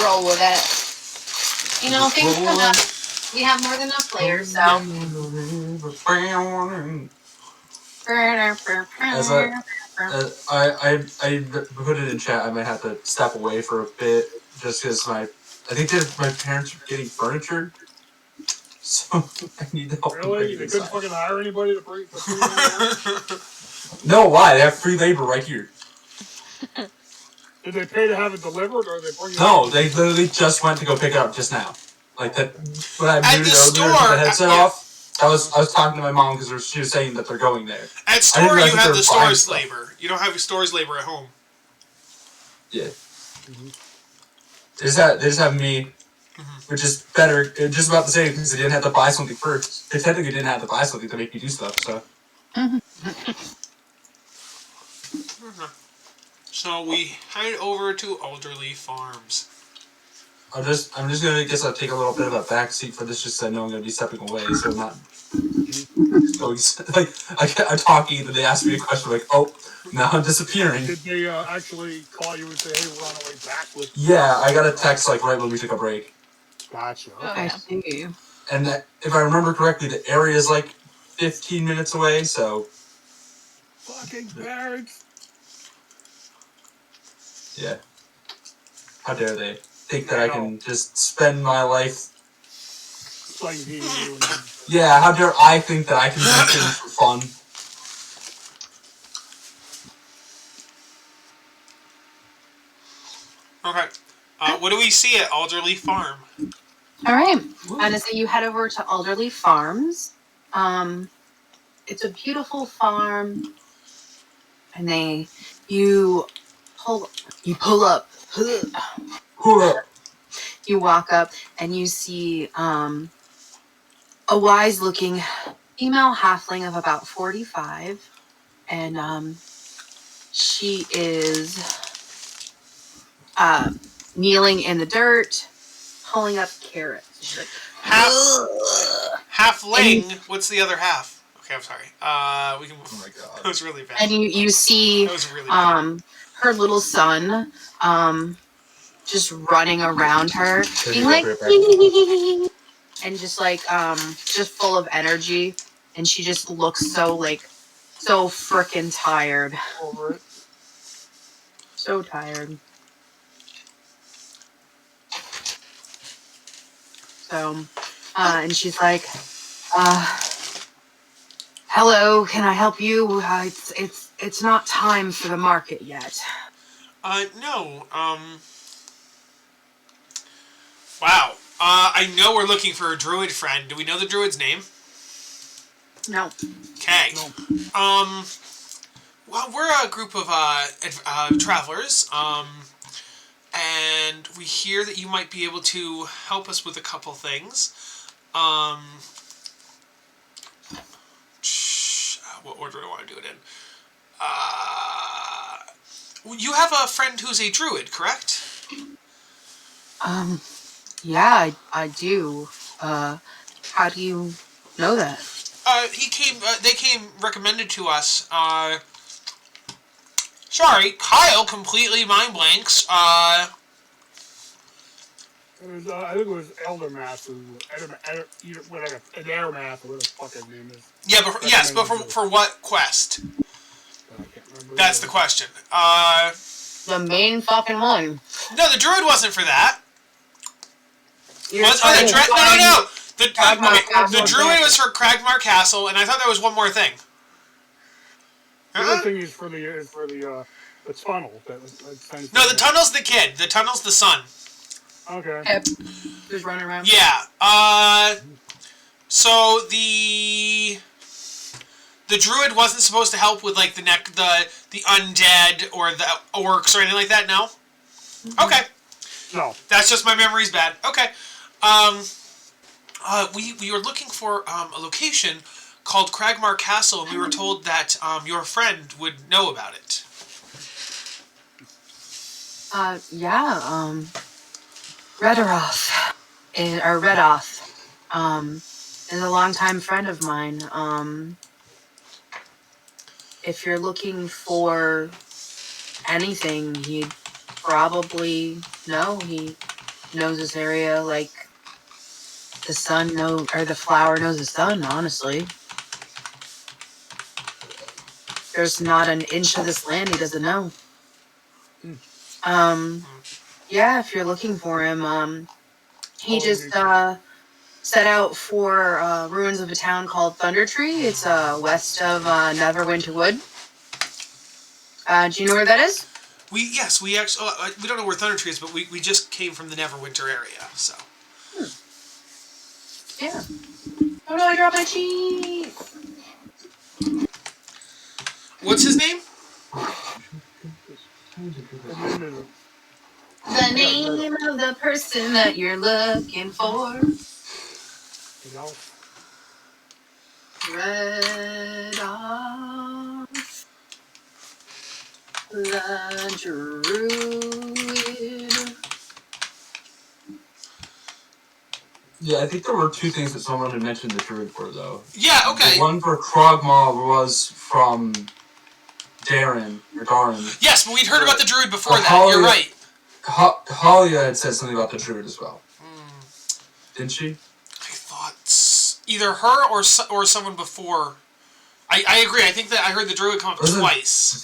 roll with it. You know, things come up. We have more than enough players, so. As I put it in chat, I might have to step away for a bit, just because I think that my parents are getting furniture. So I need to help them. Really? They couldn't fucking hire anybody to bring the food in? No, why? They have free labor right here. Did they pay to have it delivered, or they bring it? No, they literally just went to go pick it up just now. Like that. When I muted earlier, the headset off. I was talking to my mom because she was saying that they're going there. At store, you have the store's labor. You don't have your store's labor at home. Yeah. Mm-hmm. They just have me, which is better, just about the same, because they didn't have to buy something first. They technically didn't have to buy something to make me do stuff, so. So we head over to Alderley Farms. I'm just gonna I'll take a little bit of a back seat for this, just so I know I'm gonna be stepping away, so I'm not. I'm talking, and they ask me a question, like, oh, now I'm disappearing. Did they actually call you and say, hey, we're on our way back with? Yeah, I got a text like right when we took a break. Gotcha. Okay. I see. And that, if I remember correctly, the area is like 15 minutes away, so. Fucking parents. Yeah. How dare they think that I can just spend my life playing D&D. Yeah, how dare I think that I can do things for fun? Okay. What do we see at Alderley Farm? All right. And so you head over to Alderley Farms. It's a beautiful farm, and you pull up. You walk up, and you see a wise-looking female halfling of about 45, and she is kneeling in the dirt, pulling up carrots. She's like, Halfling. What's the other half? Okay, I'm sorry. We can. Oh my god. That was really bad. And you see That was really bad. her little son just running around her, being like, and just like just full of energy, and she just looks so freaking tired. Over it. So tired. So, and she's like, hello, can I help you? It's not time for the market yet. No. Wow. I know we're looking for a druid friend. Do we know the druid's name? No. Okay. No. Well, we're a group of travelers. And we hear that you might be able to help us with a couple things. What order do I want to do it in? You have a friend who's a druid, correct? Yeah, I do. How do you know that? They came recommended to us. Sorry, Kyle completely mind blanks. It was, I think it was Eldermath, whatever, Adairmath, or whatever the fuck his name is. Yeah, but for what quest? I can't remember. That's the question. The main fucking one. No, the druid wasn't for that. No. The druid was for Cragmar Castle, and I thought there was one more thing. The other thing is for the tunnel. No, the tunnel's the kid. The tunnel's the son. Okay. Yep. Just running around. Yeah. So the druid wasn't supposed to help with like the undead or the orcs or anything like that. No. Okay. No. That's just my memory's bad. Okay. We were looking for a location called Cragmar Castle, and we were told that your friend would know about it. Redoth is a longtime friend of mine. If you're looking for anything, he'd probably know. He knows this area like the flower knows the sun, honestly. There's not an inch of this land he doesn't know. Yeah, if you're looking for him, he just set out for ruins of a town called Thunder Tree. It's west of Neverwinter Wood. Do you know where that is? We actually we don't know where Thunder Tree is, but we just came from the Neverwinter area, so. Yeah. Oh no, I dropped my cheese. What's his name? The name of the person that you're looking for. Redoth, the druid. Yeah, I think there were two things that someone had mentioned the druid for, though. Yeah, okay. The one for Krogmaw was from Darren. Yes, but we'd heard about the druid before that. You're right. Kahalia had said something about the druid as well. Didn't she? I thought either her or someone before. I agree. I think that I heard the druid come up twice.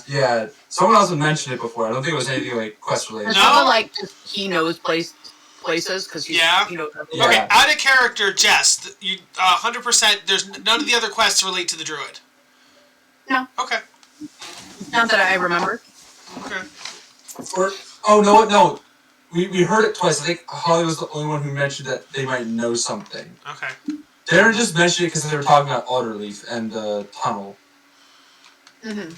Yeah, someone else had mentioned it before. I don't think it was anything like quest related. No, like he knows places because Yeah. you know. Yeah. Okay, out of character, Jess. You 100%. There's none of the other quests relate to the druid. No. Okay. Not that I remember. Okay. No. We heard it twice. I think Holly was the only one who mentioned that they might know something. Okay. Darren just mentioned it because they were talking about Alderleaf and the tunnel. Mm-hmm.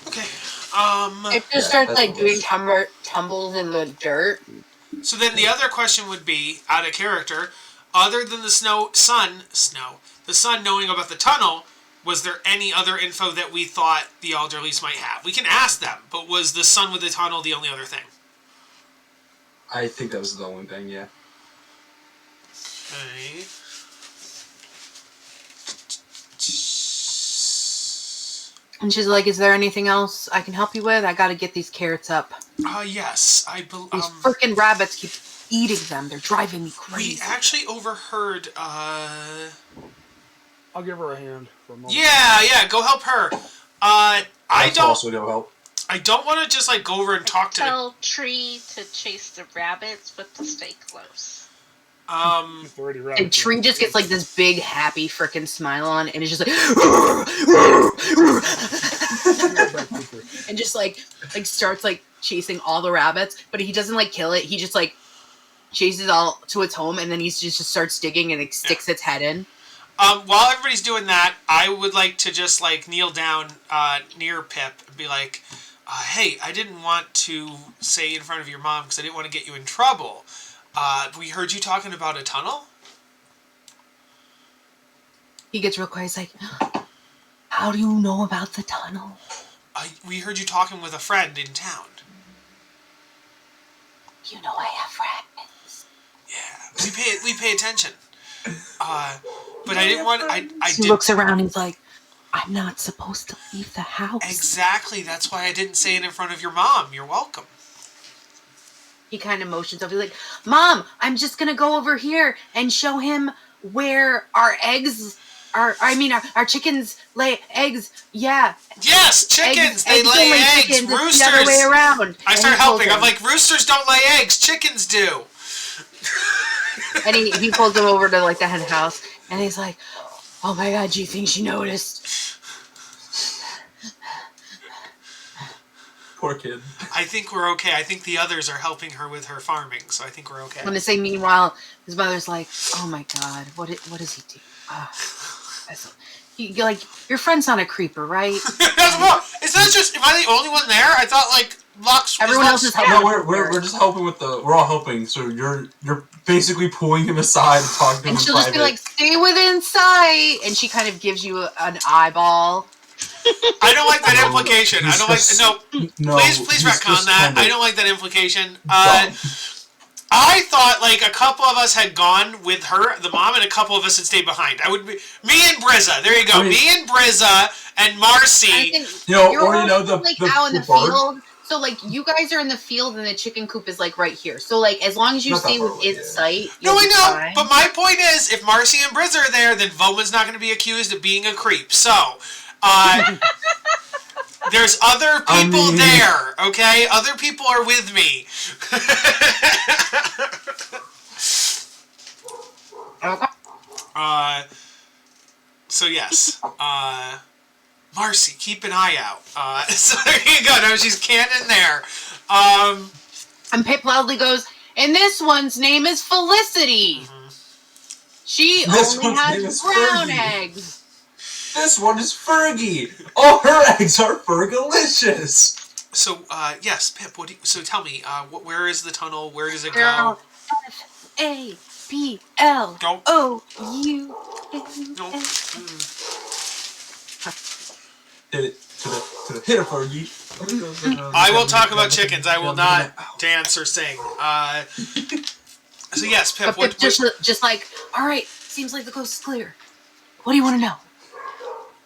Okay. It just starts like doing tumbles in the dirt. So then the other question would be, out of character, other than the sun knowing about the tunnel, was there any other info that we thought the Alderleafs might have? We can ask them, but was the sun with the tunnel the only other thing? I think that was the only thing, yeah. Okay. And she's like, "Is there anything else I can help you with? I got to get these carrots up. Yes, These freaking rabbits keep eating them. They're driving me crazy." we actually overheard. I'll give her a hand for a moment. Yeah, go help her. I That's don't. also no help. I don't want to just like go over and talk to. Tell Tree to chase the rabbits, but to stay close. It's already wrapped. And Tree just gets like this big happy freaking smile on, and it's just like, and just like starts like chasing all the rabbits, but he doesn't like kill it. He just like chases all to its home, and then he just starts digging and it sticks its head in. While everybody's doing that, I would like to just like kneel down near Pip and be like, "Hey, I didn't want to say in front of your mom because I didn't want to get you in trouble. We heard you talking about a tunnel." He gets real quiet. He's like, "How do you know about the tunnel?" We heard you talking with a friend in town. You know I have friends. Yeah, we pay attention. But I didn't want. He looks around. He's like, "I'm not supposed to leave the house." Exactly. That's why I didn't say it in front of your mom. You're welcome. He kind of motions over. He's like, "Mom, I'm just gonna go over here and show him where our eggs are. Our chickens lay eggs. Yeah." Yes, chickens. They don't lay eggs. chickens. It's Roosters. the other way around. I start helping. I'm like, roosters don't lay eggs. Chickens do. And he pulls him over to like the hen house, and he's like, "Oh my God, do you think she noticed?" Poor kid. I think we're okay. I think the others are helping her with her farming, so I think we're okay. I'm gonna say, meanwhile, his mother's like, "Oh my God, what does he do?" You're like, your friend's not a creeper, right? Is that just? Am I the only one there? I thought like Lux. Everyone else is helping. No, we're just helping with the. We're all helping. So you're basically pulling him aside and talking to him. And she'll just be like, "Stay within sight," and she kind of gives you an eyeball. I don't like that implication. I don't like no. Please retcon that. I don't like that implication. I thought like a couple of us had gone with her, the mom, and a couple of us had stayed behind. I would be me and Brizza. There you go. Me and Brizza and Marcy. Out in the field. So like you guys are in the field, and the chicken coop is like right here. So like as long as you stay within sight. No, I know. Fine. But my point is, if Marcy and Brizza are there, then Voman's not going to be accused of being a creep. So. There's other people there, okay? Other people are with me. So yes. Marcy, keep an eye out. So there you go. No, she's cannon there. And Pip loudly goes, "And this one's name is Felicity. Mm-hmm. She only has brown eggs. This one is Fergie. All her eggs are Fergalicious." So, yes, Pip. So tell me, where is the tunnel? Where does it go? FABLOU. Hit it to the hit it, Fergie. I will talk about chickens. I will not dance or sing. So yes, Pip. But Pip just like, "All right, seems like the coast is clear. What do you want to know?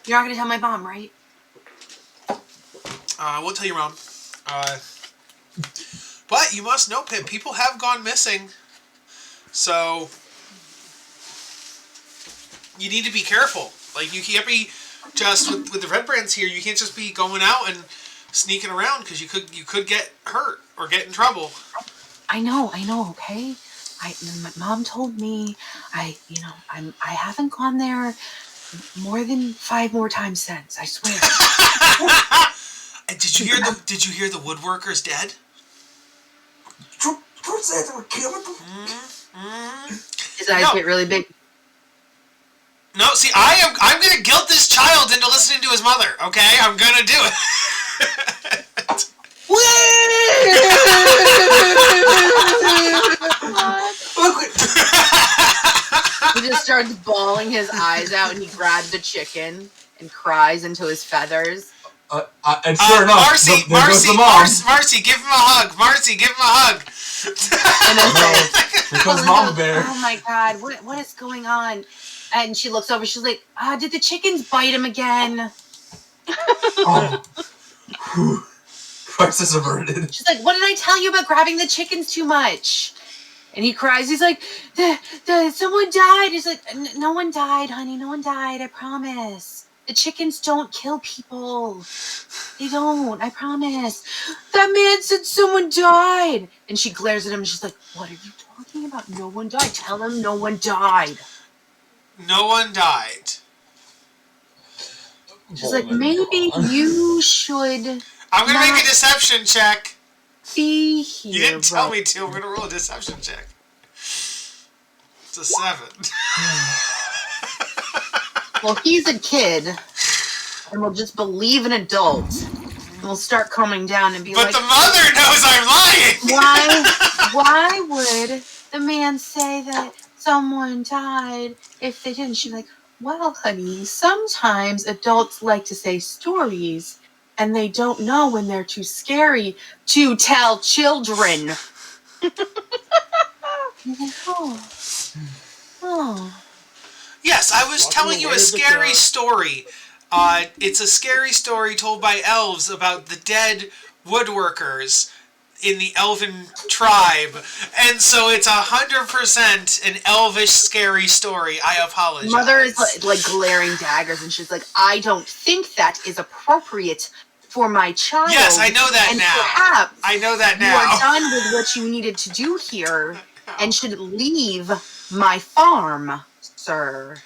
You're not going to tell my mom, right?" I won't tell your mom. But you must know, Pip, people have gone missing. So you need to be careful. Like, you can't be just with the red brands here, you can't just be going out and sneaking around because you could get hurt or get in trouble. I know, okay? My mom told me I haven't gone there more than 5 more times since, I swear. And did you hear the woodworker's dead? Don't say they were killing them. His eyes get really big. No, see, I'm gonna guilt this child into listening to his mother. Okay, I'm gonna do it. He just starts bawling his eyes out, and he grabs the chicken and cries into his feathers. And sure enough, Marcy, give him a hug. Marcy, give him a hug. And then here comes Mama Bear. Oh my God, what is going on? And she looks over. She's like, "Did the chickens bite him again?" Oh, crisis averted. She's like, "What did I tell you about grabbing the chickens too much?" And he cries. He's like, "Someone died." He's like, "No one died, honey. No one died. I promise. The chickens don't kill people. They don't. I promise." "That man said someone died." And she glares at him and she's like, "What are you talking about? No one died. Tell him no one died." No one died. She's like, "Maybe you should." I'm gonna make a deception check. Be here. You didn't tell me to. I'm gonna roll a deception check. It's a 7. Well, he's a kid, and we'll just believe an adult, and we'll start coming down and be but like, the mother knows I'm lying. Why would the man say that someone died if they didn't? She's like, "Well, honey, sometimes adults like to say stories, and they don't know when they're too scary to tell children." Oh. Yes, I was telling you a scary story. It's a scary story told by elves about the dead woodworkers in the elven tribe. And so it's 100% an elvish scary story. I apologize. Mother is like glaring daggers, and she's like, "I don't think that is appropriate for my child." Yes, I know that and now. Perhaps I know that now. You are done with what you needed to do here and should leave my farm, sir.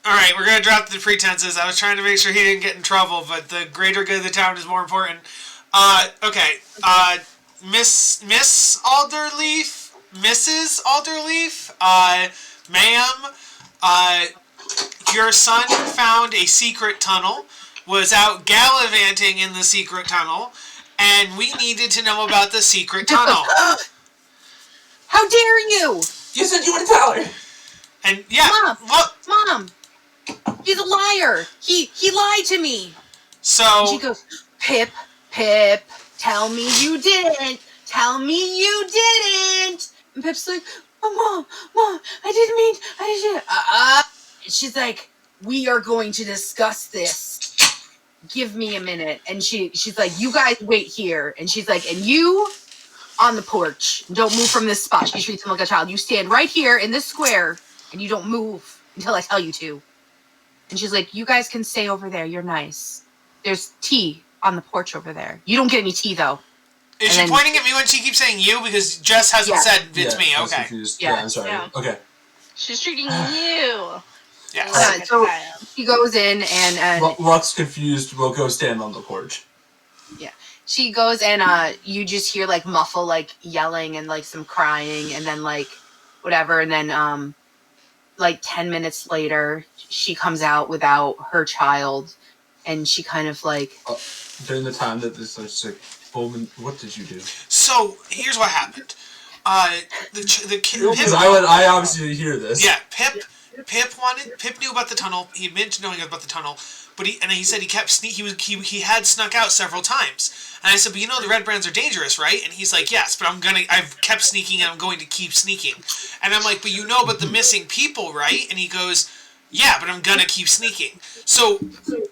Alright, we're gonna drop the pretenses. I was trying to make sure he didn't get in trouble, but the greater good of the town is more important. Okay. Miss Alderleaf? Mrs. Alderleaf? Ma'am, your son found a secret tunnel, was out gallivanting in the secret tunnel, and we needed to know about the secret tunnel. How dare you! You said you would tell her. And yeah, Mom, he's a liar. He lied to me. So and she goes, Pip, tell me you didn't. Tell me you didn't. And Pip's like, Mom, I didn't. She's like, we are going to discuss this. Give me a minute. And she's like, you guys wait here. And she's like, and you on the porch. Don't move from this spot. She treats him like a child. You stand right here in this square and you don't move until I tell you to. And she's like, you guys can stay over there. You're nice. There's tea on the porch over there. You don't get any tea, though. Is she pointing at me when she keeps saying you? Because Jess hasn't said it's me. Okay. Yeah, I'm sorry. Yeah. Okay. She's treating you. Yes. So she goes in and... Lux, confused, will go stand on the porch. Yeah. She goes and you just hear like muffle like yelling and like some crying and then like whatever. And then like 10 minutes later, she comes out without her child. And she kind of like... during the time that this is like, Bowman, what did you do? So, here's what happened. The kid... Because I obviously hear this. Yeah, Pip knew about the tunnel. He admitted to knowing about the tunnel. But he said he kept he had snuck out several times. And I said, but you know the red brands are dangerous, right? And he's like, yes, but I've kept sneaking and I'm going to keep sneaking. And I'm like, but you know about the missing people, right? And he goes, yeah, but I'm gonna keep sneaking. So,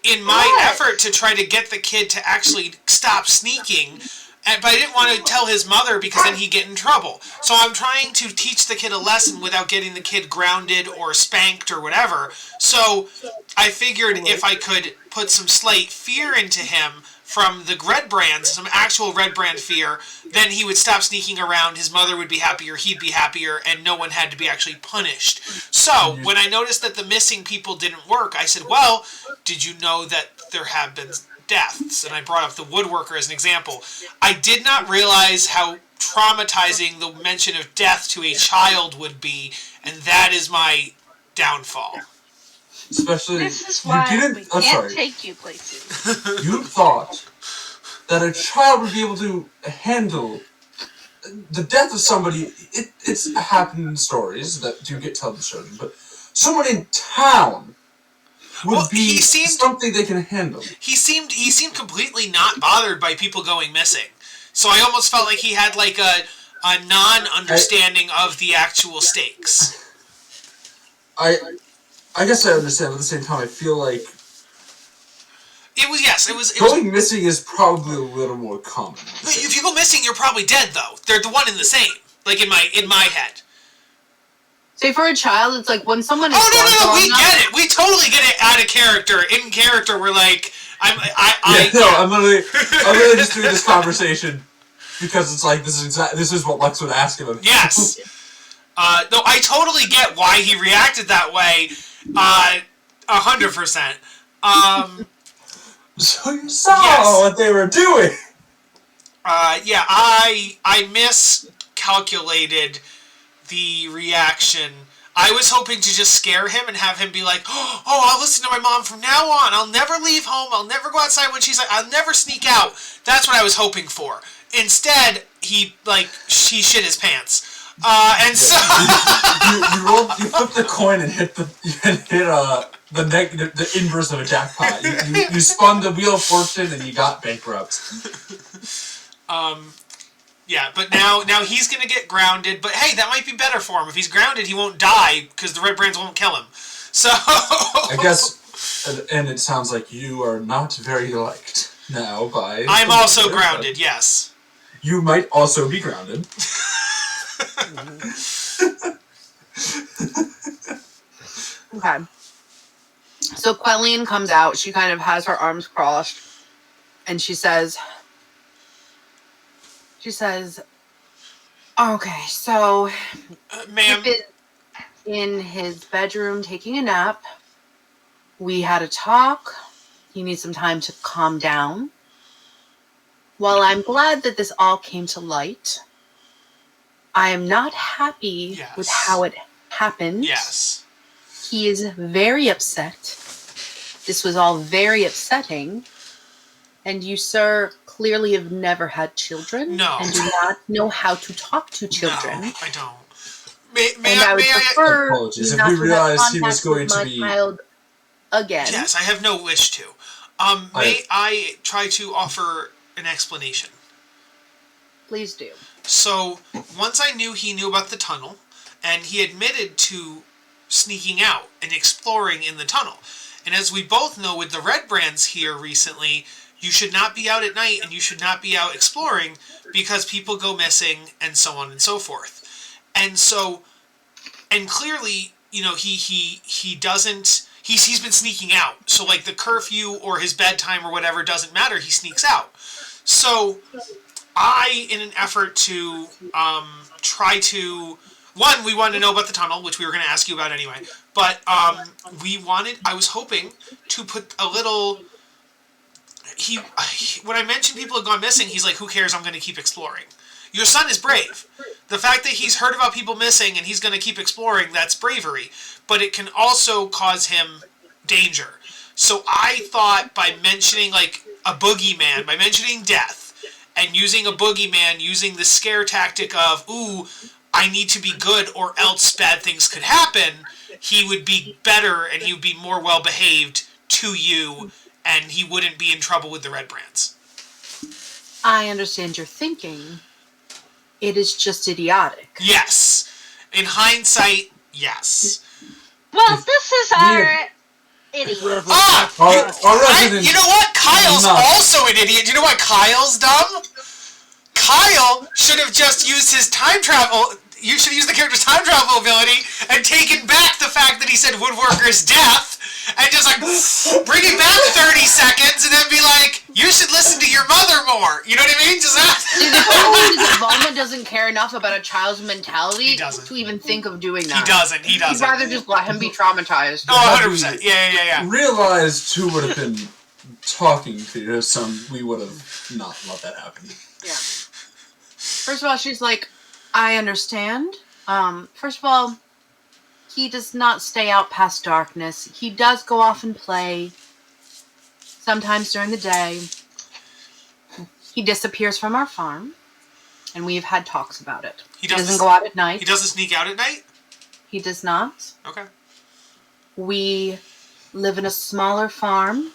in my effort to try to get the kid to actually stop sneaking but I didn't want to tell his mother because then he'd get in trouble. So I'm trying to teach the kid a lesson without getting the kid grounded or spanked or whatever. So I figured if I could put some slight fear into him from the red brands, some actual red brand fear, then he would stop sneaking around, his mother would be happier, he'd be happier, and no one had to be actually punished. So, when I noticed that the missing people didn't work, I said, well, did you know that there have been deaths? And I brought up the woodworker as an example. I did not realize how traumatizing the mention of death to a child would be, and that is my downfall. Especially, this is why we can't take you places. You thought that a child would be able to handle the death of somebody. It's happened in stories that do get television, but someone in town would be something they can handle. He seemed completely not bothered by people going missing. So I almost felt like he had like a non-understanding of the actual stakes. I guess I understand, but at the same time, I feel like it was going missing is probably a little more common. If you go missing, you're probably dead, though. They're the one and the same. Like in my head. Say for a child, it's like when someone. Oh no! We get it. We totally get it out of character. In character, we're like, I'm literally just doing this conversation because it's like this is what Lex would ask him. Yes. No, I totally get why he reacted that way. 100%. So you saw what they were doing. Yeah, I miscalculated the reaction. I was hoping to just scare him and have him be like, oh, I'll listen to my mom from now on. I'll never leave home. I'll never go outside when she's like, I'll never sneak out. That's what I was hoping for. Instead, he shit his pants. And so you flipped the coin and hit the inverse of a jackpot. You spun the wheel of fortune and you got bankrupt. Yeah, but now he's gonna get grounded. But hey, that might be better for him. If he's grounded, he won't die because the red brands won't kill him. So I guess, and it sounds like you are not very liked now by. I'm also grounded. Yes. You might also be grounded. Okay. So Quellian comes out. She kind of has her arms crossed, and she says, okay, so ma'am, Pip is in his bedroom taking a nap. We had a talk. You need some time to calm down. While I'm glad that this all came to light, I am not happy with how it happened. Yes. He is very upset. This was all very upsetting. And you, sir, clearly have never had children. No. And do not know how to talk to children. No, I don't. I would prefer apologies if not we to realized have he was contact going with to my be child again. Yes, I have no wish to. May I try to offer an explanation? Please do. So, once I knew he knew about the tunnel, and he admitted to sneaking out and exploring in the tunnel. And as we both know with the red brands here recently, you should not be out at night and you should not be out exploring because people go missing and so on and so forth. And so, and clearly, you know, he doesn't, he's been sneaking out. So like the curfew or his bedtime or whatever doesn't matter, he sneaks out. So I, in an effort to try to, one, we wanted to know about the tunnel, which we were going to ask you about anyway. But I was hoping to put a little, when I mentioned people have gone missing, he's like, who cares, I'm going to keep exploring. Your son is brave. The fact that he's heard about people missing and he's going to keep exploring, that's bravery. But it can also cause him danger. So I thought by mentioning like a boogeyman, by mentioning death, and using a boogeyman, using the scare tactic of, ooh, I need to be good or else bad things could happen, he would be better and he would be more well-behaved to you and he wouldn't be in trouble with the red brands. I understand your thinking. It is just idiotic. Yes. In hindsight, yes. Well, this is our idiot. You know what? Kyle's also an idiot. Do you know why Kyle's dumb? Kyle should have just used his time travel. You should use the character's time travel ability and taken back the fact that he said woodworker's death and just like bring it back 30 seconds and then be like, you should listen to your mother more. You know what I mean? Just that. See, the problem is that Valma doesn't care enough about a child's mentality doesn't. to even think of doing that. He doesn't. He'd rather just let him be traumatized. Oh, 100%. Yeah. Realized who would have been talking to your son, we would have not let that happen. Yeah. First of all, she's like, I understand. First of all, he does not stay out past darkness. He does go off and play. Sometimes during the day. He disappears from our farm. And we've had talks about it. He doesn't go out at night. He doesn't sneak out at night? He does not. Okay. We live in a smaller farm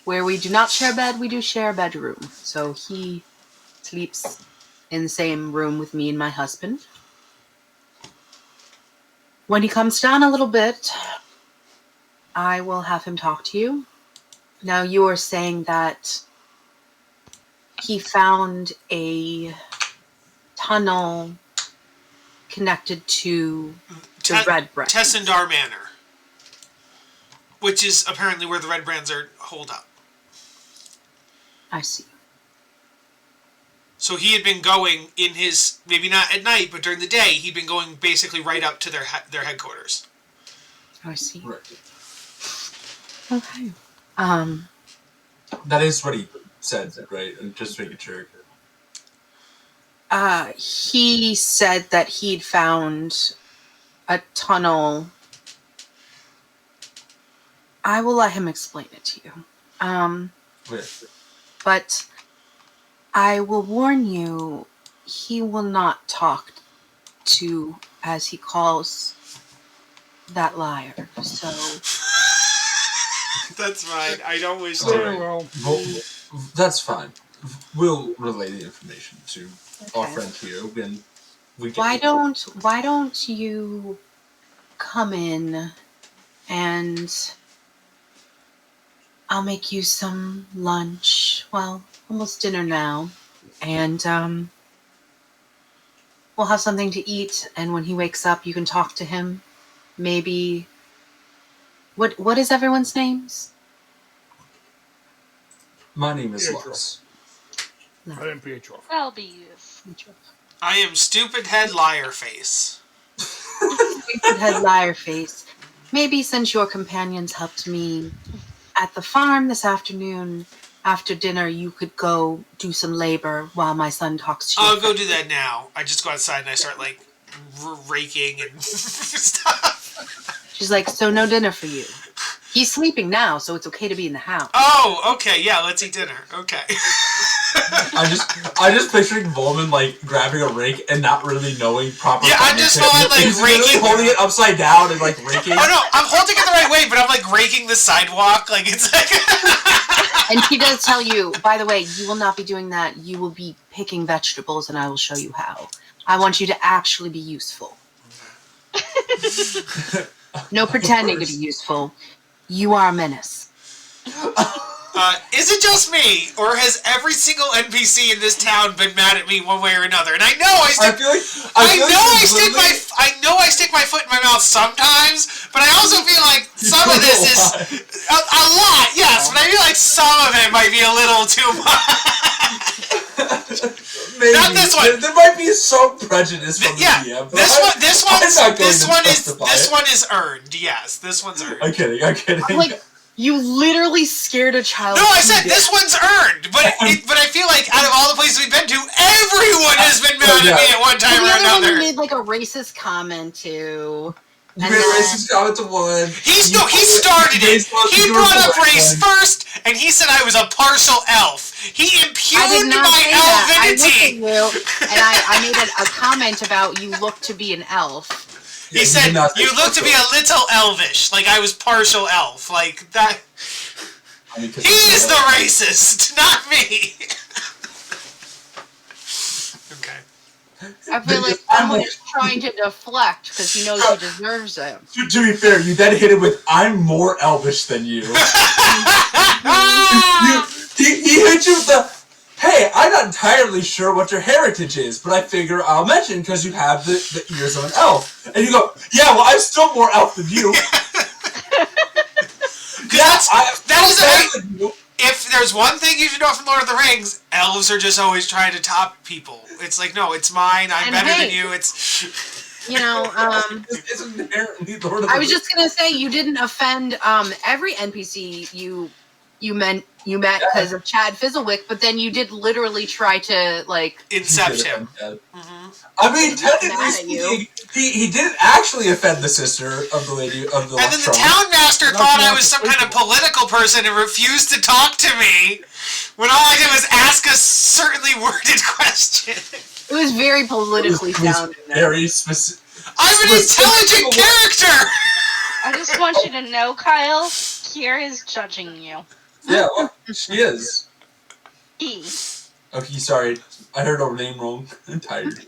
where we do not share a bed, we do share a bedroom. So he sleeps in the same room with me and my husband. When he comes down a little bit, I will have him talk to you. Now you are saying that he found a tunnel connected to the Red Brands. Tessendar Manor. Which is apparently where the Red Brands are holed up. I see. So he had been going in his, maybe not at night, but during the day, he'd been going basically right up to their headquarters. I see. Right. Okay. That is what he said, right? And just making sure. He said that he'd found a tunnel. I will let him explain it to you. But I will warn you, he will not talk to, as he calls, that liar. So that's fine. I don't wish to. to. Well, that's fine. We'll relay the information to our friend here. When we why don't you come in and I'll make you some lunch. Well, almost dinner now. And we'll have something to eat. And when he wakes up, you can talk to him. Maybe... What is everyone's names? My name is Lux. I am Pietro. I'll be used. I am Stupid Head Liar Face. Stupid Head Liar Face. Maybe since your companions helped me at the farm this afternoon, after dinner, you could go do some labor while my son talks to you. I'll go do that now. I just go outside and I start, like, raking and stuff. She's like, so no dinner for you. He's sleeping now, so it's okay to be in the house. Oh, okay, yeah, let's eat dinner. Okay. I just picturing Volman, like, grabbing a rake and not really knowing proper. Yeah, I'm just like he's raking. He's holding it upside down and, like, raking. Oh, no, I'm holding it the right way, but I'm, like, raking the sidewalk. Like, it's like... And she does tell you, by the way, you will not be doing that. You will be picking vegetables, and I will show you how. I want you to actually be useful. No pretending to be useful. You are a menace. Is it just me, or has every single NPC in this town been mad at me one way or another? And I know I stick my foot in my mouth sometimes, but I also feel like some of this is a lot, yes, but I feel like some of it might be a little too much. Maybe. Not this one. There might be some prejudice from the DM. This one is earned. Yes, this one's earned. I'm kidding. Like, you literally scared a child. No, I said this one's earned, but I feel like out of all the places we've been to, everyone has been mad at me at one time or another. You made like a racist comment to. You made a racist comment to one. He started it. He brought up race first, and he said I was a partial elf. He impugned my elfinity. I looked at you, and I made a comment about you look to be an elf. He said, you look to be a little elvish, like I was partial elf, like that. He's the racist, not me. Okay. I feel like someone is trying to deflect because he knows he deserves it. To be fair, you then hit it with, I'm more elvish than you. He hit you with the, hey, I'm not entirely sure what your heritage is, but I figure I'll mention because you have the ears of an elf. And you go, yeah, well, I'm still more elf than you. If there's one thing you should know from Lord of the Rings, elves are just always trying to top people. It's like, no, it's mine. I'm better than you. It's, you know, it's inherently Lord of the Rings. I was just gonna say you didn't offend every NPC you met because of Chad Fizzlewick, but then you did literally try to like incept him. I mean, technically speaking, he didn't actually offend the sister of the lady of the. And then the town master thought I was some kind of political person and refused to talk to me when all I did was ask a certainly worded question. It was very politically sound. Very specific. I'm an intelligent character. I just want you to know, Kyle, Kier is judging you. Yeah, well, she is. He. Okay, sorry. I heard her name wrong. I'm tired.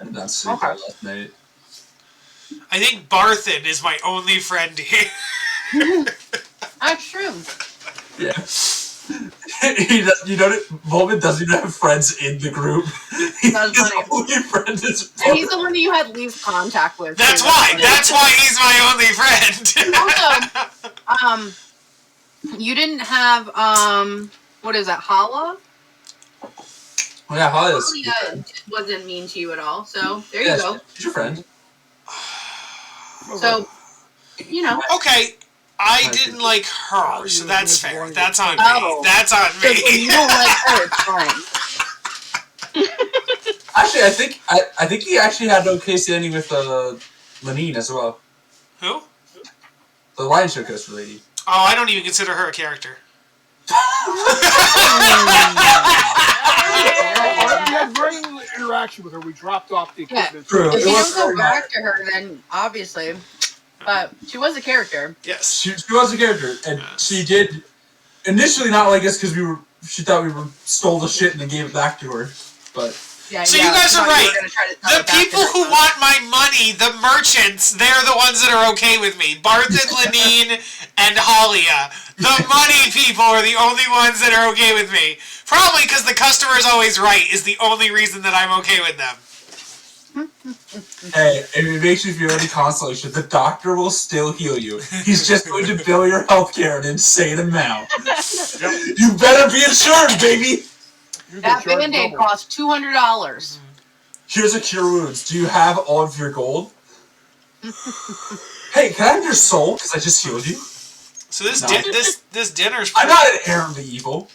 I did not sleep last night. I think Barthen is my only friend here. That's true. Yeah. Bowman doesn't even have friends in the group. His only friend is and he's the one that you had least contact with. That's why. That's why he's my only friend. Also, you didn't have what is that, Hala? Oh yeah, Hala wasn't mean to you at all. So there you go. She's your friend. So, you know. Okay. I didn't like her, so that's fair. That's on me. That's on me. You don't like her, it's fine. Actually, I think he actually had an okay standing with Lenine as well. Who? The Lion Show Coaster lady. Oh, I don't even consider her a character. We had very little interaction with her. We dropped off the equipment. True. If you don't go back to her, then obviously. But she was a character. Yes. She was a character, and she did initially not like us because she thought we stole the shit and then gave it back to her. But yeah, so you guys are right. The people who want my money, the merchants, they're the ones that are okay with me. Barthen, Lenine, and Halia. The money people are the only ones that are okay with me. Probably because the customer's always right is the only reason that I'm okay with them. Hey, if it makes you feel any consolation, the doctor will still heal you. He's just going to bill your healthcare an insane amount. You better be insured, baby! That Band-Aid costs $200. Here's a cure wounds. Do you have all of your gold? Hey, can I have your soul? Because I just healed you. So this dinner's... I'm not inherently evil.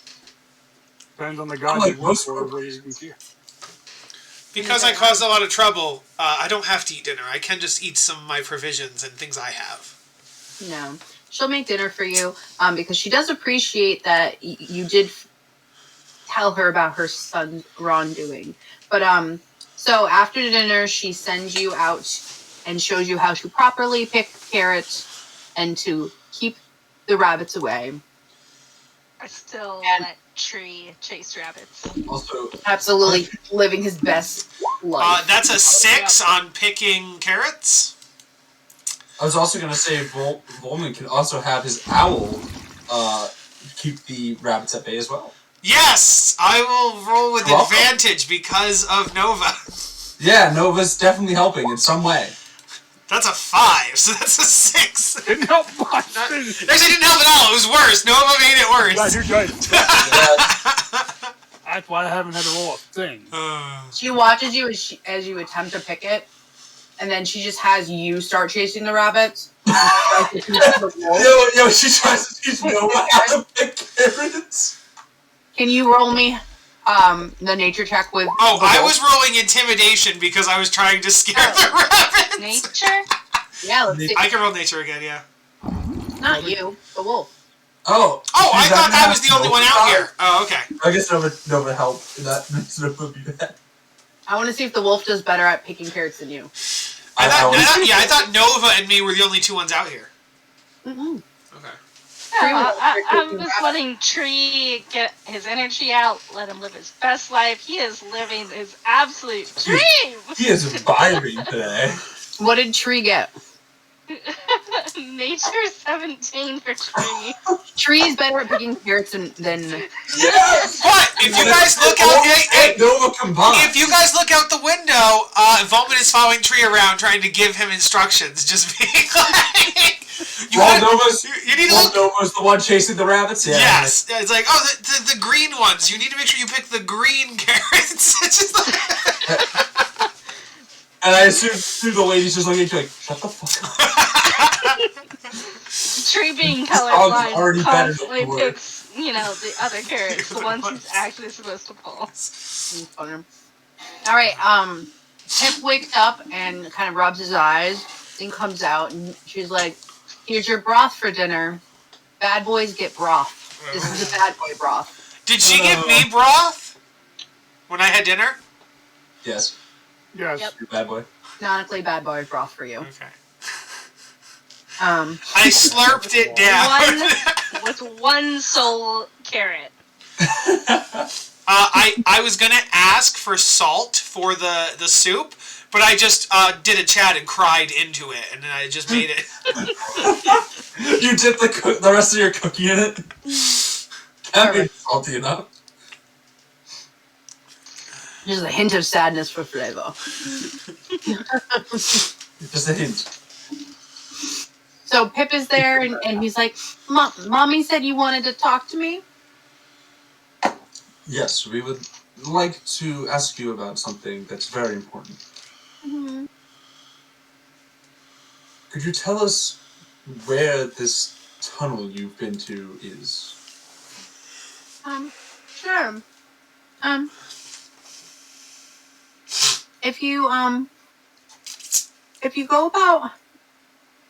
Depends on the guy you work for. Because I caused a lot of trouble, I don't have to eat dinner. I can just eat some of my provisions and things I have. No. She'll make dinner for you because she does appreciate that you did tell her about her son's wrongdoing. But so after dinner, she sends you out and shows you how to properly pick carrots and to keep the rabbits away. I still let Tree chase rabbits. Also, absolutely living his best life. That's a 6 on picking carrots. I was also going to say Volman can also have his owl keep the rabbits at bay as well. Yes! I will roll with advantage because of Nova. Yeah, Nova's definitely helping in some way. That's a 5, so that's a 6. Didn't help much. Actually, didn't help at all. It was worse. Nova made it worse. God, you're good. That's why I haven't had to roll a thing. She watches you as you attempt to pick it, and then she just has you start chasing the rabbits. Yo, she tries to teach Nova how to pick carrots. Can you roll me the nature check with... Oh, I was rolling intimidation because I was trying to scare the rabbits. Nature? Yeah, let's see. I can roll nature again, yeah. Not you, the wolf. Oh, I thought I was the only one out here. Oh, okay. I guess Nova helped. That makes Nova be bad. I want to see if the wolf does better at picking carrots than you. I thought Nova and me were the only two ones out here. Mm-hmm. Okay. I'm just letting Tree get his energy out, let him live his best life. He is living his absolute dream. He is vibing today. What did Tree get? Nature 17 for Tree. Tree's better at picking carrots than Yes! But if you guys look out, Nova combined. if you guys look out the window, Volman is following Tree around trying to give him instructions, just being like, you need to look. Nova's the one chasing the rabbits. Yeah. Yes, it's like, oh, the green ones. You need to make sure you pick the green carrots. It's just like. And I assume the lady's just looking at you like, shut the fuck up. Tree being already colorblind better constantly than picks, the other carrots, the ones he's actually supposed to pull. Alright, Pip wakes up and kind of rubs his eyes and comes out and she's like, here's your broth for dinner. Bad boys get broth. This is the bad boy broth. Did she give me broth when I had dinner? Yes. Yes. Yep. You're bad boy. Canonically bad boy broth for you. Okay. I slurped it down. With one soul carrot. I was gonna ask for salt for the soup, but I just did a chat and cried into it, and then I just made it. You dip the rest of your cookie in it? That made it salty enough. Just a hint of sadness for flavor. Just a hint. So Pip is there, and he's like, Mommy said you wanted to talk to me? Yes, we would like to ask you about something that's very important. Mm-hmm. Could you tell us where this tunnel you've been to is? Sure. If you go about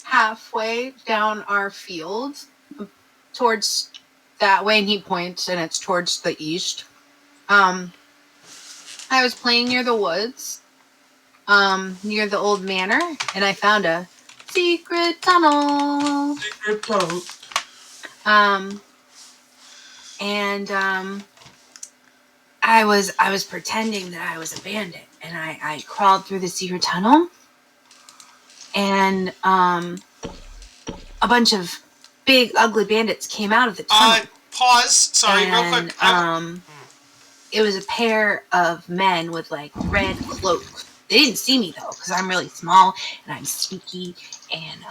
halfway down our field towards that way, and he points, and it's towards the east. I was playing near the woods, near the old manor, and I found a secret tunnel. Secret tunnel. I was pretending that I was a bandit, and I crawled through the secret tunnel, and a bunch of big ugly bandits came out of the tunnel. Pause. Sorry, real quick. It was a pair of men with like red cloaks. They didn't see me though, because I'm really small and I'm sneaky, and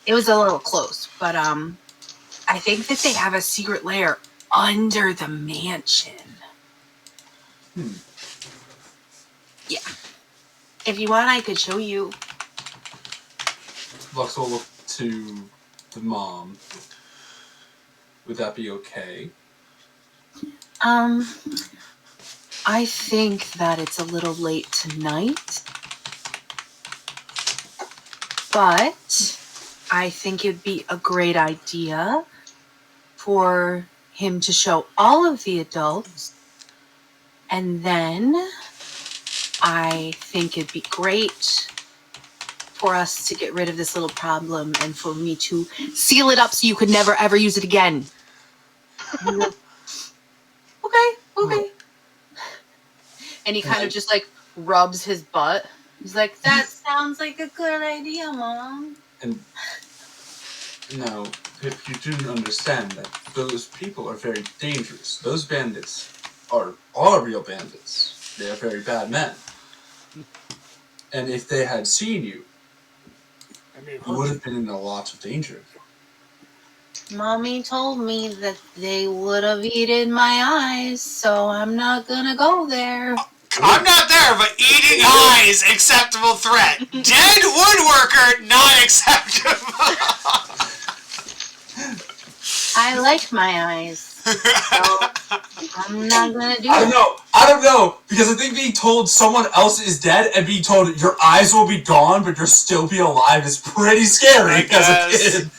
it was a little close. But I think that they have a secret lair under the mansion. Yeah. If you want, I could show you. Lux will look to the mom. Would that be okay? I think that it's a little late tonight, but I think it'd be a great idea for him to show all of the adults, and then I think it'd be great for us to get rid of this little problem and for me to seal it up so you could never ever use it again. Okay. And he kind of just like rubs his butt. He's like, that sounds like a good idea, Mom. And now, if you do understand that those people are very dangerous, those bandits are real bandits. They are very bad men. And if they had seen you, you would have been in a lot of danger. Mommy told me that they would have eaten my eyes, so I'm not gonna go there. I'm not there, but eating eyes, acceptable threat. Dead woodworker, not acceptable. I like my eyes, so I'm not gonna do it. I don't know, because I think being told someone else is dead and being told your eyes will be gone, but you'll still be alive is pretty scary as a kid.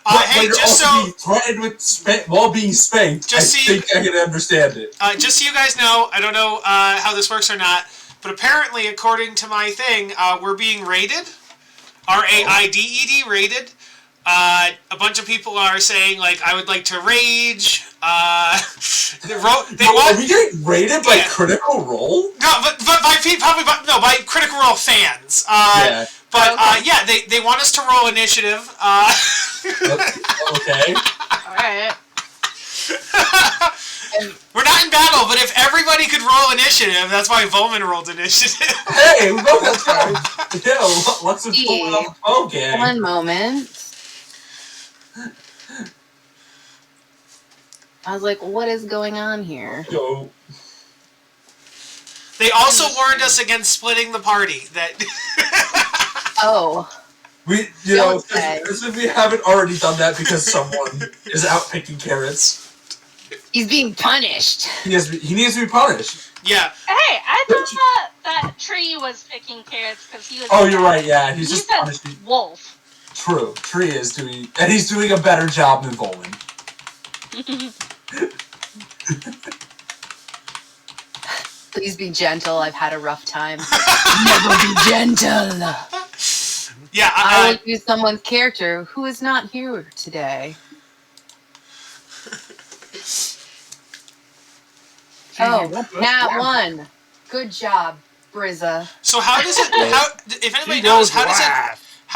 Hey, but just also so being threatened with while being spanked, just I think I can understand it. Just so you guys know, I don't know how this works or not, but apparently, according to my thing, we're being raided. RAIDED, raided. A bunch of people are saying, like, I would like to rage. Are we getting raided by Critical Role? No, but by Critical Role fans. But yeah, they want us to roll initiative. Okay. All right. We're not in battle, but if everybody could roll initiative, that's why Volman rolled initiative. Hey, let's go. Yeah, let's just pull it off. Okay. One moment. I was like, what is going on here? Go. They also warned us against splitting the party. That. Oh. We, as if we haven't already done that because someone is out picking carrots. He's being punished. He needs to be punished. Yeah. Hey, I thought that tree was picking carrots because he was. Oh, you're right. Yeah, he's just a punishing. wolf. True. Tree is doing, and he's doing a better job than Volman. Please be gentle. I've had a rough time. Never be gentle. Yeah, I will use someone's character who is not here today. Oh, nat 1. Good job, Brizza. So how does it? If anybody knows, how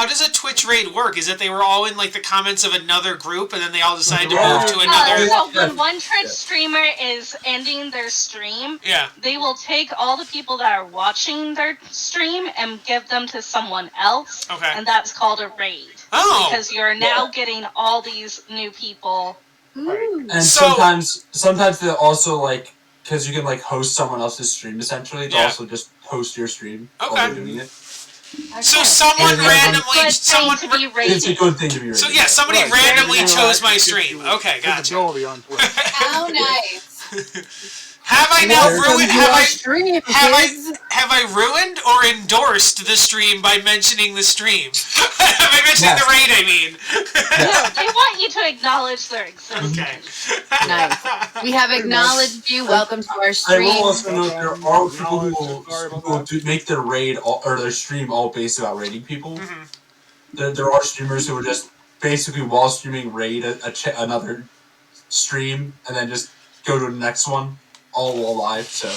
does a Twitch raid work? Is it they were all in like the comments of another group, and then they all decided to move to another? So when one Twitch streamer is ending their stream, they will take all the people that are watching their stream and give them to someone else. Okay. And that's called a raid. Oh. Because you're now getting all these new people. Ooh. And sometimes they'll also like, because you can like host someone else's stream essentially, to also just host your stream while they're doing it. So someone randomly, it's a good thing to be rated. So yeah, somebody randomly chose my stream. Okay, gotcha. How nice. Have I now ruined? Have I ruined or endorsed the stream by mentioning the stream? By mentioning the raid, I mean. No, they want you to acknowledge their existence. Okay. Nice. We have acknowledged you. Welcome to our stream. I will also note there are people who will make their raid or their stream all based about raiding people. Mm-hmm. There are streamers who are just basically while streaming raid another stream and then just go to the next one all while live. So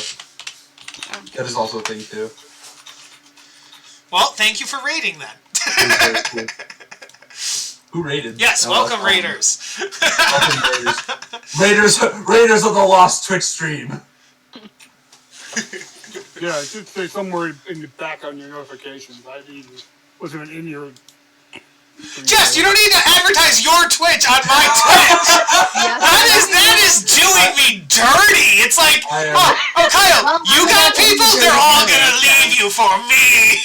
that is also a thing too. Well, thank you for raiding then. Who raided? Yes, welcome Raiders. Welcome Raiders. Raiders of the Lost Twitch stream. Yeah, it should say somewhere in the back on your notifications. Wasn't even in your. Jess, you don't need to advertise your Twitch on my Twitch. That is doing me dirty. It's like, Kyle, you got people. They're all gonna leave you for me.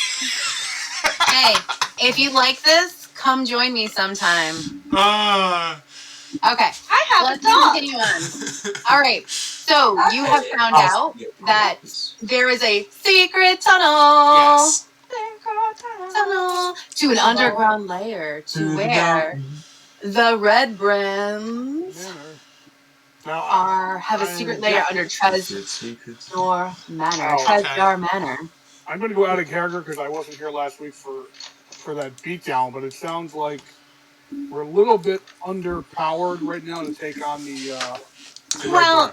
Hey, if you like this, come join me sometime. Okay, let's continue on. All right, so you have found out that there is a secret tunnel. Yes. Tunnel to an underground layer to where the Red Brands have a secret layer under Treasure Manor. Treasure Manor. I'm going to go out of character because I wasn't here last week for that beatdown, but it sounds like we're a little bit underpowered right now to take on the well,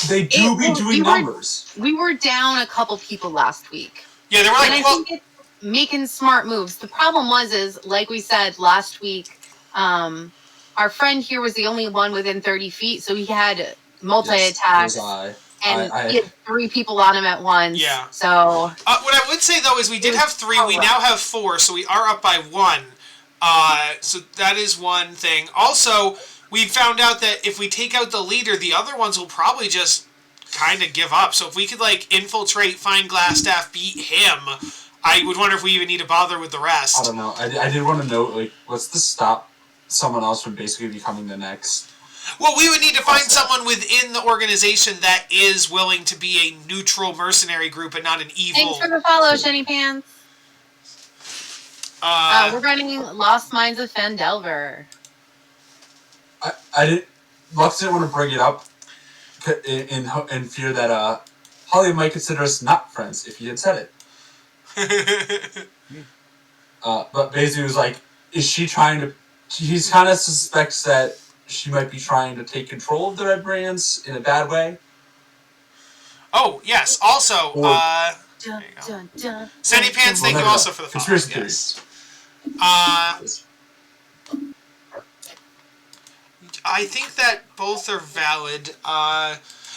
they do be doing numbers. We were down a couple people last week. Yeah, they were like, and I think it's making smart moves. The problem is like we said last week, our friend here was the only one within 30 feet, so he had multi-attacks. And he had 3 people on him at once. Yeah. So. What I would say, though, is we did have 3. We now have 4, so we are up by 1. So that is one thing. Also, we found out that if we take out the leader, the other ones will probably just kind of give up. So if we could, like, infiltrate, find Glassstaff, beat him, I would wonder if we even need to bother with the rest. I don't know. I did want to know, like, what's to stop someone else from basically becoming the next... Well, we would need to find someone within the organization that is willing to be a neutral mercenary group and not an evil... Thanks for the follow, Shenny Pants. We're running Lost Mines of Phandelver. I didn't... Lux didn't want to bring it up in fear that Holly might consider us not friends if he had said it. But basically it was like, is she trying to... He kind of suspects that she might be trying to take control of the Red Brands in a bad way. Oh, yes. Also, Dun, dun, dun, Sandy Pants, thank you Well, also for the follow. conspiracy Yes. theories. I think that both are valid.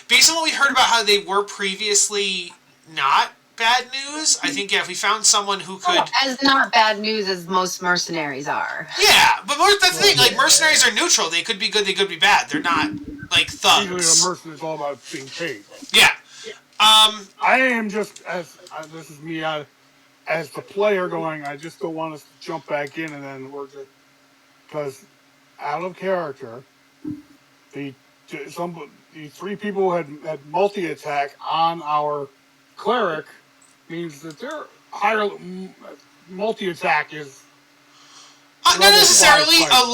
Based on what we heard about how they were previously not bad news, I think if we found someone who could... As not bad news as most mercenaries are. Yeah, but that's the thing. Like, mercenaries are neutral. They could be good, they could be bad. They're not, like, thugs. Usually a mercenary is all about being paid. Yeah. I am just, this is me, as the player going, I just don't want us to jump back in and then we're just... Because out of character, the 3 people had multi-attack on our cleric means that their higher multi-attack is Not necessarily. A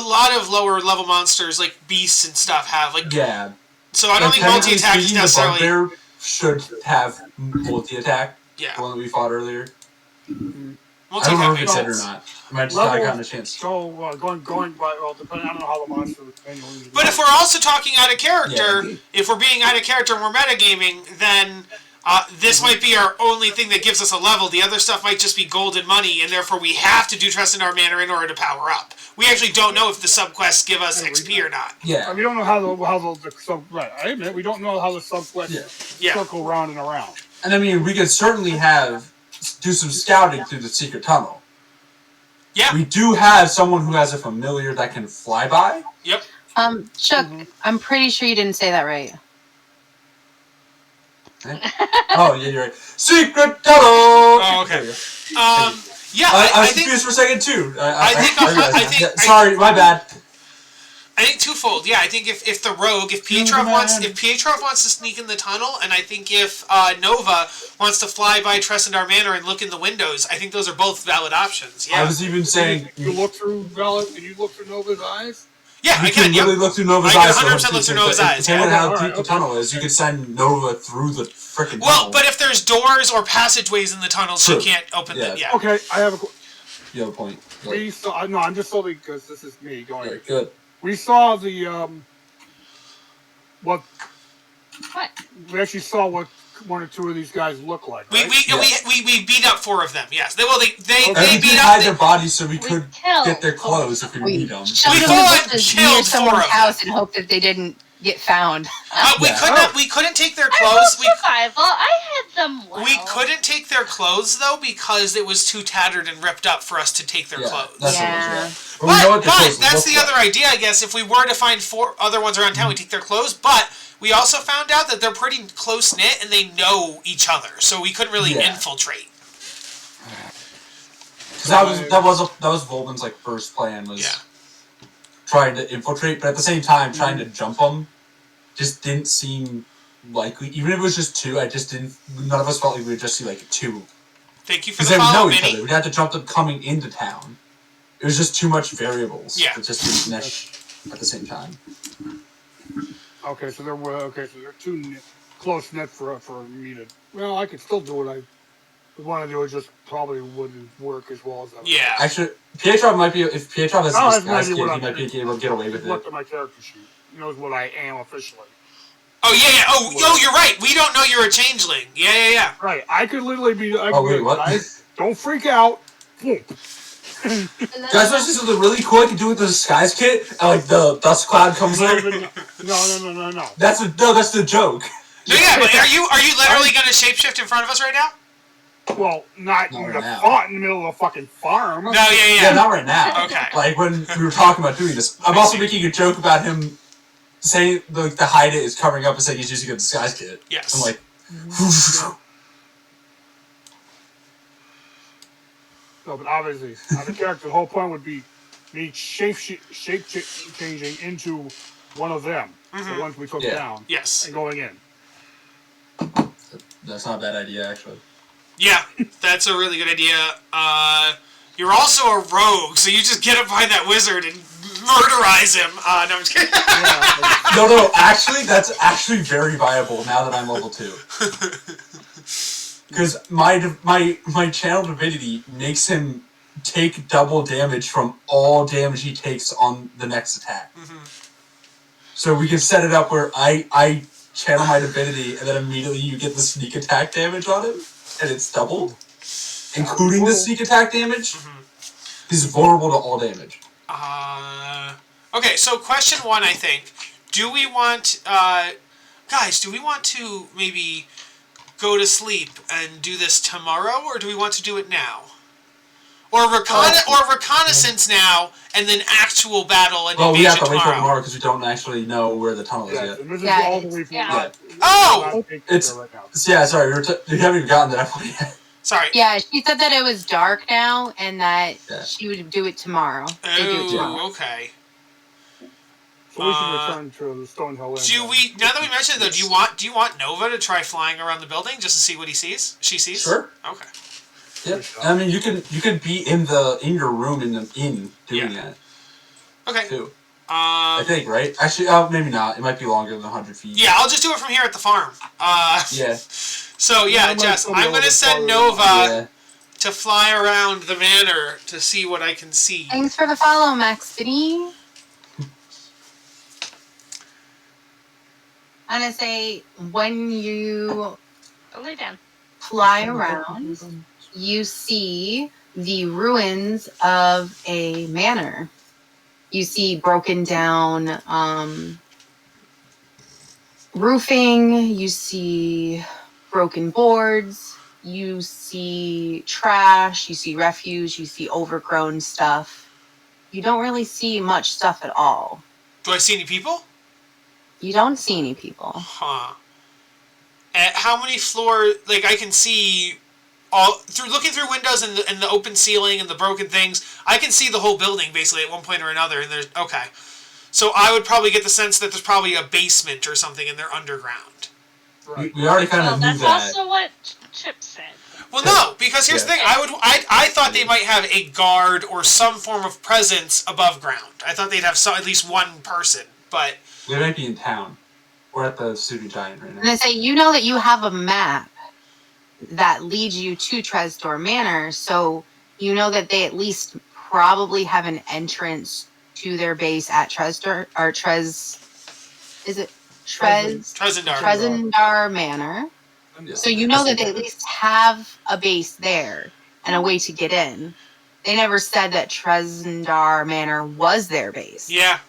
lot of lower level monsters like beasts and stuff have like. Yeah. So I don't think multi-attack is necessarily. The bugbear should have multi-attack. Yeah. The one that we fought earlier. Multi-attack I don't know if it makes said or sense. not. I might just not gotten a chance. So going by depending, I don't know how the monster. But if we're also talking out of character, if we're being out of character and we're metagaming, then this might be our only thing that gives us a level. The other stuff might just be golden money, and therefore we have to do Trust in Our Manor in order to power up. We actually don't know if the subquests give us XP or not. Yeah. We don't know how the sub. Right. I admit we don't know how the subquests circle round and around. And I mean, we could certainly do some scouting through the secret tunnel. Yeah. We do have someone who has a familiar that can fly by. Yep. Chuck, I'm pretty sure you didn't say that right. Oh, yeah, you're right. Secret tunnel! Oh, okay. Yeah, I was confused for a second, too. I think sorry, my bad. I think twofold. Yeah, I think if the rogue, if Pietrov wants to sneak in the tunnel, and I think if Nova wants to fly by Tressendar Manor and look in the windows, I think those are both valid options. Yeah. I was even saying... You look through Nova's eyes? Yeah, I can can. really look through Nova's eyes. I can 100% look through Nova's eyes. Depending on how deep the tunnel is, you could send Nova through the frickin' tunnel. Well, but if there's doors or passageways in the tunnels, she can't open them. Yeah. Okay, I have a... You have a point. We saw... No, I'm just solely because this is me going... Right, good. We saw the, What? We actually saw what one or two of these guys look like, right? We beat up 4 of them, yes. They beat up... hide their bodies so we could get their clothes if we need them. We killed 4 of them. House and hope that they didn't get found. We couldn't take their clothes. Survival. I hid them well. We couldn't take their clothes though because it was too tattered and ripped up for us to take their clothes. But that's the other idea, I guess. If we were to find 4 other ones around town, we take their clothes. But we also found out that they're pretty close knit and they know each other, so we couldn't really infiltrate. That was Volvin's like first plan was trying to infiltrate, but at the same time trying to jump them just didn't seem likely. Even if it was just 2, none of us felt like we would just see like 2. Thank you for the follow, follow, Minnie. Because they would know each other. We'd have to jump them coming into town. It was just too much variables. Yeah. It just didn't mesh at the same time. Okay, so they're too close knit for me to. Well, I could still do what I would want to do. It just probably wouldn't work as well as I would. Yeah. Actually, Pietrov might be. If Pietrov has a disguise kit, he might be able to get away with it. Look at my character sheet. He knows what I am officially. Oh yeah. Oh, you're right. We don't know you're a changeling. Yeah. Right. I could literally be. Wait, what? Guys, don't freak out. Boom. Guys, there's something really cool I can do with the disguise kit, and like the dust cloud comes in. No. That's the joke. No, yeah, but are you literally gonna shapeshift in front of us right now? Well, not in the middle of a fucking farm. No, yeah. Yeah, not right now. Okay. Like when we were talking about doing this, I'm also making a joke about him saying the hide it is covering up and saying he's using a disguise kit. Yes. I'm like. No, but obviously, the character, the whole point would be me shape changing into one of them, the ones we took down, and going in. That's not a bad idea, actually. Yeah, that's a really good idea. You're also a rogue, so you just get up behind that wizard and murderize him. No, I'm just kidding. No, actually, that's actually very viable now that I'm level 2. Because my channel divinity makes him take double damage from all damage he takes on the next attack. So we can set it up where I channel my divinity and then immediately you get the sneak attack damage on him. and it's doubled, including the sneak attack damage. He's vulnerable to all damage. Okay, so question 1, I think. Do we want, guys, do we want to maybe go to sleep and do this tomorrow, or do we want to do it now? Or reconnaissance now, and then actual battle and well, we have invasion to wait till tomorrow? tomorrow because we don't actually know where the tunnel is yet. This is Yeah, all the way from Oh! It's right now. yeah. Sorry, we haven't even gotten that point yet. Sorry. Yeah, she said that it was dark now and that Yeah. she would do it tomorrow. They do it tomorrow. Oh, okay. So we should return to the Stonehill Inn. Do we, now that we mentioned it though, do you want Nova to try flying around the building just to see what she sees? Sure. Okay. Yep. I mean, you can be in your room in the inn doing that. Okay. Too. I think, right? Actually, maybe not. It might be longer than 100 feet. Yeah, I'll just do it from here at the farm. Yeah. So yeah, Jess, I'm gonna send Nova to fly around the manor to see what I can see. Thanks for the follow, Max City. I'm gonna say when you Lay down. fly around, you see the ruins of a manor. You see broken down roofing, you see broken boards, you see trash, you see refuse, you see overgrown stuff. You don't really see much stuff at all. Do I see any people? You don't see any people. Huh. At how many floors? Like I can see all through looking through windows and the open ceiling and the broken things. I can see the whole building basically at one point or another. And there's okay. So I would probably get the sense that there's probably a basement or something in there underground. Right. We already kind of knew That's that. also what Chip said. Well, no, because here's the thing. I thought they might have a guard or some form of presence above ground. I thought they'd have at least one person, but They might be in town. We're at the Pseudo Giant right now. And I say, you know that you have a map that leads you to Tresdor Manor, so you know that they at least probably have an entrance to their base at Tresdor, or Trezendar Manor. So you know that they at least have a base there and a way to get in. They never said that Trezendar Manor was their base. yeah.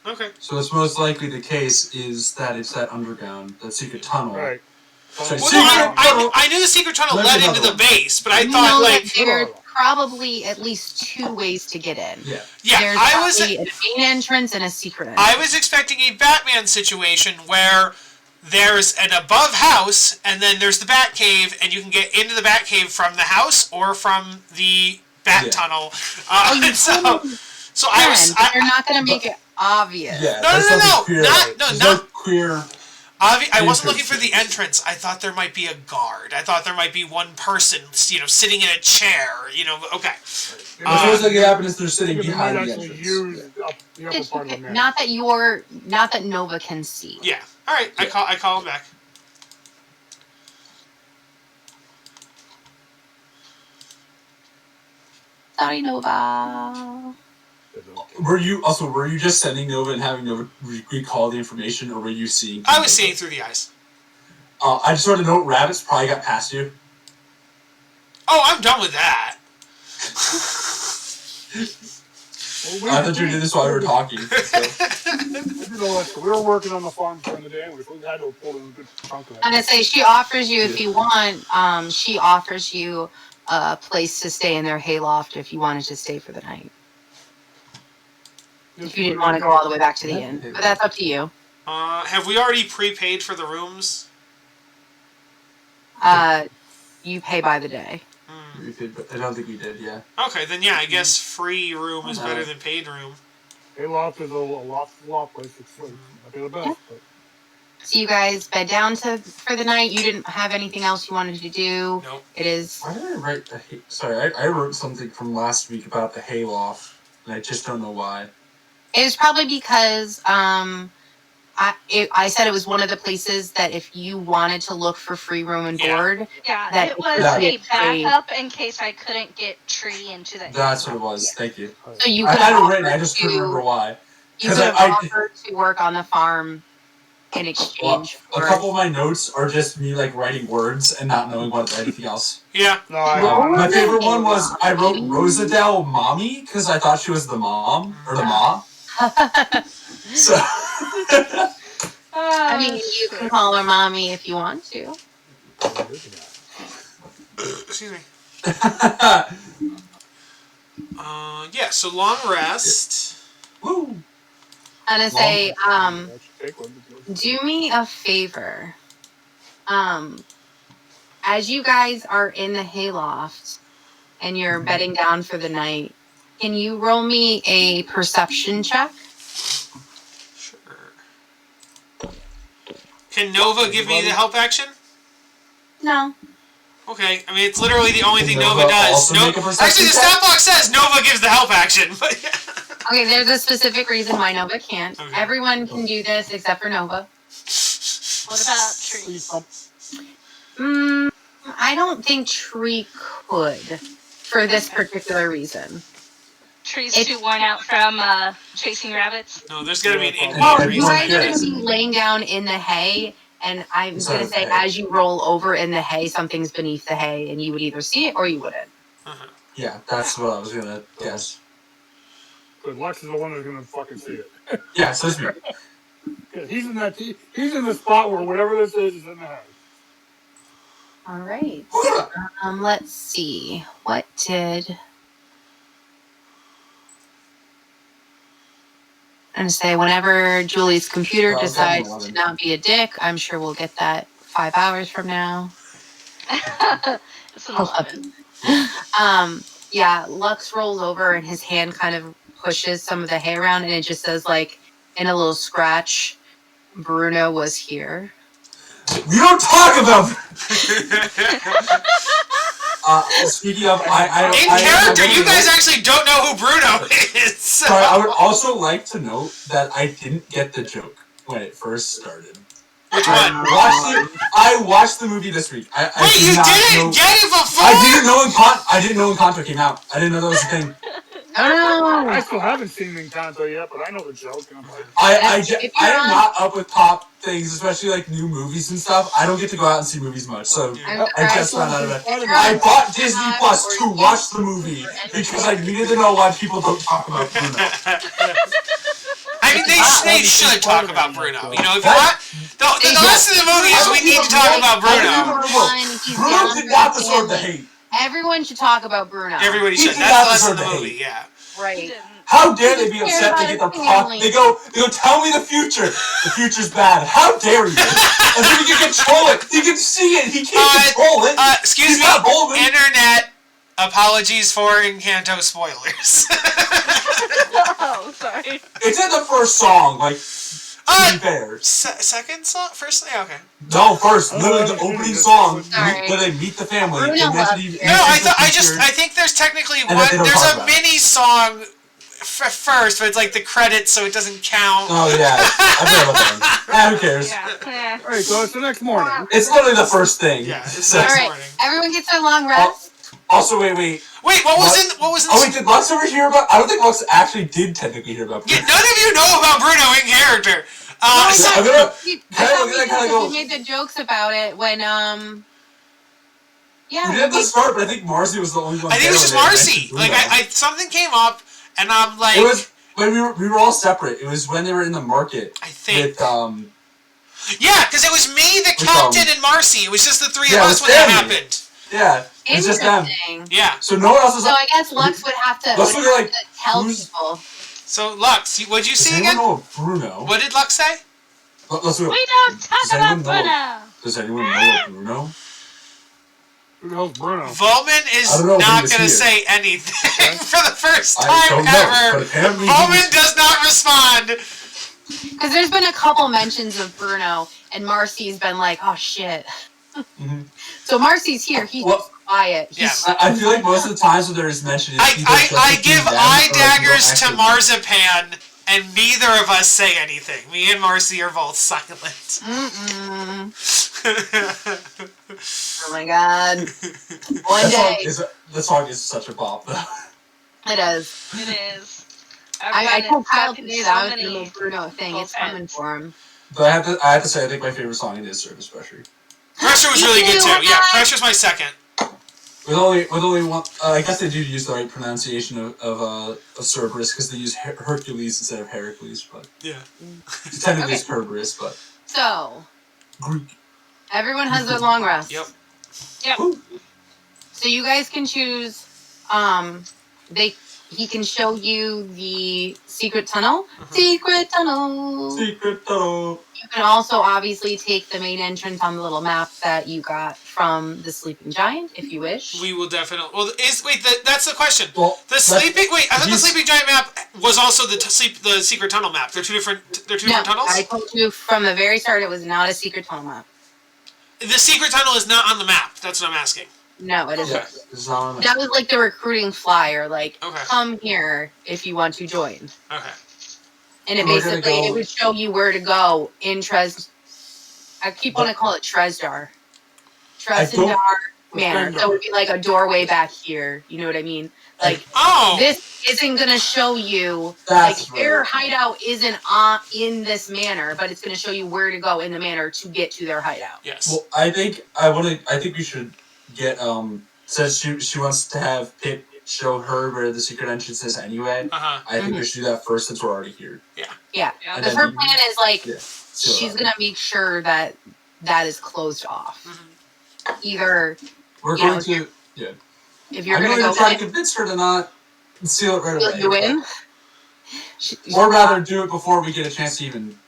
Okay. So it's most likely the case is that it's that underground, that secret tunnel. Right. So Well, no, I knew the secret tunnel led into the base, but I You thought know like that there's probably at least 2 ways to get in. Yeah. yeah, There's I was probably a main entrance and a secret entrance. I was expecting a Batman situation where there's an above house and then there's the Batcave, and you can get into the Batcave from the house or from the Bat tunnel. So I was. They're not going to make it obvious. Yeah. No. Queer, Not queer. I wasn't looking for the entrance. I thought there might be a guard. I thought there might be one person, sitting in a chair. Okay. What's most likely happen is they're sitting Because behind might the actually entrance. use the upper part of the map. Not that Nova can see. Yeah. All right. I call him back. Sorry, Nova. Were you just sending Nova and having Nova recall the information, or were you seeing? I was seeing through the eyes. I just wanted to note rabbits probably got past you. Oh, I'm done with that. I thought you did this while we were talking. We were working on the farm during the day, and we had to pull in a good chunk of that. And I say she offers you, if you want, she offers you a place to stay in their hayloft if you wanted to stay for the night. If you didn't want to go all the way back to the inn. But that's up to you. Have we already prepaid for the rooms? You pay by the day. We did, but I don't think we did. Yeah. Okay, then yeah, I guess free room is better than paid room. Hayloft is a lot place. It's might be the best. But. So you guys bed down for the night. You didn't have anything else you wanted to do. Nope. It is. Why did I write the Sorry, I wrote something from last week about the hayloft, and I just don't know why. It was probably because I said it was one of the places that if you wanted to look for free room and board, Yeah, that it was Yeah. a backup in case I couldn't get Tree into the. That's what it was. Thank you. so you I could had it have written. I offered just couldn't remember why. You could have offered to work on the farm in exchange for... A couple of my notes are just me like writing words and not knowing what anything else. Yeah. No, I My favorite one was I wrote Rosadell Mommy because I thought she was the mom or the ma. So I mean, you can call her mommy if you want to. Excuse me. Yeah, so long rest. Woo. I'm gonna say, do me a favor. As you guys are in the hayloft and you're bedding down for the night, can you roll me a perception check? Sure. Can Nova give me the help action? No. Okay, I mean, it's literally the only thing Nova Nova does. also make a perception actually, the check? stat block says Nova gives the help action, but yeah. Okay, there's a specific reason why Nova can't. Okay. Everyone can do this except for Nova. What about trees? I don't think Tree could for this particular reason. Trees too worn out from chasing rabbits. No, there's gotta be an Well, in-game you reason. guys are going to be laying down in the hay, and I'm going to say as you roll over in the hay, something's beneath the hay, and you would either see it or you wouldn't. Uh-huh. Yeah, that's what I was gonna guess. But Lex is the one that's gonna fucking see it. Yeah, so it's me. He's in that. He's in the spot where whatever this is in the house. All right. Let's see. What did... I'm going to say whenever Julie's computer decides to not be a dick, I'm sure we'll get that 5 hours from now. It's an 11. Yeah, Lux rolls over and his hand kind of pushes some of the hay around and it just says, like, in a little scratch, Bruno was here. We don't talk about. Speaking of, In character, you guys actually don't know who Bruno is. So. Sorry, I would also like to note that I didn't get the joke when it first started. Which one? I watched the movie this week. Wait, you didn't get it before? I didn't know Encanto came out. I didn't know that was a thing. I still haven't seen Encanto yet, but I know the joke. And I'm like, I am not up with pop things, especially like new movies and stuff. I don't get to go out and see movies much, so I just found out about it. I bought Disney Plus to watch the movie because I needed to know why people don't talk about Bruno. I mean, they should talk about Bruno. You know, if you want, the rest of the movie is we need to talk about Bruno. Bruno did not deserve the hate. Everyone should talk about Bruno. Everybody should. That's the rest of the movie, yeah. Right. How dare they be upset they get the talk? They go, tell me the future. The future's bad. How dare you? As if he can control it. He can see it. He can't control it. Excuse me, internet. Apologies for Encanto spoilers. Oh, sorry. It's in the first song, like, to be fair. Second song? First? Yeah, okay. No, first. Literally the opening song where they meet the family. Bruno I think there's technically one. There's a mini song first, but it's like the credits, so it doesn't count. Oh, yeah. I forgot about that. Who cares? Yeah. Alright, so it's the next morning. It's literally the first thing. Yeah, it's So- next All right. morning. Everyone gets their long rest. Also, wait. Wait, what was in? Oh, wait, did Lux ever hear about... I don't think Lux actually did technically hear about Yeah, Bruno. none of you know about Bruno in character. I'm gonna... I thought we made the jokes about it when, yeah. We did at the start, but I think Marcy was the only one. I think it was just there when they Marcy. mentioned Like, Bruno. something came up, and I'm like... It was... When we were all separate. It was when they were in the market. I think... With, Yeah, because it was me, the captain, and Marcy. It was just the three of us when that happened. Yeah, it's just them. Yeah. So no one else is... So I guess Lux would have to, Lux would be like, tell people. So, Lux, what'd you Does see anyone again? know of Bruno? What did Lux say? Let's do it. We don't talk Does about anyone know Bruno. Does anyone know of Bruno? Who the hell's Bruno? Volman is I don't know if not he was going to here. say anything for the first I time don't know, ever. but apparently Volman does not respond. Because there's been a couple mentions of Bruno, and Marcy's been like, oh, shit. Mhm. So Marcy's here. He's Well, quiet. Yeah. I feel like most of the times when there is mention, it's either I just give between them eye or daggers you to don't Marzipan, and neither of us say anything. Me and Marcy are both silent. Mm-mm. Oh, my God. One day. This song is such a bop, though. It is. It is. I told Kyle found today so that I was many going to make Bruno a thing. It's coming for him. But I have to say, I think my favorite song is Surface Pressure. Pressure was really good too. Yeah, Pressure's my second. With only one, I guess they do use the right pronunciation of Cerberus because they use Hercules instead of Heracles, but yeah, technically it's Cerberus, but So Greek. everyone has their long rest. Yep. So you guys can choose. He can show you the secret tunnel. Secret tunnel. Secret tunnel. You can also obviously take the main entrance on the little map that you got from the Sleeping Giant, if you wish. We will definitely. Well, that's the question. Well, I thought the Sleeping Giant map was also the secret tunnel map. They're two different. Different tunnels. I told you from the very start it was not a secret tunnel map. The secret tunnel is not on the map. That's what I'm asking. No, it isn't. Yeah, that was like the recruiting flyer. Like, okay. Come here if you want to join. Okay. And it would show you where to go in I keep wanting to call it Tresdar. Tresdar Manor. So it would be like a doorway back here. You know what I mean? Like, this isn't going to show you, their hideout isn't in this manor, but it's going to show you where to go in the manor to get to their hideout. Yes. Well, I think we should get, since she wants to have Pip show her where the secret entrance is anyway, I think we should do that first since we're already here. Yeah. Because her plan is, she's going to make sure that is closed off. Either, we're going to, if you're going to try to convince her to not seal it right away. You in? Or rather, do it before we get a chance to even.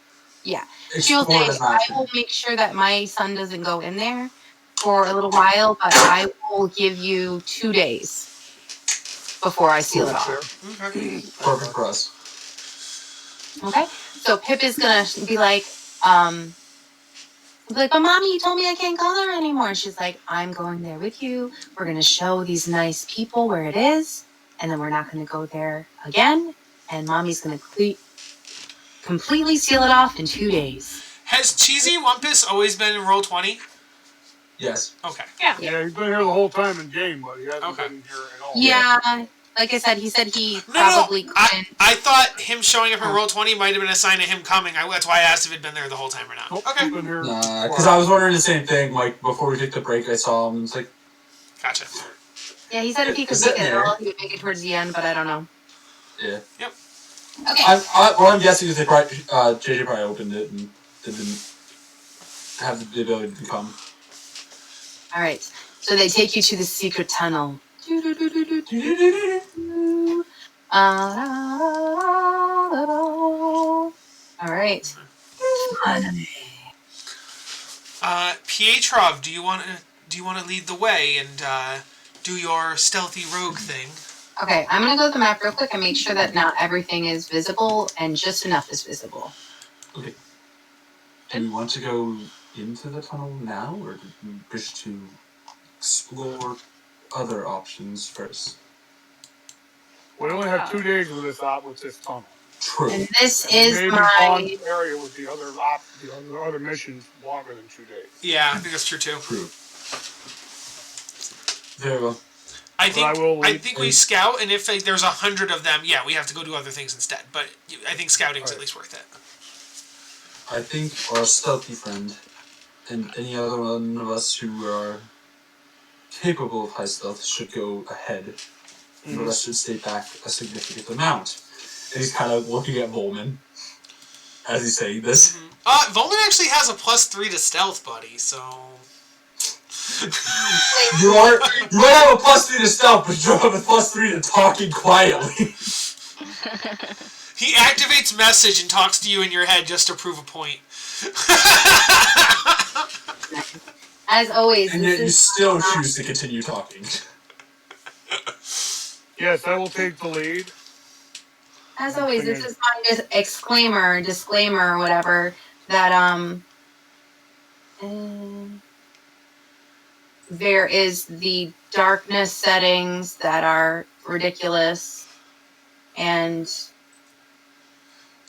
Yeah. She'll say, I will make sure that my son doesn't go in there for a little while, but I will give you 2 days before I seal it off. Perfect for us. Okay? So Pip is going to be like, but Mommy, you told me I can't go there anymore. She's like, I'm going there with you. We're going to show these nice people where it is, and then we're not going to go there again, and Mommy's going to completely seal it off in 2 days. Has Cheesy Wumpus always been in Roll20? Yes. Okay. Yeah, he's been here the whole time in game, but he hasn't been here at all. Yeah, like I said, he said he probably couldn't. I thought him showing up in Roll20 might have been a sign of him coming. That's why I asked if he'd been there the whole time or not. Nope, okay. Because I was wondering the same thing. Like, before we took the break, I saw him and it's like... Gotcha. Yeah, he said if he could make it all, he would make it towards the end, but I don't know. Yeah. Yep. Okay. I'm guessing is they probably, JJ probably opened it and they didn't have the ability to come. Alright, so they take you to the secret tunnel. Alright. Pietrov, do you want to lead the way and do your stealthy rogue thing? Okay, I'm gonna go to the map real quick and make sure that not everything is visible and just enough is visible. Okay. Do we want to go into the tunnel now, or do we wish to explore other options first? We only have 2 days with this tunnel. True. And this is maybe my area with the other missions longer than 2 days. Yeah, I think that's true too. True. Very well. I think we scout, and if there's 100 of them, yeah, we have to go do other things instead. But I think scouting's at least worth it. I think our stealthy friend and any other one of us who are capable of high stealth should go ahead. And the rest should stay back a significant amount. And he's kind of looking at Volman as he's saying this. Volman actually has a +3 to stealth, buddy, so... You might have a +3 to stealth, but you don't have a +3 to talking quietly. He activates message and talks to you in your head just to prove a point. As always. And yet you still choose to continue talking. Yes, I will take the lead. As always, this is my disclaimer, whatever, that there is the darkness settings that are ridiculous, and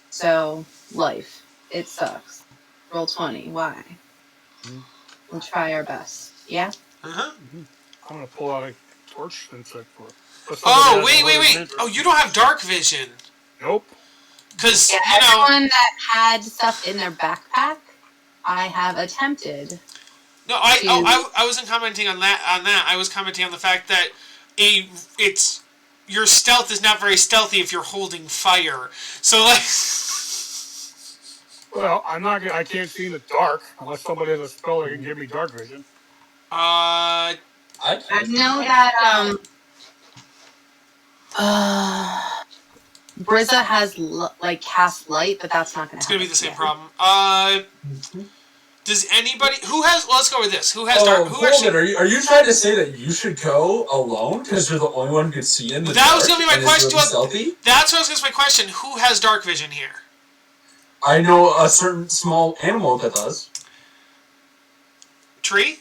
so life, it sucks. Roll 20, why? We'll try our best. Yeah? I'm gonna pull out a torch and check for it. Oh, wait. Oh, you don't have dark vision. Nope. Because, Yeah, you know... everyone that had stuff in their backpack, I have attempted. No, I wasn't commenting on that. I was commenting on the fact that your stealth is not very stealthy if you're holding fire. So, like... Well, I can't see in the dark unless somebody has a spell that can give me dark vision. I know that Brizza has cast light, but that's not going to. It's going to be the same problem. Does anybody let's go with this. Who has dark? Who hold it. Are you trying to say that you should go alone because you're the only one who could see in the dark? That was going to be my question. Really that's what I was going to say. My question: who has dark vision here? I know a certain small animal that does. Tree?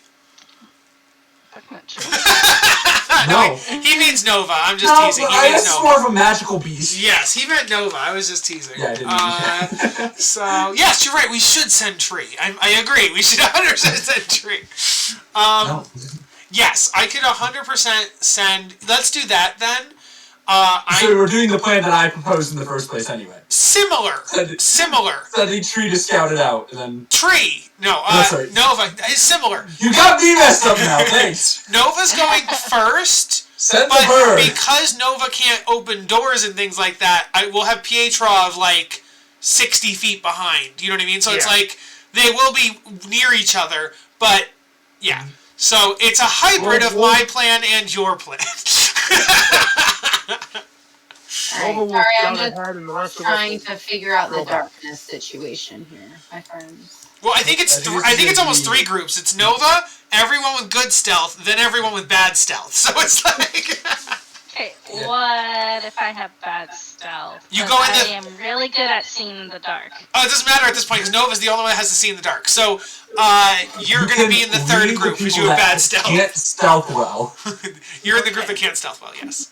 No. He means Nova. I'm just teasing. He means Nova. More of a magical beast. Yes, he meant Nova. I was just teasing. Yeah, I didn't mean that. So, yes, you're right. We should send Tree. I agree. We should 100% send Tree. No. Yes, I could 100% send... Let's do that, then. So we're doing the plan that I proposed in the first place anyway. Similar. Sending Tree to scout it out, and then... Tree! No, sorry. Nova. It's similar. You got me messed up now, thanks. Nova's going first. Send the bird. Because Nova can't open doors and things like that, I will have Pietrov, 60 feet behind. You know what I mean? So it's like, they will be near each other, but, yeah. So it's a hybrid of my plan and your plan. Sorry, I'm just trying to figure out the darkness situation here, my friends. Well, I think it's almost 3 groups. It's Nova, everyone with good stealth, then everyone with bad stealth. So it's like... Okay, what if I have bad stealth? You go in I am really good at seeing in the dark. Oh, it doesn't matter at this point, because Nova's the only one that has to see in the dark. So, you're going to be in the third group because you have bad stealth. Can't stealth well. You're in the group that can't stealth well, yes.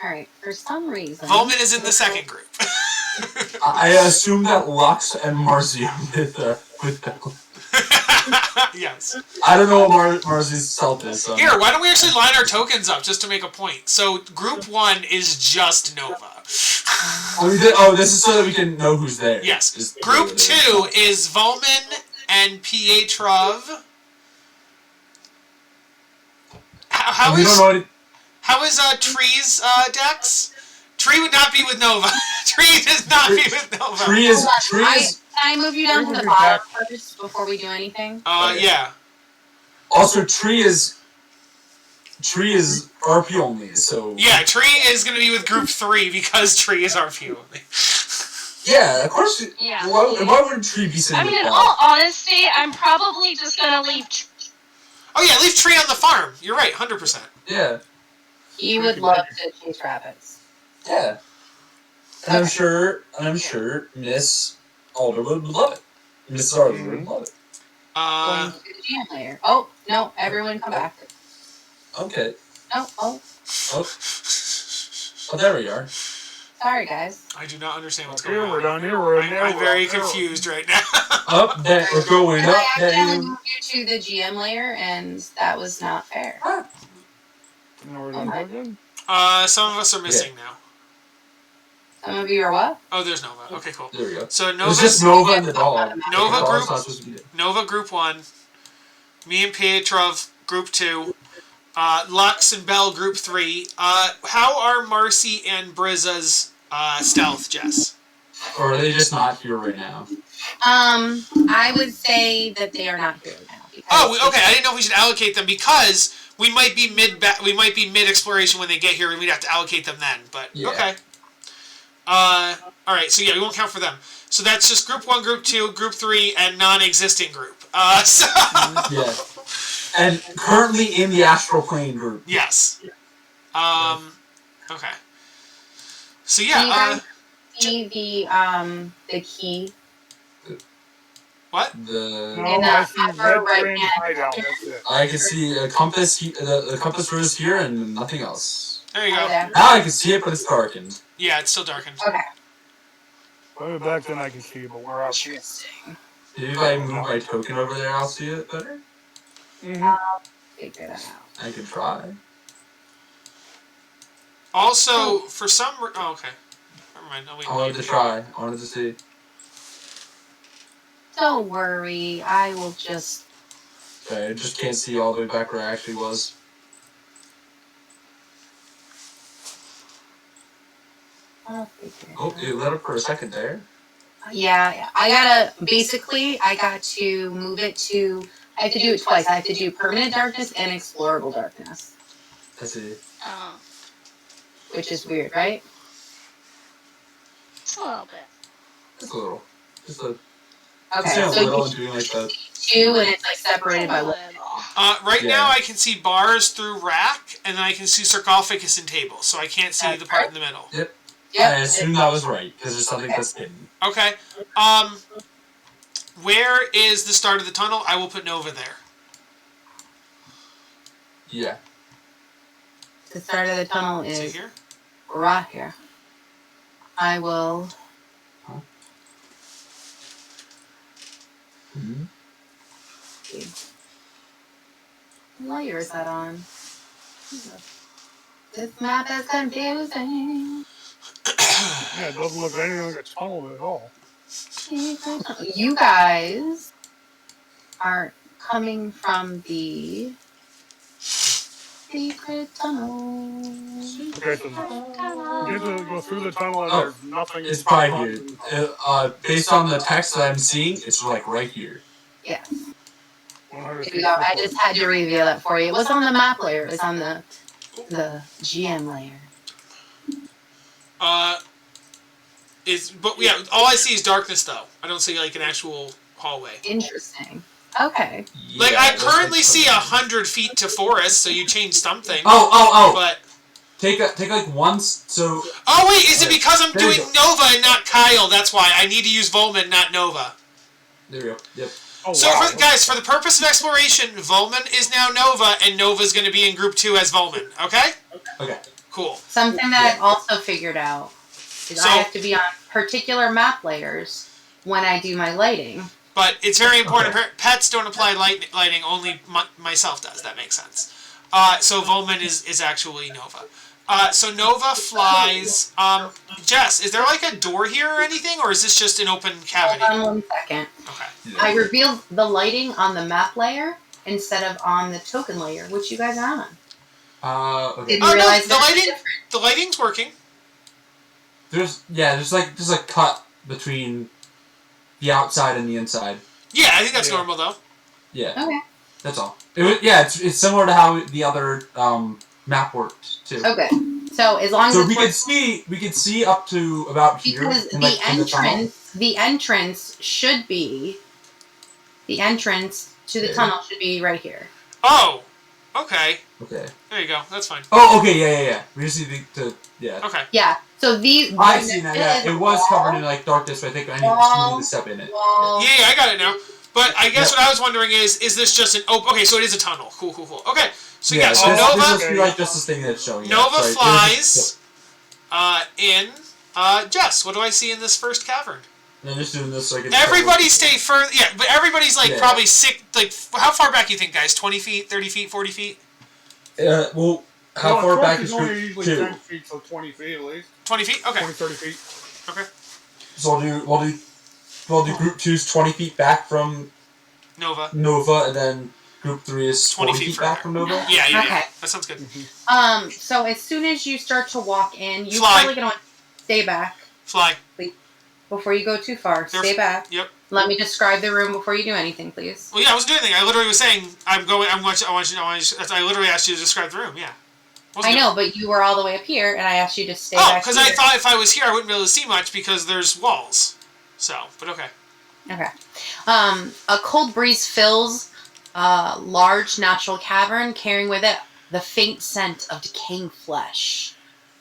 Alright, for some reason... Volman is in the second group. I assume that Lux and Marcy are with them. Yes. I don't know what Marcy's stealth is. So. Here, why don't we actually line our tokens up just to make a point? So, group 1 is just Nova. This is so that we can know who's there. Yes. Group 2 is Volman and Pietrov. How is Tree's Dex? Tree would not be with Nova. Tree does not be with Nova. Tree is. Can I move you down to the bottom first before we do anything? Yeah. Also, Tree is RP only, so... Yeah, Tree is going to be with Group 3 because Tree is RP only. Yeah, of course. Yeah. Why wouldn't Tree be sitting in all honesty, I'm probably just going to leave... Oh yeah, leave Tree on the farm. You're right, 100%. Yeah. He would love to chase rabbits. Yeah. And I'm sure Miss Alderwood would love it. Miss Alderwood would love it. Going to the GM layer. Oh, no, everyone come back. Okay. No, oh, there we are. sorry, guys. I do not understand what's going on. We're down here. I'm very confused right now. Up there, we're going up I accidentally there. moved you to the GM layer, and that was not fair. Some of us are missing now. Some of you are what? Oh, there's Nova. Okay, cool. There we go. So It's just Nova and the dog. Nova group 1. Me and Pietrov group 2. Lux and Bell group 3. How are Marcy and Brizza's stealth, Jess? Or are they just not here right now? I would say that they are not here now. Oh, okay. I didn't know if we should allocate them because we might be mid exploration when they get here, and we'd have to allocate them then. But yeah. Okay. All right. So yeah, we won't count for them. So that's just group 1, group 2, group 3, and non-existing group. So. Yeah. And currently in the astral plane group. Yes. Okay. So yeah. See the key. What? I can see a compass. The compass rose here, and nothing else. There you go. Now I can see it, but it's darkened. Yeah, it's still darkened. Okay. Way back then I can see, but we're out here. Maybe if I move my token over there, I'll see it better. I'll figure that out. I could try. Also, for some... Oh, okay. Never mind. I'll wait. I wanted to try. I wanted to see. Don't worry, I will just... Okay, I just can't see all the way back where I actually was. I'll figure Oh, it it lit up for a second there. out. Yeah, I gotta... Basically, I got to move it to... I have to do it twice. I have to do permanent darkness and explorable darkness. I see. Oh, Which is weird, right? a little bit. Just a little. Just a... Okay, Just a so little you and doing like that. two, and it's like separated by what? Right Yeah. now, I can see bars through rack, and then I can see sarcophagus and table, so I can't see the part in the middle. Yep. Yep. I assumed that was right, because there's something that's hidden. Okay. Where is the start of the tunnel? I will put Nova there. Yeah. The start of the tunnel Is it is here? right here. I will... Mm-hmm. What layer is that on? This map is confusing. Yeah, it doesn't look anything like a tunnel at all. You guys are coming from the secret tunnel. Okay, so you get to go through the tunnel and Oh, there's nothing. It's probably here. Based on the text that I'm seeing, it's like right here. Yes. 100 Here we go. I just had to reveal it for you. It was on the map layer. It was on the GM layer. But yeah, all I see is darkness though. I don't see like an actual hallway. Interesting. Okay. Like Yeah, I that's currently like see something. 100 feet to forest, so you changed something. Oh! But Take like once, so... oh wait, is it because I'm There you doing go. Nova and not Kyle? That's why I need to use Volman, not Nova. There we go. Yep. Oh, So wow. guys, for the purpose of exploration, Volman is now Nova, and Nova's going to be in group 2 as Volman. Okay? Okay. Cool. Something that I've also figured out is So- I have to be on particular map layers when I do my lighting. But it's very important. Okay. Pets don't apply lighting. Only myself does. That makes sense. So Volman is actually Nova. So Nova flies. Jess, is there like a door here or anything, or is this just an open cavity? Hold on 1 second. Okay. Yeah. I revealed the lighting on the map layer instead of on the token layer, which you guys are on. Okay. Didn't realize the that was lighting. different. The lighting's working. There's a cut between the outside and the inside. Yeah, I think that's Yeah. normal though. Yeah. Okay. That's all. It's similar to how the other map worked too. Okay. So as long So as we it's could see up to about here. because in, the like, in the tunnel. entrance should be the entrance to the Okay. tunnel should be right here. Oh. Okay. Okay. There you go. That's fine. Oh, okay, yeah. We just need to yeah. Okay. Yeah. So these I see now. Yeah, is it was wall, covered in like darkness, but I think I Wall. need to step in it. wall. Yeah, I got it now. But I guess Yep. what I was wondering is this just an okay? So it is a tunnel. Cool. Okay. So Yeah, so this Nova. is like just this thing that's showing. Nova Sorry. flies in. Jess, what do I see in this first cavern? I'm just doing this so I can. Everybody stay further. Yeah, but everybody's like Yeah. probably sick. Like, how far back you think, guys? 20 feet, 30 feet, 40 feet? Well, how No, far truck back is only group usually 2? 10 feet, so 20 feet at least. 20 feet? Okay. 20, 30 feet. Okay. So we'll do group 2's 20 feet back from Nova. Nova, and then group 3 is 20 40 feet feet back further. from Nova. Yeah. Okay. That sounds good. So as soon as you start to walk in, you're Fly. probably gonna stay back Fly. before you go too far. They're- Stay back. Yep. Let me describe the room before you do anything, please. Well, yeah, I wasn't doing anything. I literally was saying, I literally asked you to describe the room, yeah. I know, but you were all the way up here, and I asked you to stay Oh, back because here. I thought if I was here, I wouldn't be able to see much because there's walls. So, but okay. Okay. A cold breeze fills a large natural cavern, carrying with it the faint scent of decaying flesh.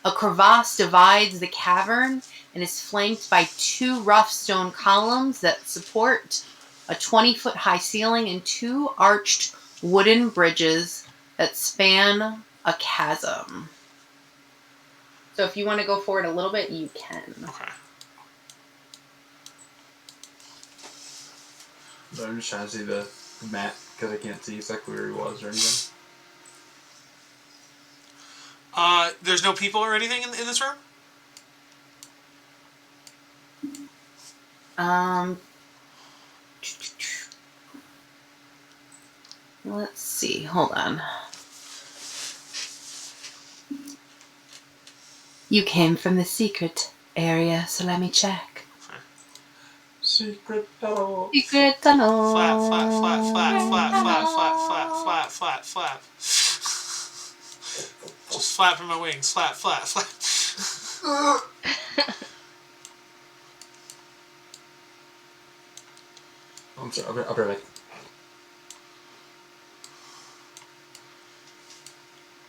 A crevasse divides the cavern and is flanked by 2 rough stone columns that support a 20-foot high ceiling and 2 arched wooden bridges that span a chasm. So if you want to go forward a little bit, you can. Okay. But I'm just trying to see the map because I can't see exactly where he was or anything. There's no people or anything in this room? Let's see. Hold on. You came from the secret area, so let me check. Secret tunnel. Secret tunnel. Flap, flap, flap, flap, flap, flap, flap, flap, flap, flap, flap. Just flapping my wings. Flap, flap, flap. I'm sorry, I'll be right back.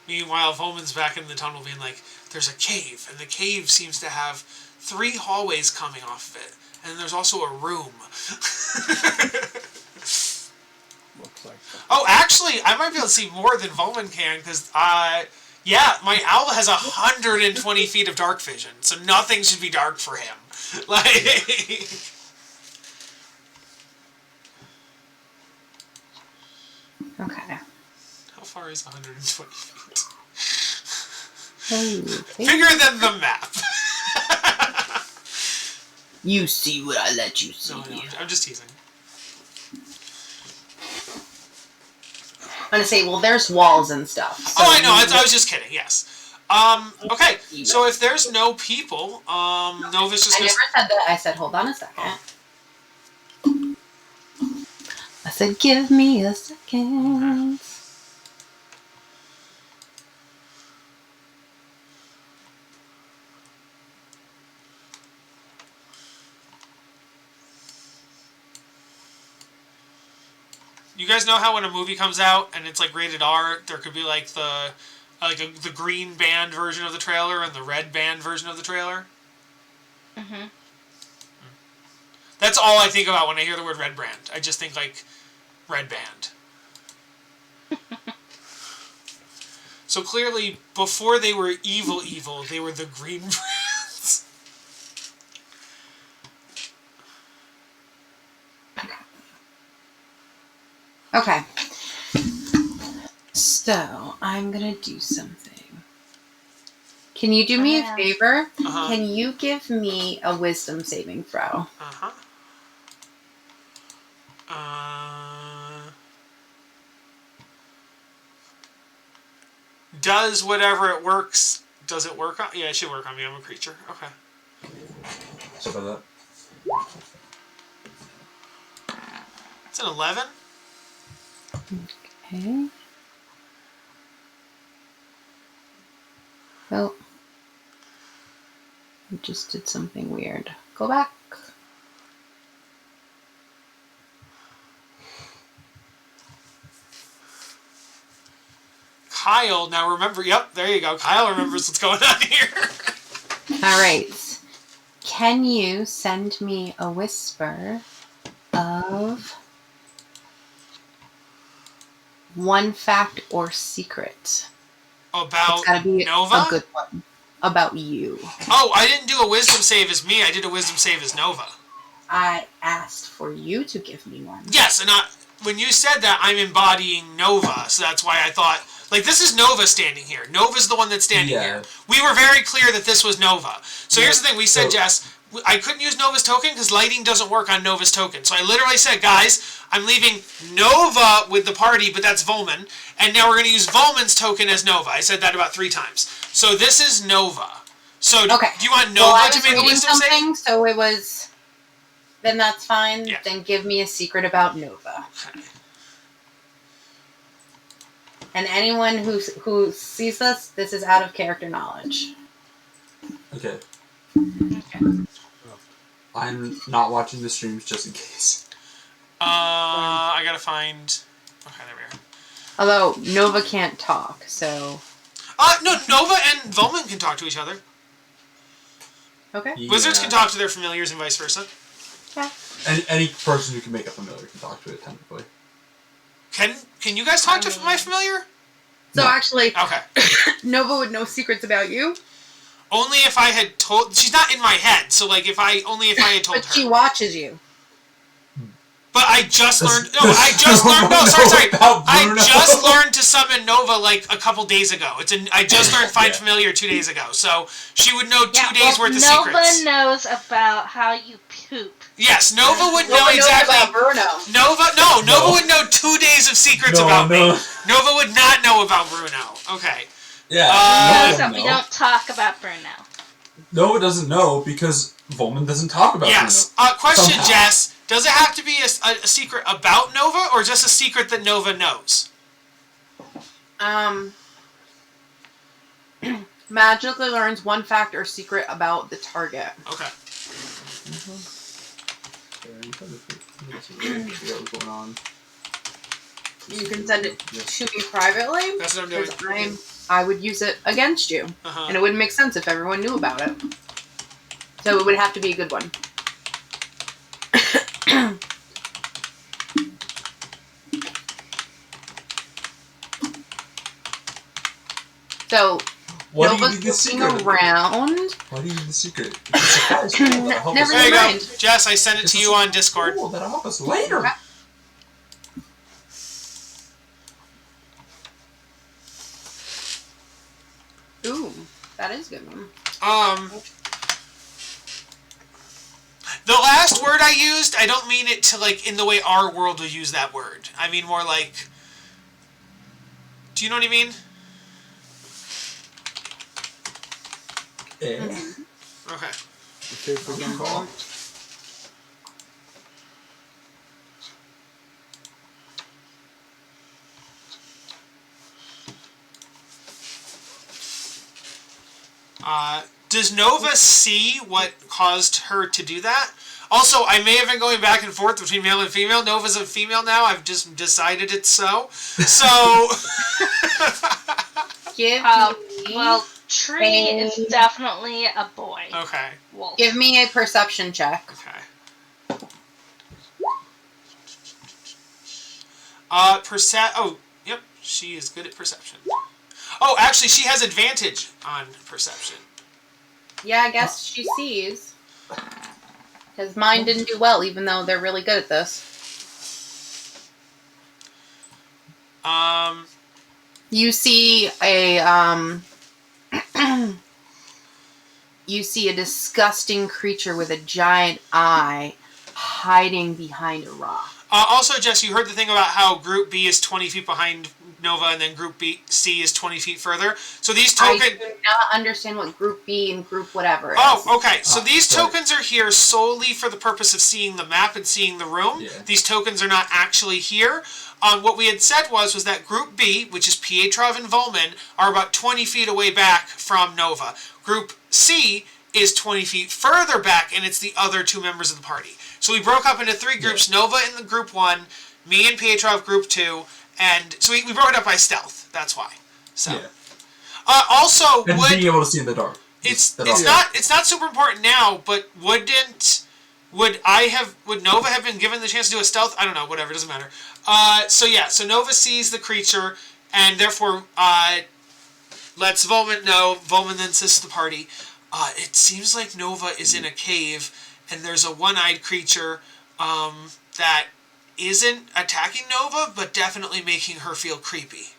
Meanwhile, Volman's back in the tunnel being like, there's a cave, and the cave seems to have 3 hallways coming off of it. And there's also a room. Looks like that. Oh, actually, I might be able to see more than Volman can, because, yeah, my owl has 120 feet of dark vision, so nothing should be dark for him. Like... Okay. How far is 120 feet? Okay. Bigger than the map. You see what I let you see. No, I'm just teasing. I'm gonna say, well, there's walls and stuff. So Oh, I know. I was just kidding. Yes. Okay. So if there's no people, Nova's just I gonna... never said that. I said, hold on a second. I said, give me a second. You guys know how when a movie comes out and it's like rated R, there could be like the green band version of the trailer and the red band version of the trailer? Mm-hmm. That's all I think about when I hear the word red band. I just think like red band. So clearly, before they were evil, they were the green brands. Okay. So, I'm gonna do something. Can you do me a favor? Uh-huh. Can you give me a wisdom saving throw? Uh-huh. Does whatever it works, does it work on... Yeah, it should work on me. I'm a creature. Okay. Sorry about It's an 11. Okay. Well, I just did something weird. Go back. Kyle, now remember... Yep, there you go. Kyle remembers what's going on here. All right. Can you send me a whisper of one fact or secret? About It's gotta be Nova? a good one. About you. Oh, I didn't do a wisdom save as me. I did a wisdom save as Nova. I asked for you to give me one. Yes, and when you said that, I'm embodying Nova, so that's why I thought... Like, this is Nova standing here. Nova's the one that's standing here. We were very clear that this was Nova. So here's the thing. We said, Jess, I couldn't use Nova's token because lighting doesn't work on Nova's token. So I literally said, guys, I'm leaving Nova with the party, but that's Volman. And now we're going to use Volman's token as Nova. I said that about 3 times. So this is Nova. So do you want Nova to make a wisdom save? So it was... Then that's fine. Yeah. Then give me a secret about Nova. Okay. And anyone who sees this is out of character knowledge. Okay. I'm not watching the streams just in case. I gotta find... Okay, there we are. Although, Nova can't talk, so... No, Nova and Volman can talk to each other. Okay. Yeah. Wizards can talk to their familiars and vice versa. Yeah. Any person who can make a familiar can talk to it, technically. Can you guys talk to my familiar? So actually, Okay. Nova would know secrets about you. Only if I had told... She's not in my head, so like if I had told But her. she watches you. But I just learned. No, I just learned. No, sorry. I just learned to summon Nova like a couple days ago. I just learned Find Familiar 2 days ago, so she would know 2 days worth of secrets. Nova knows about how you poop. Yes, Nova would know exactly. About Bruno. Nova would know 2 days of secrets about me. Nova would not know about Bruno. Okay. Yeah. We don't talk about Bruno. Nova doesn't know because Volman doesn't talk about Bruno. Question, Somehow. Jess. Does it have to be a secret about Nova, or just a secret that Nova knows? Magically learns one fact or secret about the target. Okay. You can send it to me privately. That's what I'm doing. I would use it against you. And it wouldn't make sense if everyone knew about it. So it would have to be a good one. So, Nova's looking around. Why do you need the secret? Never There you mind. go. Jess, I sent it to you on Discord. Cool, that'll help us later. Ooh, that is a good one. The last word I used, I don't mean it to like in the way our world will use that word. I mean more like. Do you know what I mean? Yeah. Okay. Okay, for them back. Does Nova see what caused her to do that? Also, I may have been going back and forth between male and female. Nova's a female now. I've just decided it's so. So. Well, Tree is definitely a boy. Okay. Wolf. Give me a perception check. Okay. Oh, yep. She is good at perception. Oh, actually, she has advantage on perception. Yeah, I guess she sees. Because mine didn't do well, even though they're really good at this. You see you see a disgusting creature with a giant eye hiding behind a rock. Also, Jess, you heard the thing about how Group B is 20 feet behind Nova, and then Group C is 20 feet further. So these tokens. I do not understand what Group B and Group whatever is. Oh, okay. So these tokens are here solely for the purpose of seeing the map and seeing the room. Yeah. These tokens are not actually here. What we had said was that Group B, which is Pietrov and Volman, are about 20 feet away back from Nova. Group C is 20 feet further back, and it's the other 2 members of the party. So we broke up into 3 groups. Yeah. Nova in the Group 1, me and Pietrov Group 2, and so we broke it up by stealth. That's why. So, also, and being able to see in the dark. It's not super important now, but would Nova have been given the chance to do a stealth? I don't know. Whatever, doesn't matter. So Nova sees the creature, and therefore lets Volman know. Volman then says to the party, "It seems like Nova is in a cave, and there's a one-eyed creature that isn't attacking Nova, but definitely making her feel creepy."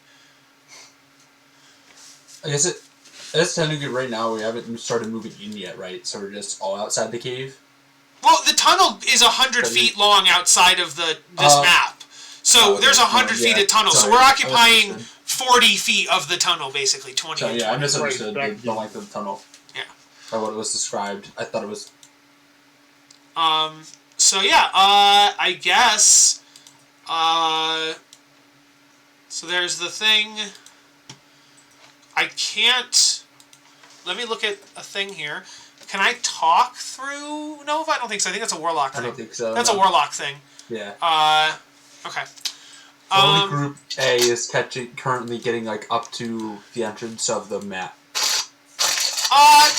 I guess it's technically right now we haven't started moving in yet, right? So we're just all outside the cave. Well, the tunnel is 100 feet long outside of this map. So there's 100 feet of tunnel. So we're occupying 40 feet of the tunnel, basically, 20 So, and 20. I misunderstood the length of the tunnel. Yeah. By what it was described. I thought it was... I guess... so there's the thing... I can't... Let me look at a thing here. Can I talk through Nova? I don't think so. I think that's a warlock thing. I don't think so. That's a warlock thing. Yeah. Okay. Only Group A is currently getting up to the entrance of the map.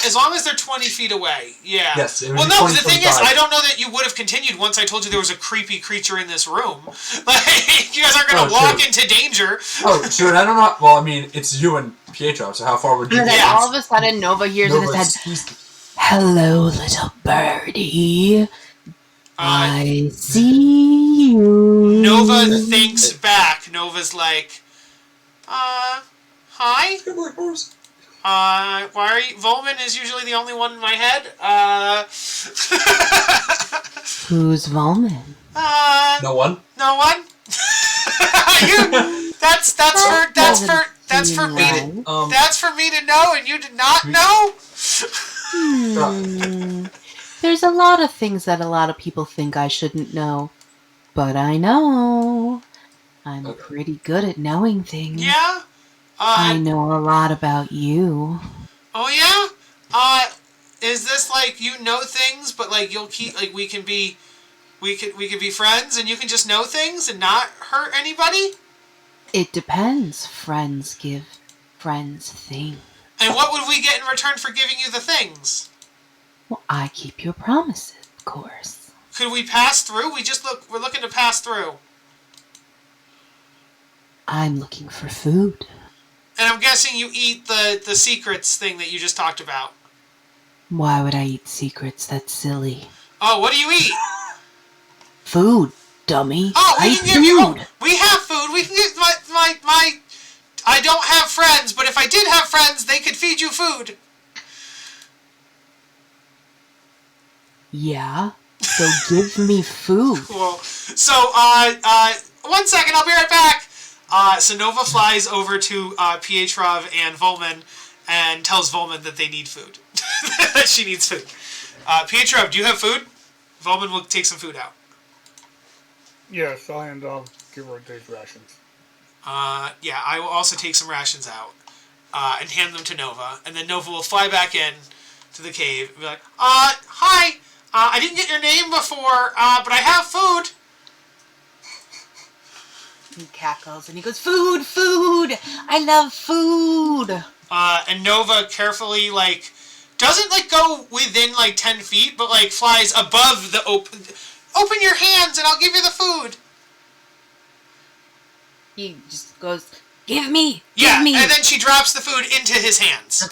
As long as they're 20 feet away, yeah. Yes. Well, no, the thing is, I don't know that you would have continued once I told you there was a creepy creature in this room. You guys aren't going to walk into danger. Oh, sure. And I don't know. Well, I mean, it's you and Pietro, so how far would you get? All of a sudden, Nova hears in his head, "Hello, little birdie. I see Nova thinks back. Nova's like, hi? Why are you... Volman is usually the only one in my head. Who's Volman? No one? No one? That's for me to know, and you did not know? There's a lot of things that a lot of people think I shouldn't know. But I know. I'm pretty good at knowing things. Yeah? I know a lot about you. Oh, yeah? Is this like you know things, but like you'll keep, like we could be friends and you can just know things and not hurt anybody? It depends. Friends give friends things. And what would we get in return for giving you the things? Well, I keep your promises, of course. Could we pass through? We're looking to pass through. I'm looking for food. And I'm guessing you eat the secrets thing that you just talked about. Why would I eat secrets? That's silly. Oh, what do you eat? Food, dummy. Oh, we can give you... We have food. We can get my... I don't have friends, but if I did have friends, they could feed you food. Yeah? So give me food. Cool. So, 1 second, I'll be right back. So Nova flies over to Pietrov and Volman and tells Volman that they need food. That she needs food. Pietrov, do you have food? Volman will take some food out. Yes, I'll give her a day's rations. Yeah, I will also take some rations out and hand them to Nova. And then Nova will fly back in to the cave and be like, hi, I didn't get your name before, but I have food. He cackles and he goes, food, food, I love food. And Nova carefully, like, doesn't, like, go within, like, 10 feet, but, like, flies above the open your hands and I'll give you the food. He just goes, give me, yeah, give me. And then she drops the food into his hands.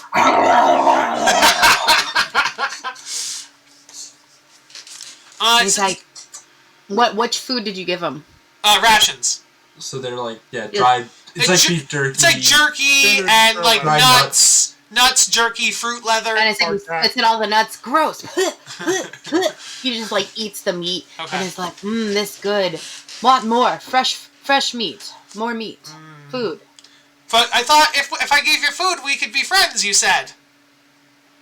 He's like, which food did you give him? Rations. So they're like, dried. It's like beef jerky. It's like jerky and like nuts, jerky, fruit leather. And it's in all the nuts. Gross. He just like eats the meat and is like, this good. Want more fresh meat, more meat, food. But I thought if I gave you food, we could be friends. You said.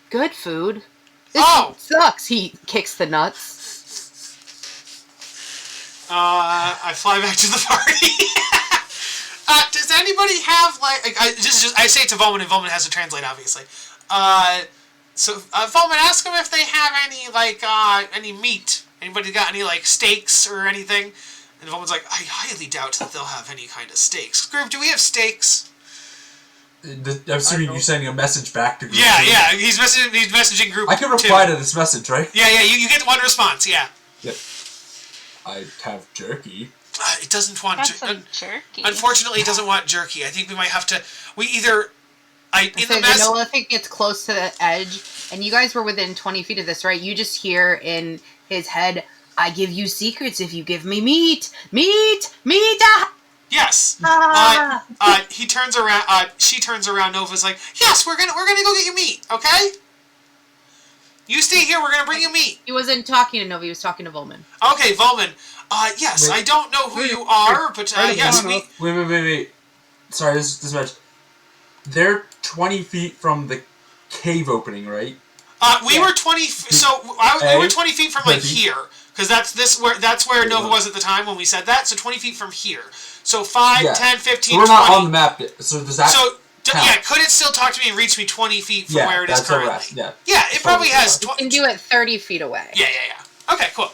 Good food. This sucks. He kicks the nuts. I fly back to the party. Does anybody have like I say it to Volman, and Volman has to translate, obviously. So Volman, ask them if they have any like any meat. Anybody got any like steaks or anything? And Volman's like, I highly doubt that they'll have any kind of steaks. Group, do we have steaks? I'm assuming you're sending a message back to group. Yeah. He's messaging group. I can reply to this message, right? Yeah. You get one response. Yeah. Yep. I have jerky. It doesn't want jerky. Unfortunately, it doesn't want jerky. I think we might have to. Noah, if it gets close to the edge, and you guys were within 20 feet of this, right? You just hear in his head, I give you secrets if you give me meat. Meat! Yes. He turns around. She turns around. Nova's like, yes, we're gonna go get you meat. Okay. You stay here. We're gonna bring you meat. He wasn't talking to Nova. He was talking to Volman. Okay, Volman. Yes, I don't know who you are, but yes, we. Wait. Sorry, this much. They're 20 feet from the cave opening, right? We were 20. We were 20 feet from like here, because that's where Nova was at the time when we said that. So 20 feet from here. So 5, 10, 15, so we're 20. not on the map yet. So does that count? Could it still talk to me and reach me 20 feet from where it is currently? Yeah, it probably has. You can do it 30 feet away. Yeah. Okay, cool.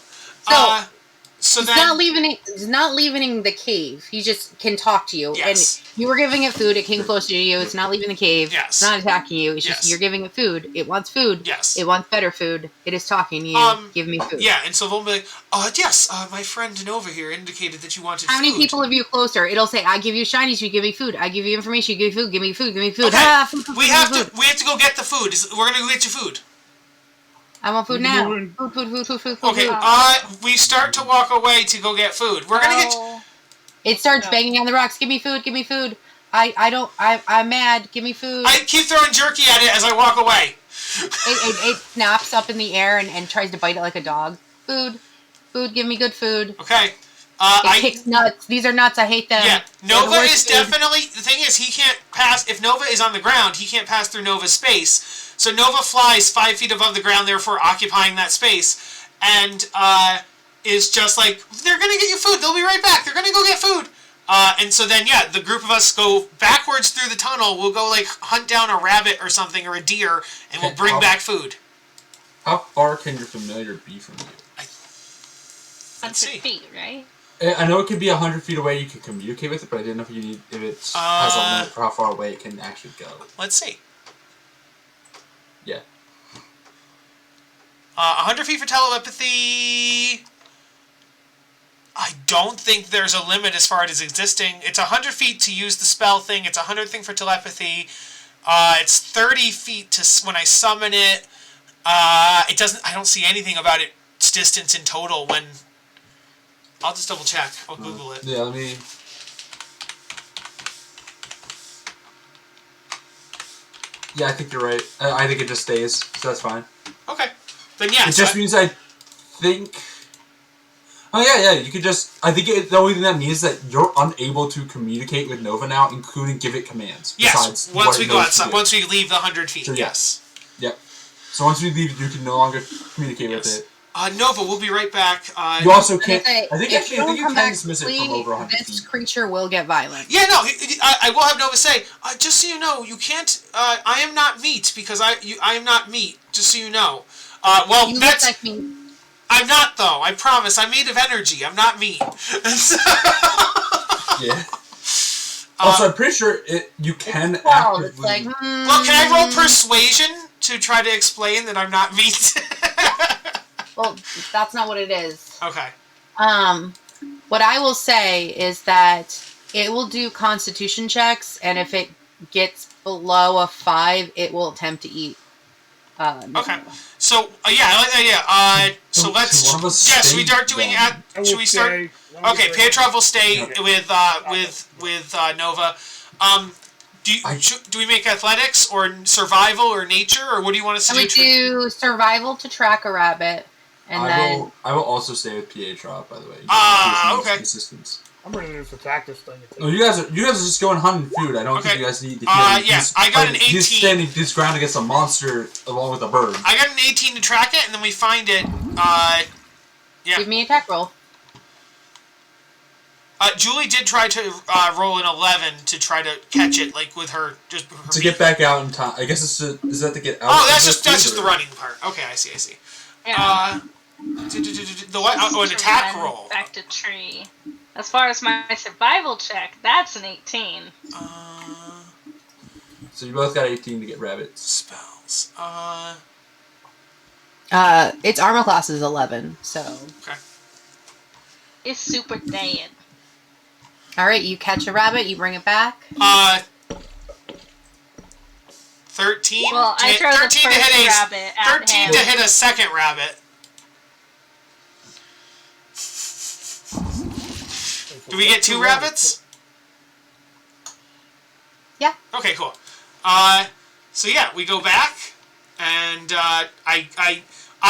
So he's not leaving the cave. He just can talk to you. Yes. And you were giving it food. It came closer to you. It's not leaving the cave. Yes. It's not attacking you. It's just you're giving it food. It wants food. Yes. It wants better food. It is talking to you. Give me food. Yeah, and so Volman will be like, yes, my friend Nova here indicated that you wanted How food. many people have you closer? It'll say, I give you shinies, you give me food. I give you information, you give me food. Give me food. Give me food. Okay. Food. We have to go get the food. We're going to go get you food. I want food Keep now. moving. Food. Okay, we start to walk away to go get food. We're gonna get... It starts banging on the rocks. Give me food. I'm mad. Give me food. I keep throwing jerky at it as I walk away. It snaps up in the air and tries to bite it like a dog. Food. Give me good food. Okay. It kicks nuts. These are nuts. I hate them. Yeah, Nova is definitely... The thing is, he can't pass... If Nova is on the ground, he can't pass through Nova's space. So Nova flies 5 feet above the ground, therefore occupying that space. And is just like, they're going to get you food. They'll be right back. They're going to go get food. And so then, yeah, the group of us go backwards through the tunnel. We'll go, like, hunt down a rabbit or something, or a deer, and we'll bring back food. How far can your familiar be from you? 100 feet, right? I know it could be 100 feet away. You can communicate with it, but I didn't know if it has a limit for how far away it can actually go. Let's see. Yeah. 100 feet for telepathy. I don't think there's a limit as far as existing. It's 100 feet to use the spell thing. It's 100 thing for telepathy. It's 30 feet to when I summon it. It doesn't. I don't see anything about its distance in total when. I'll just double check. I'll Google it. Yeah, let me... Yeah, I think you're right. I think it just stays, so that's fine. Okay. Then yeah. It just means I think... Oh, yeah, you could just... I think the only thing that means is that you're unable to communicate with Nova now, including give it commands. Yes, once we go outside, once we leave the 100 feet, so, yes. Yep. So once we leave, you can no longer communicate with it. Nova, we'll be right back. You also can't... I think you can dismiss it from over 100 this feet. creature will get violent. Yeah, no, I will have Nova say, just so you know, you can't... I am not meat, because I am not meat, just so you know. Well, You that's... look like me. I'm not, though. I promise. I'm made of energy. I'm not meat. Yeah. Also, I'm pretty sure you can actively... It's like, Well, can I roll persuasion to try to explain that I'm not meat? Well, that's not what it is. Okay. What I will say is that it will do constitution checks, and if it gets below a 5, it will attempt to eat. Okay. So, yeah, I like the idea. So let's... Yes, we start doing... Should we start... Okay, Petrov will stay with Nova. Do we make athletics, or survival, or nature, or what do you want us to do? I would do survival to track a rabbit. And I will also stay with Pietrov, by the way. Okay. Assistance. I'm ready to attack this thing. Oh, you guys are just going hunting food. I don't think you guys need to heal. Yes, I got an 18. He's standing his ground against a monster along with a bird. I got an 18 to track it, and then we find it. Yeah. Give me a attack roll. Julie did try to roll an 11 to try to catch it, like with her to get back out in time. I guess is that to get out? Oh, that's just the running part. Okay, I see. Yeah. An attack roll. Back to tree. As far as my survival check, that's an 18. So you both got 18 to get rabbits. Spells. Its armor class is 11, so. Okay. It's super dead. Alright, you catch a rabbit, you bring it back. 13. Well, I throw the first rabbit at 13 him. to hit a second rabbit. Do we get 2 rabbits? Yeah. Okay, cool. So yeah, we go back, and I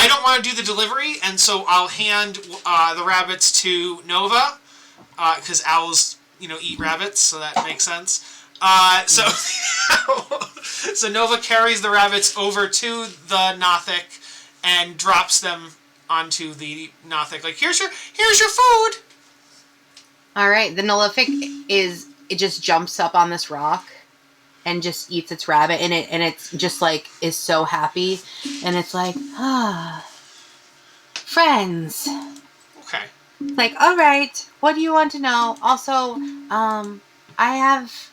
don't want to do the delivery, and so I'll hand the rabbits to Nova, because owls, eat rabbits, so that makes sense. So Nova carries the rabbits over to the Nothic and drops them onto the Nothic. Like, here's your food. All right, the Nullific it just jumps up on this rock and just eats its rabbit, and it's just like is so happy, and it's like friends. Okay. Like, all right, what do you want to know? Also, I have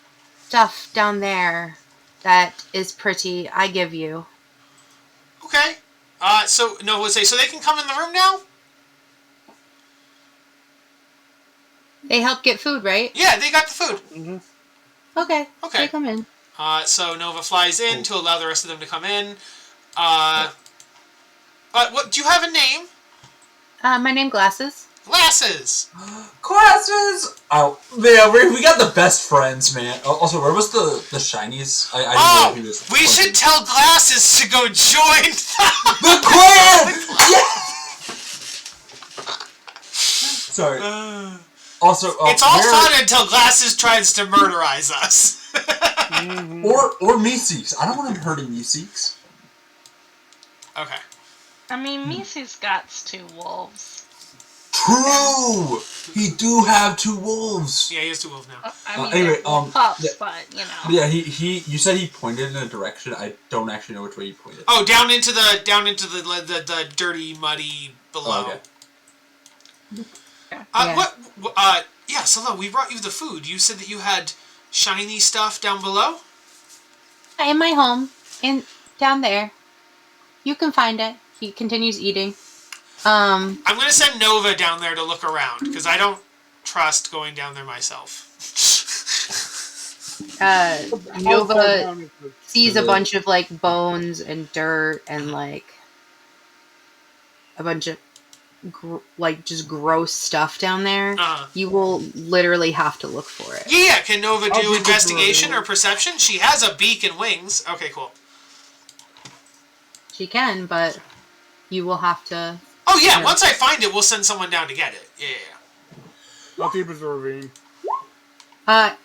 stuff down there that is pretty. I give you. Okay. So Nova would say, so they can come in the room now? They help get food, right? Yeah, they got the food. Mm-hmm. Okay. Okay. They come in. So Nova flies in to allow the rest of them to come in. What? Do you have a name? My name Glasses. Glasses. Glasses. Oh man, we got the best friends, man. Also, where was the shinies? I didn't know he was. We should tell Glasses to go join the clan. Sorry. Also, it's all fun until Glasses tries to murderize us. or Meeseeks. I don't want him hurting Meeseeks. Okay. I mean, Misi's got 2 wolves. True! He do have 2 wolves. Yeah, he has 2 wolves now. I mean, anyway, pups, yeah, but, you know. Yeah, you said he pointed in a direction. I don't actually know which way he pointed. Oh, down into the dirty, muddy below. Oh, okay. Yeah, so look, we brought you the food. You said that you had shiny stuff down below? In my home. Down there. You can find it. He continues eating. I'm going to send Nova down there to look around, because I don't trust going down there myself. Nova sees a bunch of, like, bones and dirt and, like, a bunch of, just gross stuff down there. You will literally have to look for it. Yeah, can Nova do investigation or perception? She has a beak and wings. Okay, cool. She can, but you will have to... Oh, yeah, once I find it, we'll send someone down to get it. Yeah. How deep is the ravine?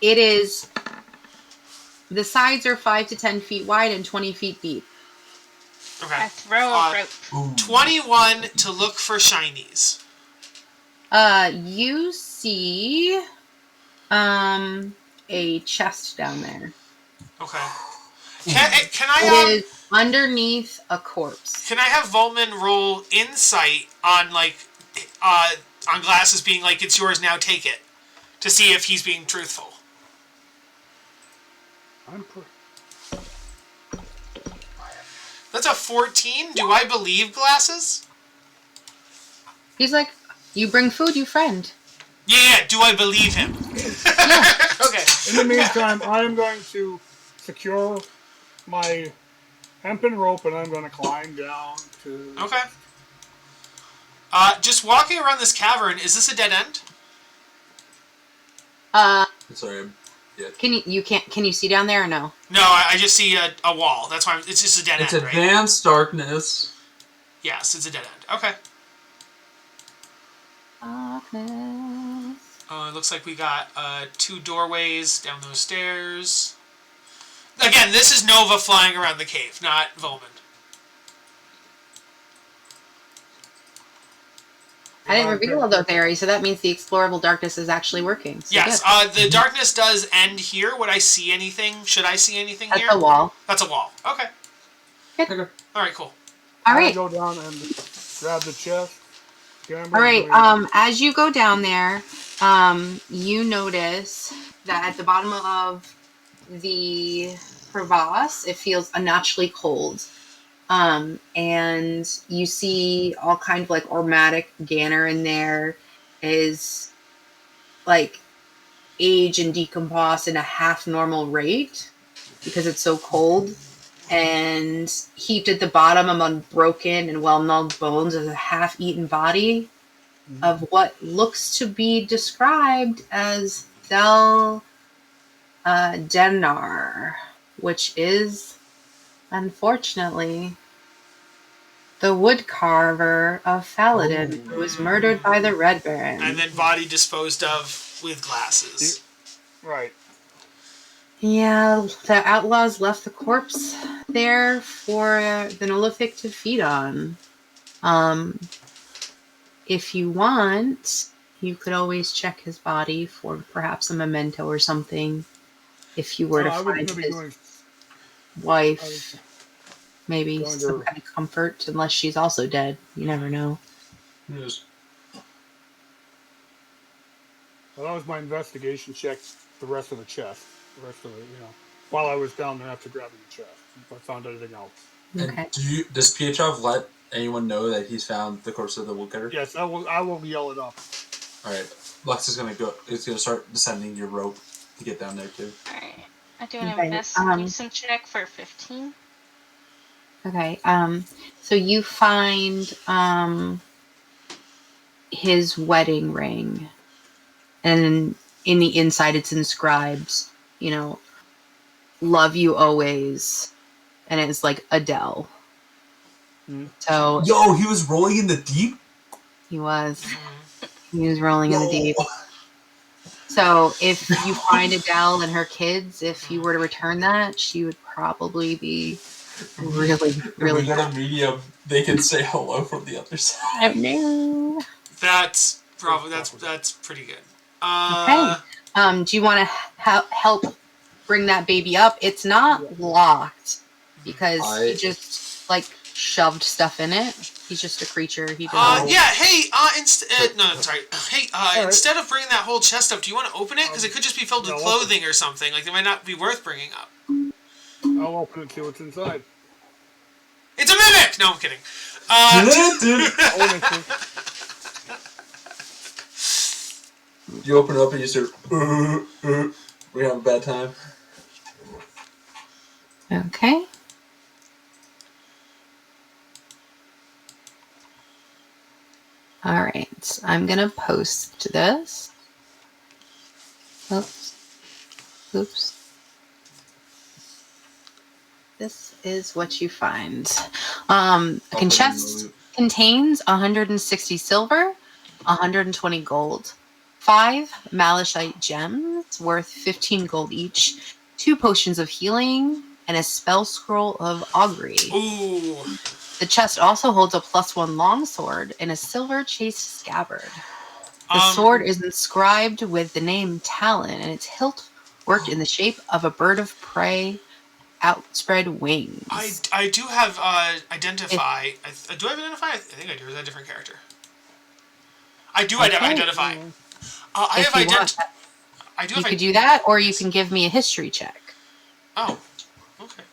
It is... The sides are 5 to 10 feet wide and 20 feet deep. Okay. I throw a rope. 21 to look for shinies. You see... a chest down there. Okay. Can I... It is underneath a corpse. Can I have Voltman roll insight on, like, on Glasses being like, it's yours, now take it, to see if he's being truthful? That's a 14. Do I believe Glasses? He's like, you bring food, you friend. Yeah, do I believe him? Okay. In the meantime, I am going to secure my hempen rope and I'm going to climb down to... Okay. Just walking around this cavern, is this a dead end? Sorry. Yeah. Can you see down there or no? No, I just see a wall. That's why it's just a dead end, right? It's advanced darkness. Yes, it's a dead end. Okay. Darkness. It looks like we got 2 doorways down those stairs. Again, this is Nova flying around the cave, not Volman. I didn't reveal all those areas, so that means the explorable darkness is actually working. So yes, the darkness does end here. Would I see anything? Should I see anything here? That's a wall. That's a wall. Okay. Good. All right, cool. All right. I'll go down and grab the chest. All right. As you go down there, you notice that at the bottom of the crevasse, it feels unnaturally cold. And you see all kind of like aromatic ganner in there is like age and decompose in a half normal rate because it's so cold. And heaped at the bottom among broken and well-nulled bones is a half-eaten body of what looks to be described as Thel Denar, which is, unfortunately, the wood carver of Faladin, who was murdered by the Red Baron. And then body disposed of with Glasses. Right. Yeah, the outlaws left the corpse there for the Nullific to feed on. If you want, you could always check his body for perhaps a memento or something. If you were to find his wife, maybe some kind of comfort, unless she's also dead. You never know. Yes. Well, that was my investigation check. The rest of the chest. The rest of it, while I was down there after grabbing the chest, if I found anything else. Okay. And does Pietrov let anyone know that he's found the corpse of the woodcutter? Yes, I will yell it up. All right, Lux is gonna go. It's gonna start descending your rope to get down there too. Alright. I do an investigation check for 15. Okay. So you find his wedding ring, and in the inside it's inscribed, "Love you always," and it's like Adele. So Yo, he was rolling in the deep. he was rolling in the deep. So if you find Adele and her kids, if you were to return that, she would probably be really, really. If we go to medium, they can say hello from the other side. No. That's probably that's pretty good. Okay. Do you want to help bring that baby up? It's not locked because he just shoved stuff in it. He's just a creature. He doesn't. Yeah. Hey. No, sorry. Hey. Instead of bringing that whole chest up, do you want to open it? Because it could just be filled with clothing or something. Like, it might not be worth bringing up. I'll open it, see what's inside. It's a mimic. No, I'm kidding. You open it up and you start. We have a bad time. Okay. All right. I'm gonna post this. Oops. This is what you find. Chest contains 160 silver, 120 gold, 5 malachite gems worth 15 gold each, 2 potions of healing, and a spell scroll of augury. Ooh. The chest also holds a +1 longsword and a silver chased scabbard. The sword is inscribed with the name Talon, and its hilt worked in the shape of a bird of prey, outspread wings. I do have identify. Do I have identify? I think I do. Is that a different character? I do identify. I have identify. You could do that, or you can give me a history check. Oh, okay.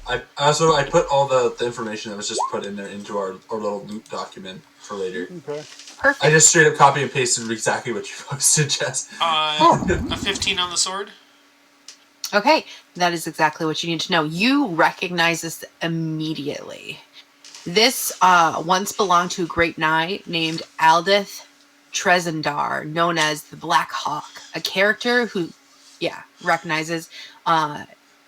I put all the information that was just put in there into our little loot document for later. Okay. Perfect. I just straight up copy and pasted exactly what you posted, Jess. A 15 on the sword. Okay, that is exactly what you need to know. You recognize this immediately. This once belonged to a great knight named Aldith Trezendar, known as the Black Hawk, a character who, recognizes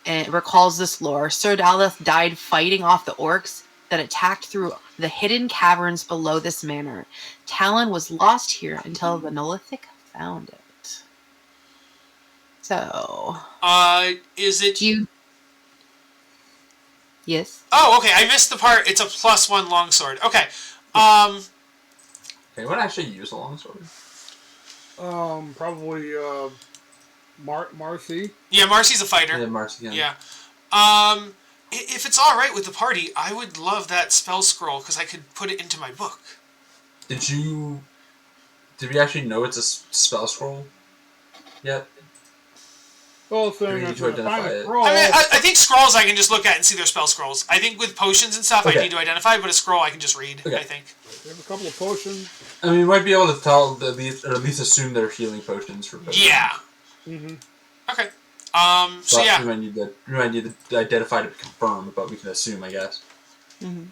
and recalls this lore. Sir Aldith died fighting off the orcs that attacked through the hidden caverns below this manor. Talon was lost here until the Neolithic found it. So, is it you? Yes. Oh, okay. I missed the part. It's a +1 longsword. Okay. Okay, what actually use a longsword? Probably Marcy. Yeah, Marcy's a fighter. Yeah, Marcy. Yeah. If it's all right with the party, I would love that spell scroll because I could put it into my book. Did we actually know it's a spell scroll yet? Well, saying need to identify it. scroll. I mean, I think scrolls I can just look at and see their spell scrolls. I think with potions and stuff I need to identify, but a scroll I can just read. Okay. I think. We have a couple of potions. I mean, we might be able to tell or at least assume they're healing potions for potions. Yeah. Mm-hmm. Okay. So yeah. We might need to identify to confirm, but we can assume, I guess. Mm-hmm.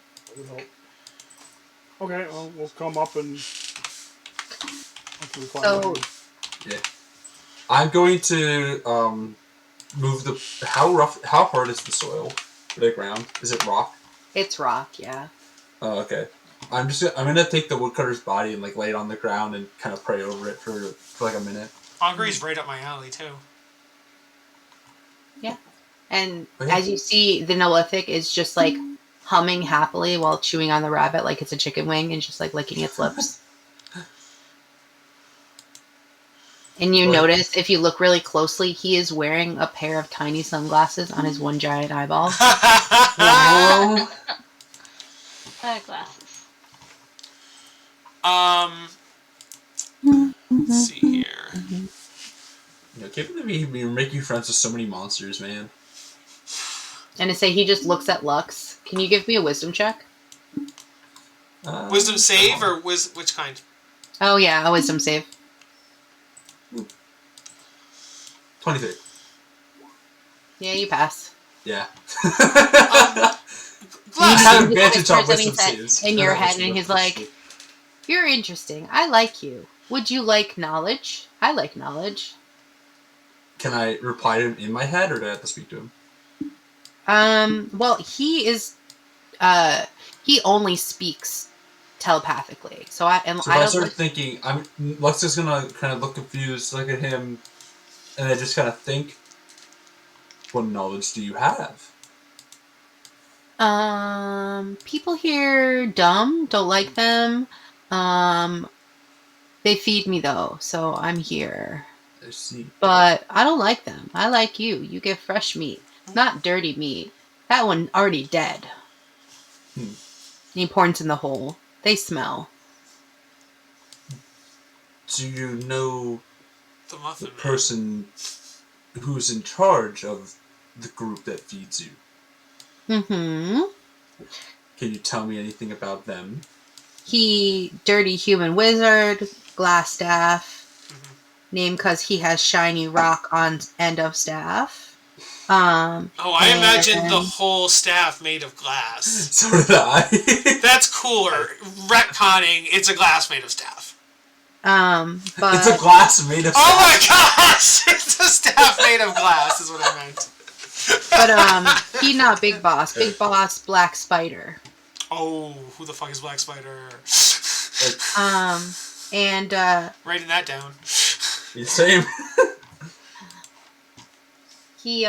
Okay, well, we'll come up and. Yeah. I'm going to move how hard is the soil for the ground? Is it rock? It's rock, yeah. Oh, okay. I'm gonna take the woodcutter's body and lay it on the ground and kind of pray over it for a minute. Augury's right up my alley too. Yeah. And as you see, the Neolithic is just humming happily while chewing on the rabbit like it's a chicken wing and just licking its lips. And you notice, if you look really closely, he is wearing a pair of tiny sunglasses on his one giant eyeball. Glasses. Let's see here. Can't believe we make you friends with so many monsters, man. And to say he just looks at Lux. Can you give me a wisdom check? Wisdom save or which kind? Oh yeah, a wisdom save. 23. Yeah, you pass. Yeah. Glass, You have This advantage on person, he wisdom said, saves. in your head, and he's like, "You're interesting. I like you. Would you like knowledge? I like knowledge." Can I reply to him in my head, or do I have to speak to him? Well, he is, he only speaks telepathically. So I if I start thinking, Lux is gonna kind of look confused, look at him, and then just kind of think, what knowledge do you have? People here dumb, don't like them. They feed me though, so I'm here. I see. But I don't like them. I like you. You get fresh meat, not dirty meat. That one already dead. And he points in the hole. They smell. Do you know the muffin the person who's in charge of the group that feeds you? Mm-hmm. Can you tell me anything about them? He, dirty human wizard, glass staff. Named because he has shiny rock on end of staff. I imagine the whole staff made of glass. So did I. That's cooler. Retconning, it's a glass made of staff. But it's a glass made of staff. Oh my gosh! It's a staff made of glass, is what I meant. But, he not Big Boss. Big Boss, Black Spider. Oh, who the fuck is Black Spider? And, writing that down. Same. He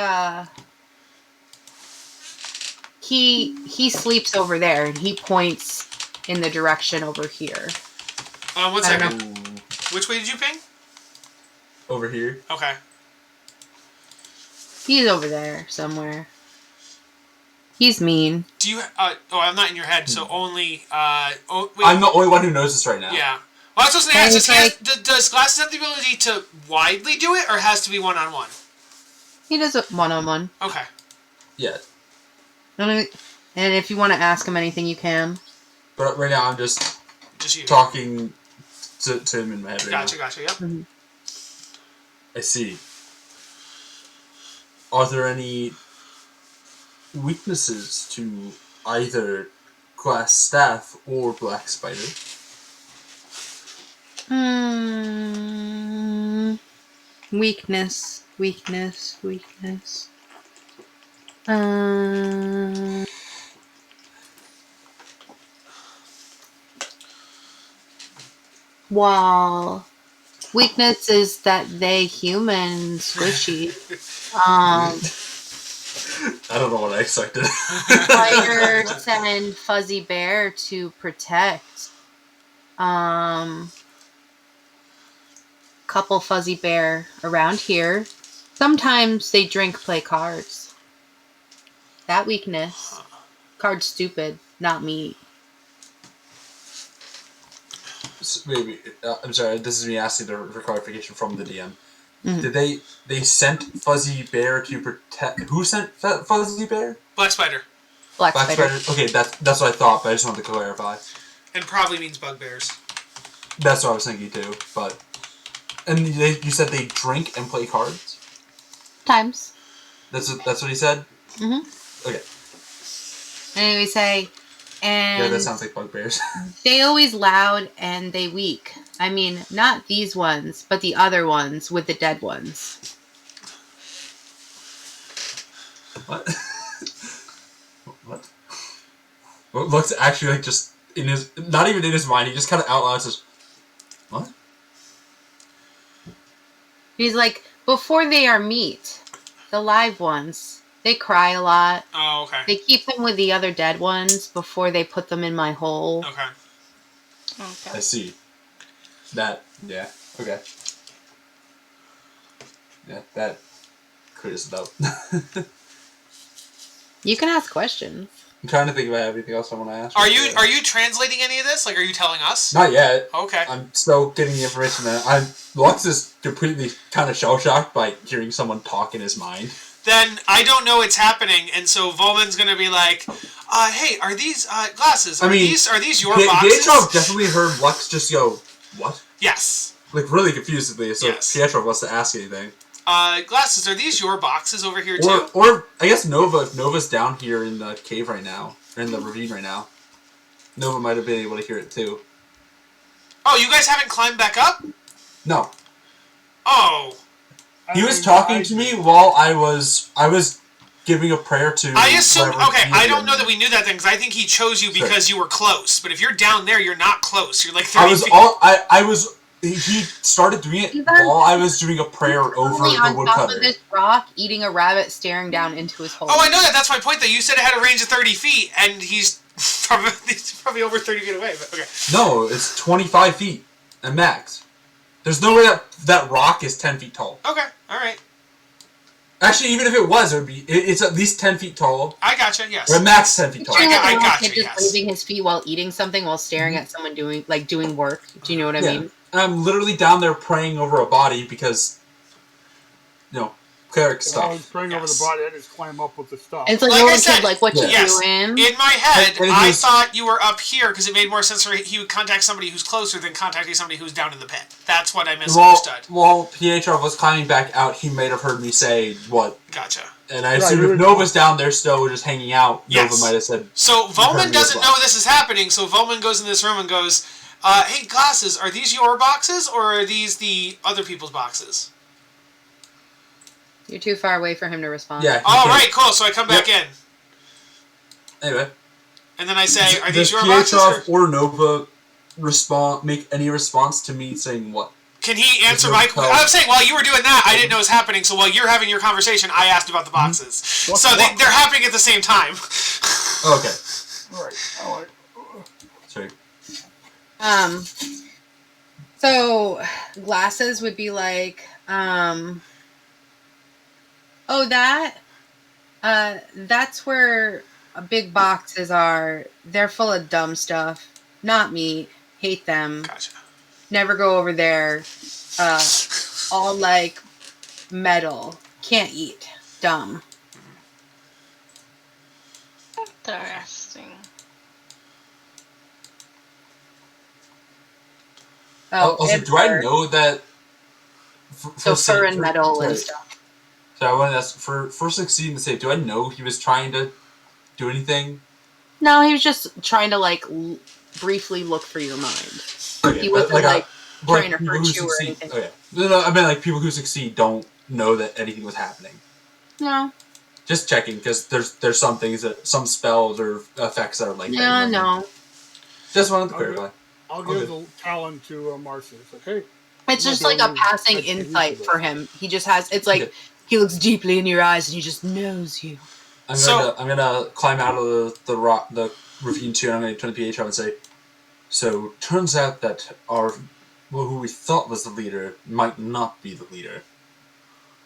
sleeps over there, and he points in the direction over here. 1 second. Which way did you ping? Over here. Okay. He's over there somewhere. He's mean. Do you? I'm not in your head, so only. Wait. I'm the only one who knows this right now. Yeah. Well, I was supposed to ask. Does Glasses have the ability to widely do it, or has to be one-on-one? He does it one-on-one. Okay. Yeah. And if you want to ask him anything, you can. But right now, I'm just you. Talking to him in my head right now. Gotcha, yep. Mm-hmm. I see. Are there any weaknesses to either Glass Staff or Black Spider? Weakness. Well, weakness is that they human squishy. I don't know what I expected. Spider send Fuzzy Bear to protect. Couple Fuzzy Bear around here. Sometimes they drink, play cards. That weakness. Card stupid, not me. Maybe I'm sorry. This is me asking for clarification from the DM. Mm-hmm. Did they sent Fuzzy Bear to protect? Who sent Fuzzy Bear? Black Spider. Black Spider. Okay, that's what I thought, but I just wanted to clarify. And probably means bugbears. That's what I was thinking too. And you said they drink and play cards. Times. That's what he said. Mhm. Okay. And we say, and yeah, that sounds like bugbears. they always loud and they weak. I mean, not these ones, but the other ones with the dead ones. What? What? Well, looks actually like just in his, not even in his mind. He just kind of out loud says, "What?" He's like, before they are meat, the live ones. They cry a lot. Oh, okay. They keep them with the other dead ones before they put them in my hole. Okay. I see. That, yeah, okay. Yeah, that clears it up. You can ask questions. I'm trying to think if I have anything else I want to ask. Are you translating any of this? Like, are you telling us? Not yet. Okay. I'm still getting the information that Lux is completely kind of shell-shocked by hearing someone talk in his mind. Then I don't know it's happening, and so Volman's gonna be like, hey, are these glasses? Are these your boxes? Pietro definitely heard Lux just go, "What?" Yes. Like, really confusedly, so yes. Pietro wants to ask anything. Glasses, are these your boxes over here too? Or I guess Nova. If Nova's down here in the cave right now, or in the ravine right now, Nova might have been able to hear it too. Oh, you guys haven't climbed back up? No. Oh. He was talking to me while I was giving a prayer to. I assume. Okay, I don't know that we knew that then, because I think he chose you because you were close. But if you're down there, you're not close. You're like 30 feet. He started doing it while I was doing a prayer over the woodcutter. On top of this rock, eating a rabbit, staring down into his hole. Oh, I know that. That's my point. Though you said it had a range of 30 feet, and he's probably over 30 feet away. But okay. No, it's 25 feet at max. There's no way that rock is 10 feet tall. Okay, all right. Actually, even if it was, it's at least 10 feet tall. I gotcha. Yes. Or at max 10 feet tall. I gotcha. Just waving his feet while eating something, while staring at someone doing work. Do you know what I mean? I'm literally down there praying over a body because, cleric stuff. I was praying over the body. I just climb up with the stuff. It's like, I said, what you doing? In my head, I thought you were up here because it made more sense for he would contact somebody who's closer than contacting somebody who's down in the pit. That's what I misunderstood. While PHR was climbing back out, he might have heard me say what. Gotcha. And I assume if Nova's down there still just hanging out, Nova might have said... So Volman doesn't know this is happening, so Volman goes in this room and goes, hey, Glasses, are these your boxes, or are these the other people's boxes? You're too far away for him to respond. Yeah. All right, cool. So I come back in. Anyway. And then I say, are these your boxes? boxes? Or Nova make any response to me saying what? Can he answer my... I'm saying, while you were doing that, I didn't know it was happening, so while you're having your conversation, I asked about the boxes. So they're happening at the same time. Okay. All right. Sorry. So, Glasses would be like, that's where big boxes are. They're full of dumb stuff. Not me. Hate them. Gotcha. Never go over there. All like metal. Can't eat. Dumb. Interesting. Also, do I know that... fur and metal and stuff. So I wanted to ask, for succeeding to save, do I know he was trying to do anything? No, he was just trying to, briefly look for your mind. Okay, he wasn't, trying to hurt you or anything. Okay. No, I mean, people who succeed don't know that anything was happening. No. Just checking, because there's some things some spells or effects that are like that. No. Just wanted to clarify. I'll give the talon to Marcy. It's like, hey. It's just like a passing insight for him. He just has, it's like, he looks deeply in your eyes and he just knows you. I'm gonna climb out of the ravine too, and I'm gonna turn the PH on and say, so turns out that who we thought was the leader might not be the leader.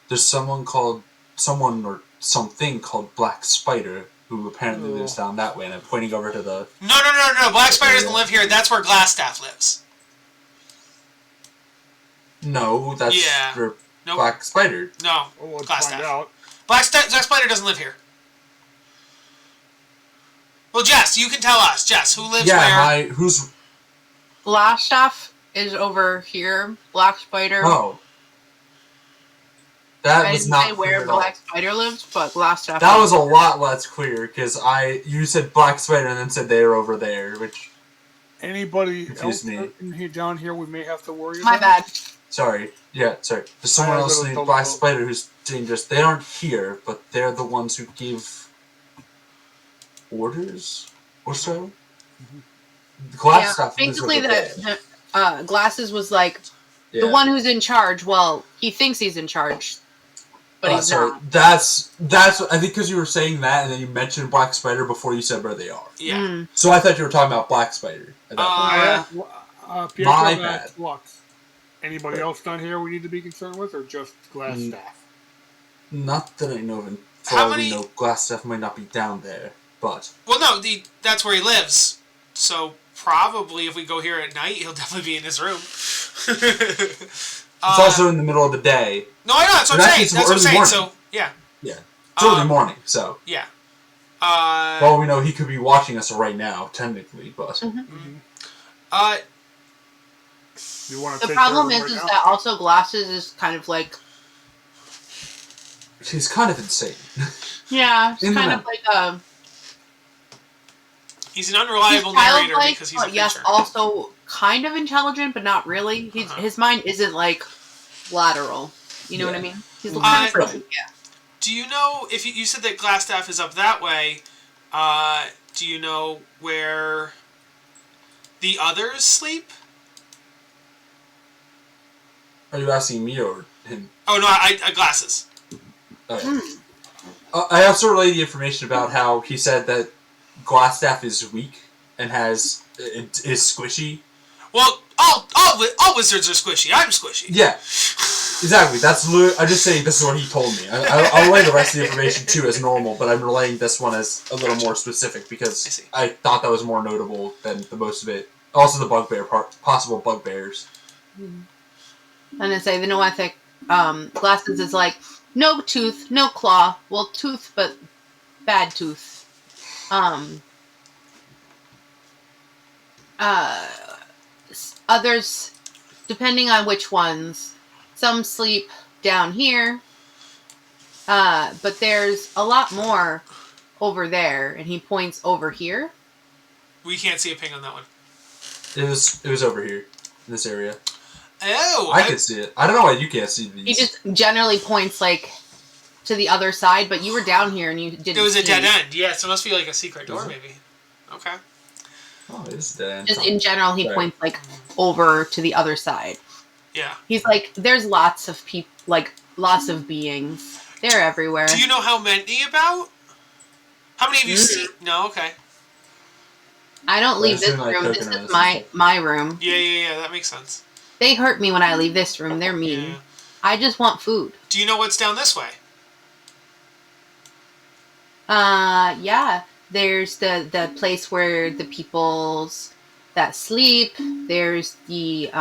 There's someone or something called Black Spider who apparently lives down that way, and I'm pointing over to the... No. Black Spider doesn't live here. That's where Glassstaff lives. No, that's where Black Spider... No, Glassstaff. Black Spider doesn't live here. Well, Jess, you can tell us. Jess, who lives where? Who's... Glassstaff is over here. Black Spider... Oh. That was not clear where Black Spider lives, but Glassstaff... That was a lot less clear, because you said Black Spider and then said they were over there, which... Anybody else down here we may have to worry about? My bad. Sorry. Yeah, sorry. There's someone else named Black Spider who's dangerous. They aren't here, but they're the ones who give orders or so. Glassstaff basically, Glasses was like the one who's in charge. Well, he thinks he's in charge, but he's not. That's I think because you were saying that, and then you mentioned Black Spider before you said where they are. Yeah. Mm. So I thought you were talking about Black Spider. My bad. Anybody else down here we need to be concerned with, or just Glassstaff? Not that I know of. For all we know, Glassstaff might not be down there, but... Well, no, that's where he lives. So probably if we go here at night, he'll definitely be in his room. It's also in the middle of the day. No, I know. That's what I'm saying. That's what I'm saying. Morning. So, yeah. Yeah. It's early morning, so... Yeah. Well, we know he could be watching us right now, technically, but... The problem is that also Glasses is kind of like He's kind of insane. Yeah, it's kind of like He's an unreliable narrator because he's a creature. Yes, also kind of intelligent, but not really. His mind isn't like lateral. You know what I mean? He's kind of crazy. Yeah. Do you know if you said that Glassstaff is up that way? Do you know where the others sleep? Are you asking me or him? Oh no, I glasses. Okay. I also relayed the information about how he said that Glassstaff is weak and is squishy. Well, all wizards are squishy. I'm squishy. Yeah, exactly. I just say this is what he told me. I'll relay the rest of the information too as normal, but I'm relaying this one as a little more specific because I thought that was more notable than the most of it. Also, the bugbear part, possible bugbears. And I say the noethic glasses is like no tooth, no claw. Well, tooth, but bad tooth. Others, depending on which ones, some sleep down here, but there's a lot more over there, and he points over here. We can't see a ping on that one. It was over here, in this area. Oh! I could see it. I don't know why you can't see these. He just generally points, like, to the other side, but you were down here and you didn't. It was a dead end, yeah, so it must be like a secret door, maybe. Okay. Oh, it is dead end. Just in general, he points, like, over to the other side. Yeah. He's like, there's lots of people, like, lots of beings. They're everywhere. Do you know how many about? How many of you see? No, okay. I don't leave this room. This is my room. Yeah, that makes sense. They hurt me when I leave this room. They're mean. Yeah. I just want food. Do you know what's down this way? Yeah. There's the place where the peoples that sleep. There's the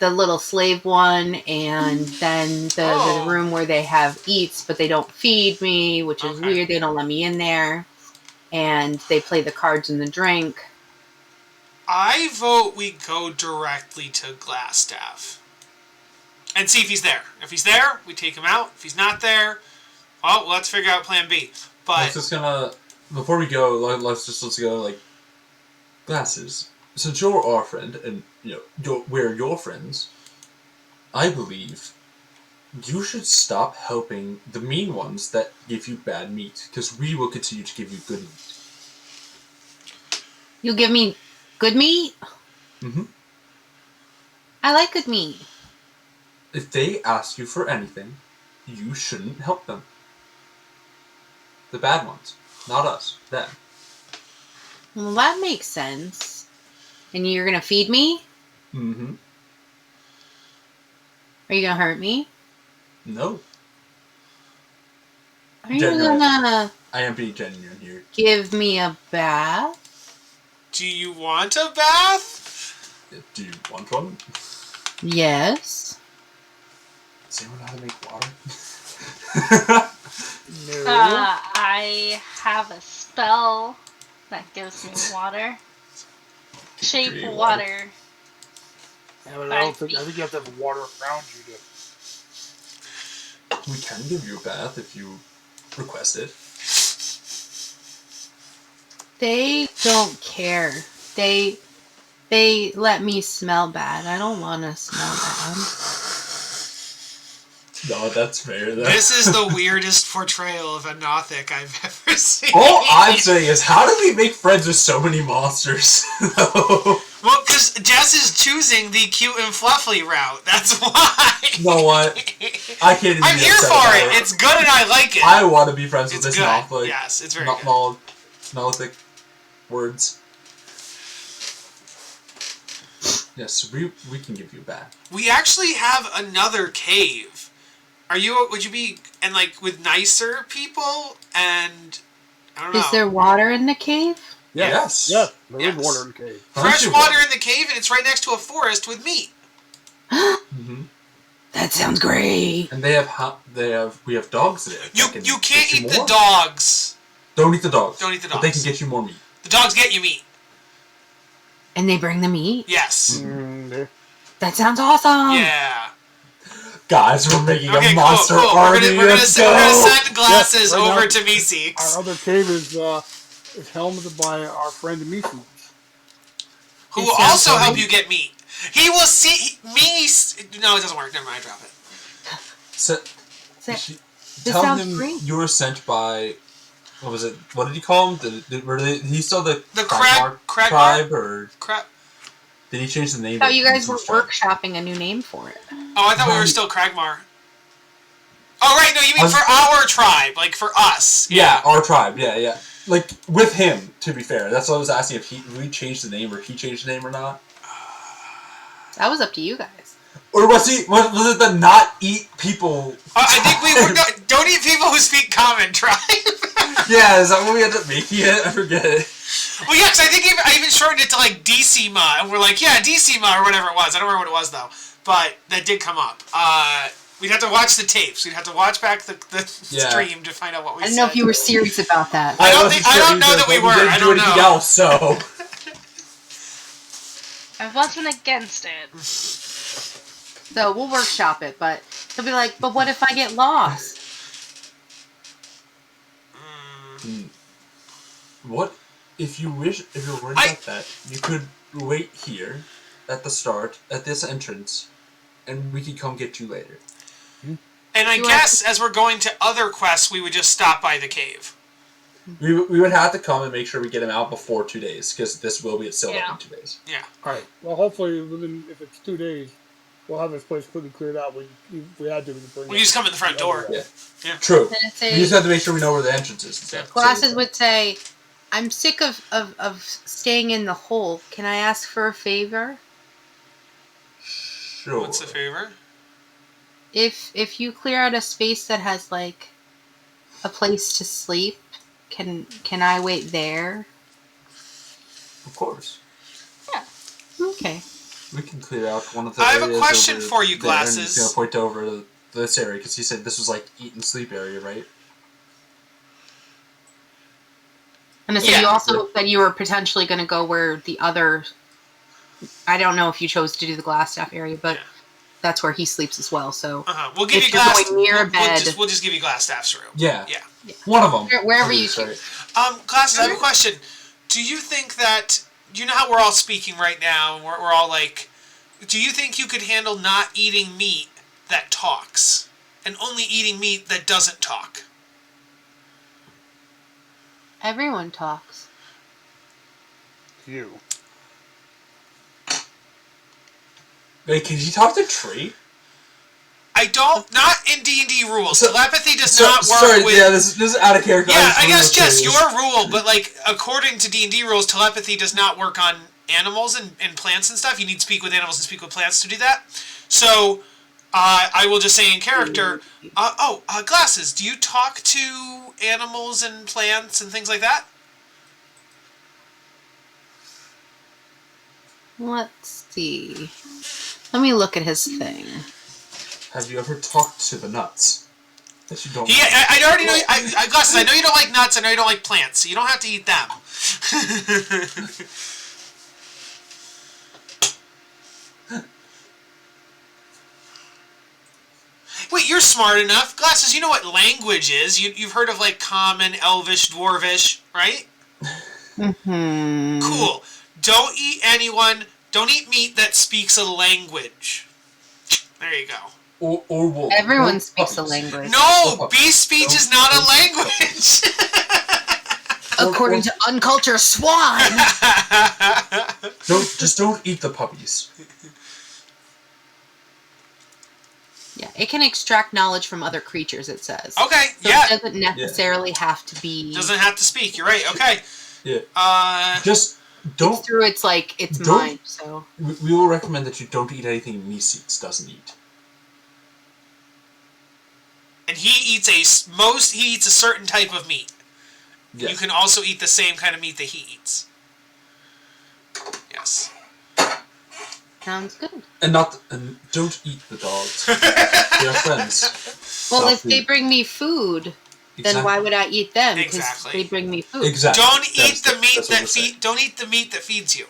little slave one, and then the room where they have eats, but they don't feed me, which is weird. They don't let me in there, and they play the cards and the drink. I vote we go directly to Glassstaff and see if he's there. If he's there, we take him out. If he's not there, well, let's figure out Plan B. But before we go, let's go like Glasses. Since you're our friend and we're your friends, I believe you should stop helping the mean ones that give you bad meat, because we will continue to give you good meat. You give me good meat? Mm-hmm. I like good meat. If they ask you for anything, you shouldn't help them. The bad ones. Not us. Them. Well, that makes sense. And you're gonna feed me? Mm-hmm. Are you gonna hurt me? No. Are you gonna... I am being genuine here. Give me a bath? Do you want a bath? Do you want one? Yes. Does anyone know how to make water? No. I have a spell that gives me water. Shape water. Yeah, but I think you have to have water around you to... We can give you a bath if you request it. They don't care. They let me smell bad. I don't want to smell bad. No, that's fair, though. This is the weirdest portrayal of a Nothic I've ever seen. All I'm saying is, how do we make friends with so many monsters? Well, because Jess is choosing the cute and fluffy route. That's why. You know what? I can't even I'm here for it. It's good and I like it. I want to be friends with this good. Nothic. Yes, it's very good. Nothic words. Yes, we can give you a bath. We actually have another cave. Would you be, and like with nicer people, and I don't know. Is there water in the cave? Yes. Yeah, there is water in the cave. Fresh water in the cave, and it's right next to a forest with meat. Mm-hmm. That sounds great. And we have dogs there. You can't eat the dogs. Don't eat the dogs. Don't eat the dogs. But they can get you more meat. The dogs get you meat. And they bring the meat? Yes. That sounds awesome. Yeah. Guys, we're making Okay, a monster cool. army. We're gonna Let's go. send Glasses Yeah, right over now, to Meeseeks, Our other cave is helmeted by our friend Misi. who It will sounds also help great. you get meat. He will see me. No, it doesn't work. Never mind. Drop it. So, This tell sounds him great. you were sent by. What was it? What did he call him? He's still the Cragmar tribe, or crap. did he change the name? I thought of you guys were Meeseeks tribe? workshopping a new name for it. Oh, I thought we were still Cragmar. Oh, right. No, you mean for our tribe, like for us. Yeah, our tribe. Yeah. Like with him. To be fair, that's what I was asking if we changed the name or he changed the name or not. That was up to you guys. Or was it the not eat people? I think we were don't eat people who speak common tribe. Yeah, is that what we ended up making it? I forget it. Well, yeah, because I think I even shortened it to like DCMA, and we're like, yeah, DCMA or whatever it was. I don't remember what it was though, but that did come up. We'd have to watch the tapes. We'd have to watch back the stream to find out what we said. I don't know if you were serious about that. I don't know that we were. I don't know. Anything else, so. I wasn't against it. So we'll workshop it, but he'll be like, but what if I get lost? What if you're worried about that? You could wait here at the start, at this entrance, and we could come get you later. And I guess as we're going to other quests, we would just stop by the cave. We would have to come and make sure we get him out before 2 days, because this will be sealed up in 2 days. Yeah. Alright. Well, hopefully, if it's 2 days, we'll have this place pretty cleared out. We had to bring. We just come in the front door. Yeah. True. And it's We just have to make sure we know where the entrance is. And stuff. Glasses would say, I'm sick of staying in the hole. Can I ask for a favor? Sure. What's the favor? If you clear out a space that has like a place to sleep, can I wait there? Of course. Yeah. Okay. We can clear out one of the I have a areas question over for you, there, and Glasses. he's going to point over to this area, because he said this was like eat and sleep area, right? And so you also said you were potentially going to go where the other... I don't know if you chose to do the Glassstaff area, but that's where he sleeps as well, so... We'll give if you you're glass... going near a bed... We'll just give you Glassstaff's room. Yeah. Yeah. One of them. Wherever you choose. Glasses, I have a question. Do you think that... You know how we're all speaking right now, and we're all like... Do you think you could handle not eating meat that talks, and only eating meat that doesn't talk? Everyone talks. You. Wait, can he talk to tree? I don't... Not in D&D rules. Telepathy does not work sorry, with... yeah, this is out of character. Yeah, I guess, Jess, your rule, but, like, according to D&D rules, telepathy does not work on animals and plants and stuff. You need to speak with animals and speak with plants to do that. So, I will just say in character, Glasses, do you talk to animals and plants and things like that? Let's see. Let me look at his thing. Have you ever talked to the nuts? That you don't. Yeah, I already know. Glasses, I know you don't like nuts. I know you don't like plants, so you don't have to eat them. Wait, you're smart enough. Glasses, you know what language is. You've heard of, like, Common, Elvish, Dwarvish, right? Mm-hmm. Cool. Don't eat meat that speaks a language. There you go. Or wolf. Everyone wolf speaks a puppies. language. No! Beast speech is not a language! According to uncultured swine! Don't eat the puppies. Yeah, it can extract knowledge from other creatures, it says. Okay, So yeah. it doesn't necessarily have to be... Doesn't have to speak, you're right, okay. Yeah. Just don't... It's through its mind, so... We will recommend that you don't eat anything Meeseeks doesn't eat. And he eats a certain type of meat. Yes. You can also eat the same kind of meat that he eats. Yes. Sounds good. And don't eat the dogs. They are friends. Well, Stop if they bring me food, then why would I eat them? Because Exactly. they bring me food. Exactly. Don't eat the meat that's what we're saying. Don't eat the meat that feeds you.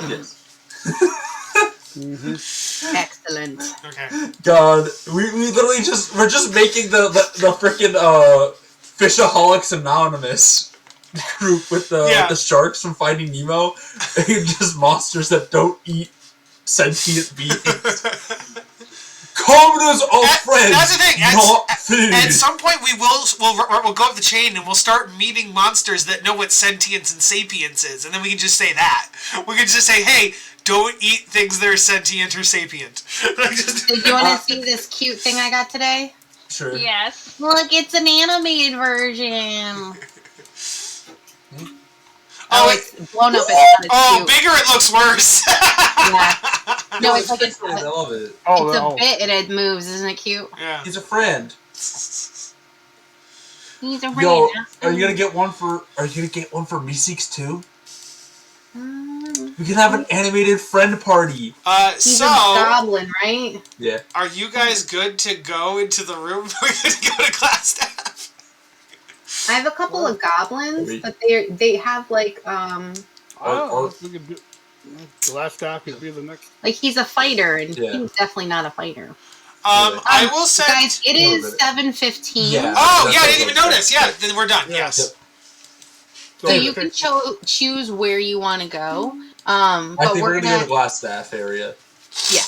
Yes. Excellent. Okay. God, we literally we're just making the frickin' Fishaholics Anonymous group with the sharks from Finding Nemo, and just monsters that don't eat sentient beings. Commoners are friends. That's the thing. Not food. At some point, we'll go up the chain and we'll start meeting monsters that know what sentience and sapience is, and then we can just say that. We can just say, "Hey, don't eat things that are sentient or sapient." Did you want to see this cute thing I got today? Sure. Yes. Look, it's an animated version. It's blown up. Bigger it looks worse. Yeah. No, it's like I love it. It's a bit and it moves. Isn't it cute? Yeah. He's a friend. He's a friend. Yo, are you gonna get one for Meeseeks too? We can have an animated friend party. He's a goblin, right? Yeah. Are you guys good to go into the room? We're good to go to class staff. I have a couple of goblins, but they have like we could do. Glass staff could be the next. Like he's a fighter, and he's definitely not a fighter. I will send. Guys, it is 7:15. Yeah. Oh, yeah, I didn't even notice. Yeah, then we're done. Yes. Yep. So you can choose where you want to go. I but think we're gonna go to the glass staff area. Yeah.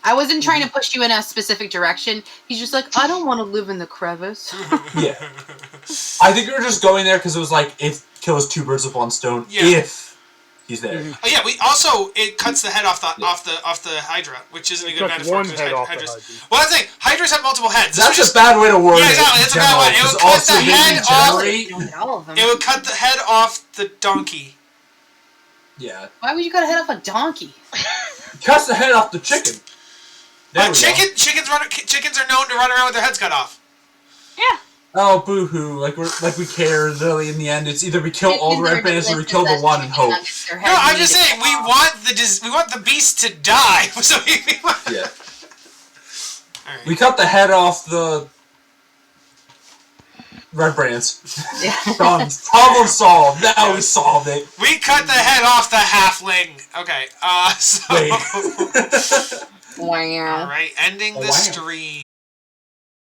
I wasn't trying to push you in a specific direction. He's just like, I don't want to live in the crevice. Yeah. I think we were just going there because it was like, it kills two birds with one stone if he's there. Mm-hmm. Oh yeah, it cuts the head off the Hydra, which isn't a good metaphor. One head off the Hydra. Well, that's the thing. Hydras have multiple heads. That's a bad way to word it. Yeah, exactly. That's a bad one. It would cut the head off. It It would cut the head off the donkey. Yeah. Why would you cut a head off a donkey? Cuts the head off the chicken. Chickens are known to run around with their heads cut off. Yeah. Oh, boo-hoo. Like we care, really, in the end. It's either we kill all the red bands or we kill the one and hope. No, I'm just saying, we want the beast to die. So yeah. Right. We cut the head off the red brands. Yeah. Problem solved. Now we solved it. We cut the head off the halfling. Okay, so... Wait. Wow. Alright, ending the stream.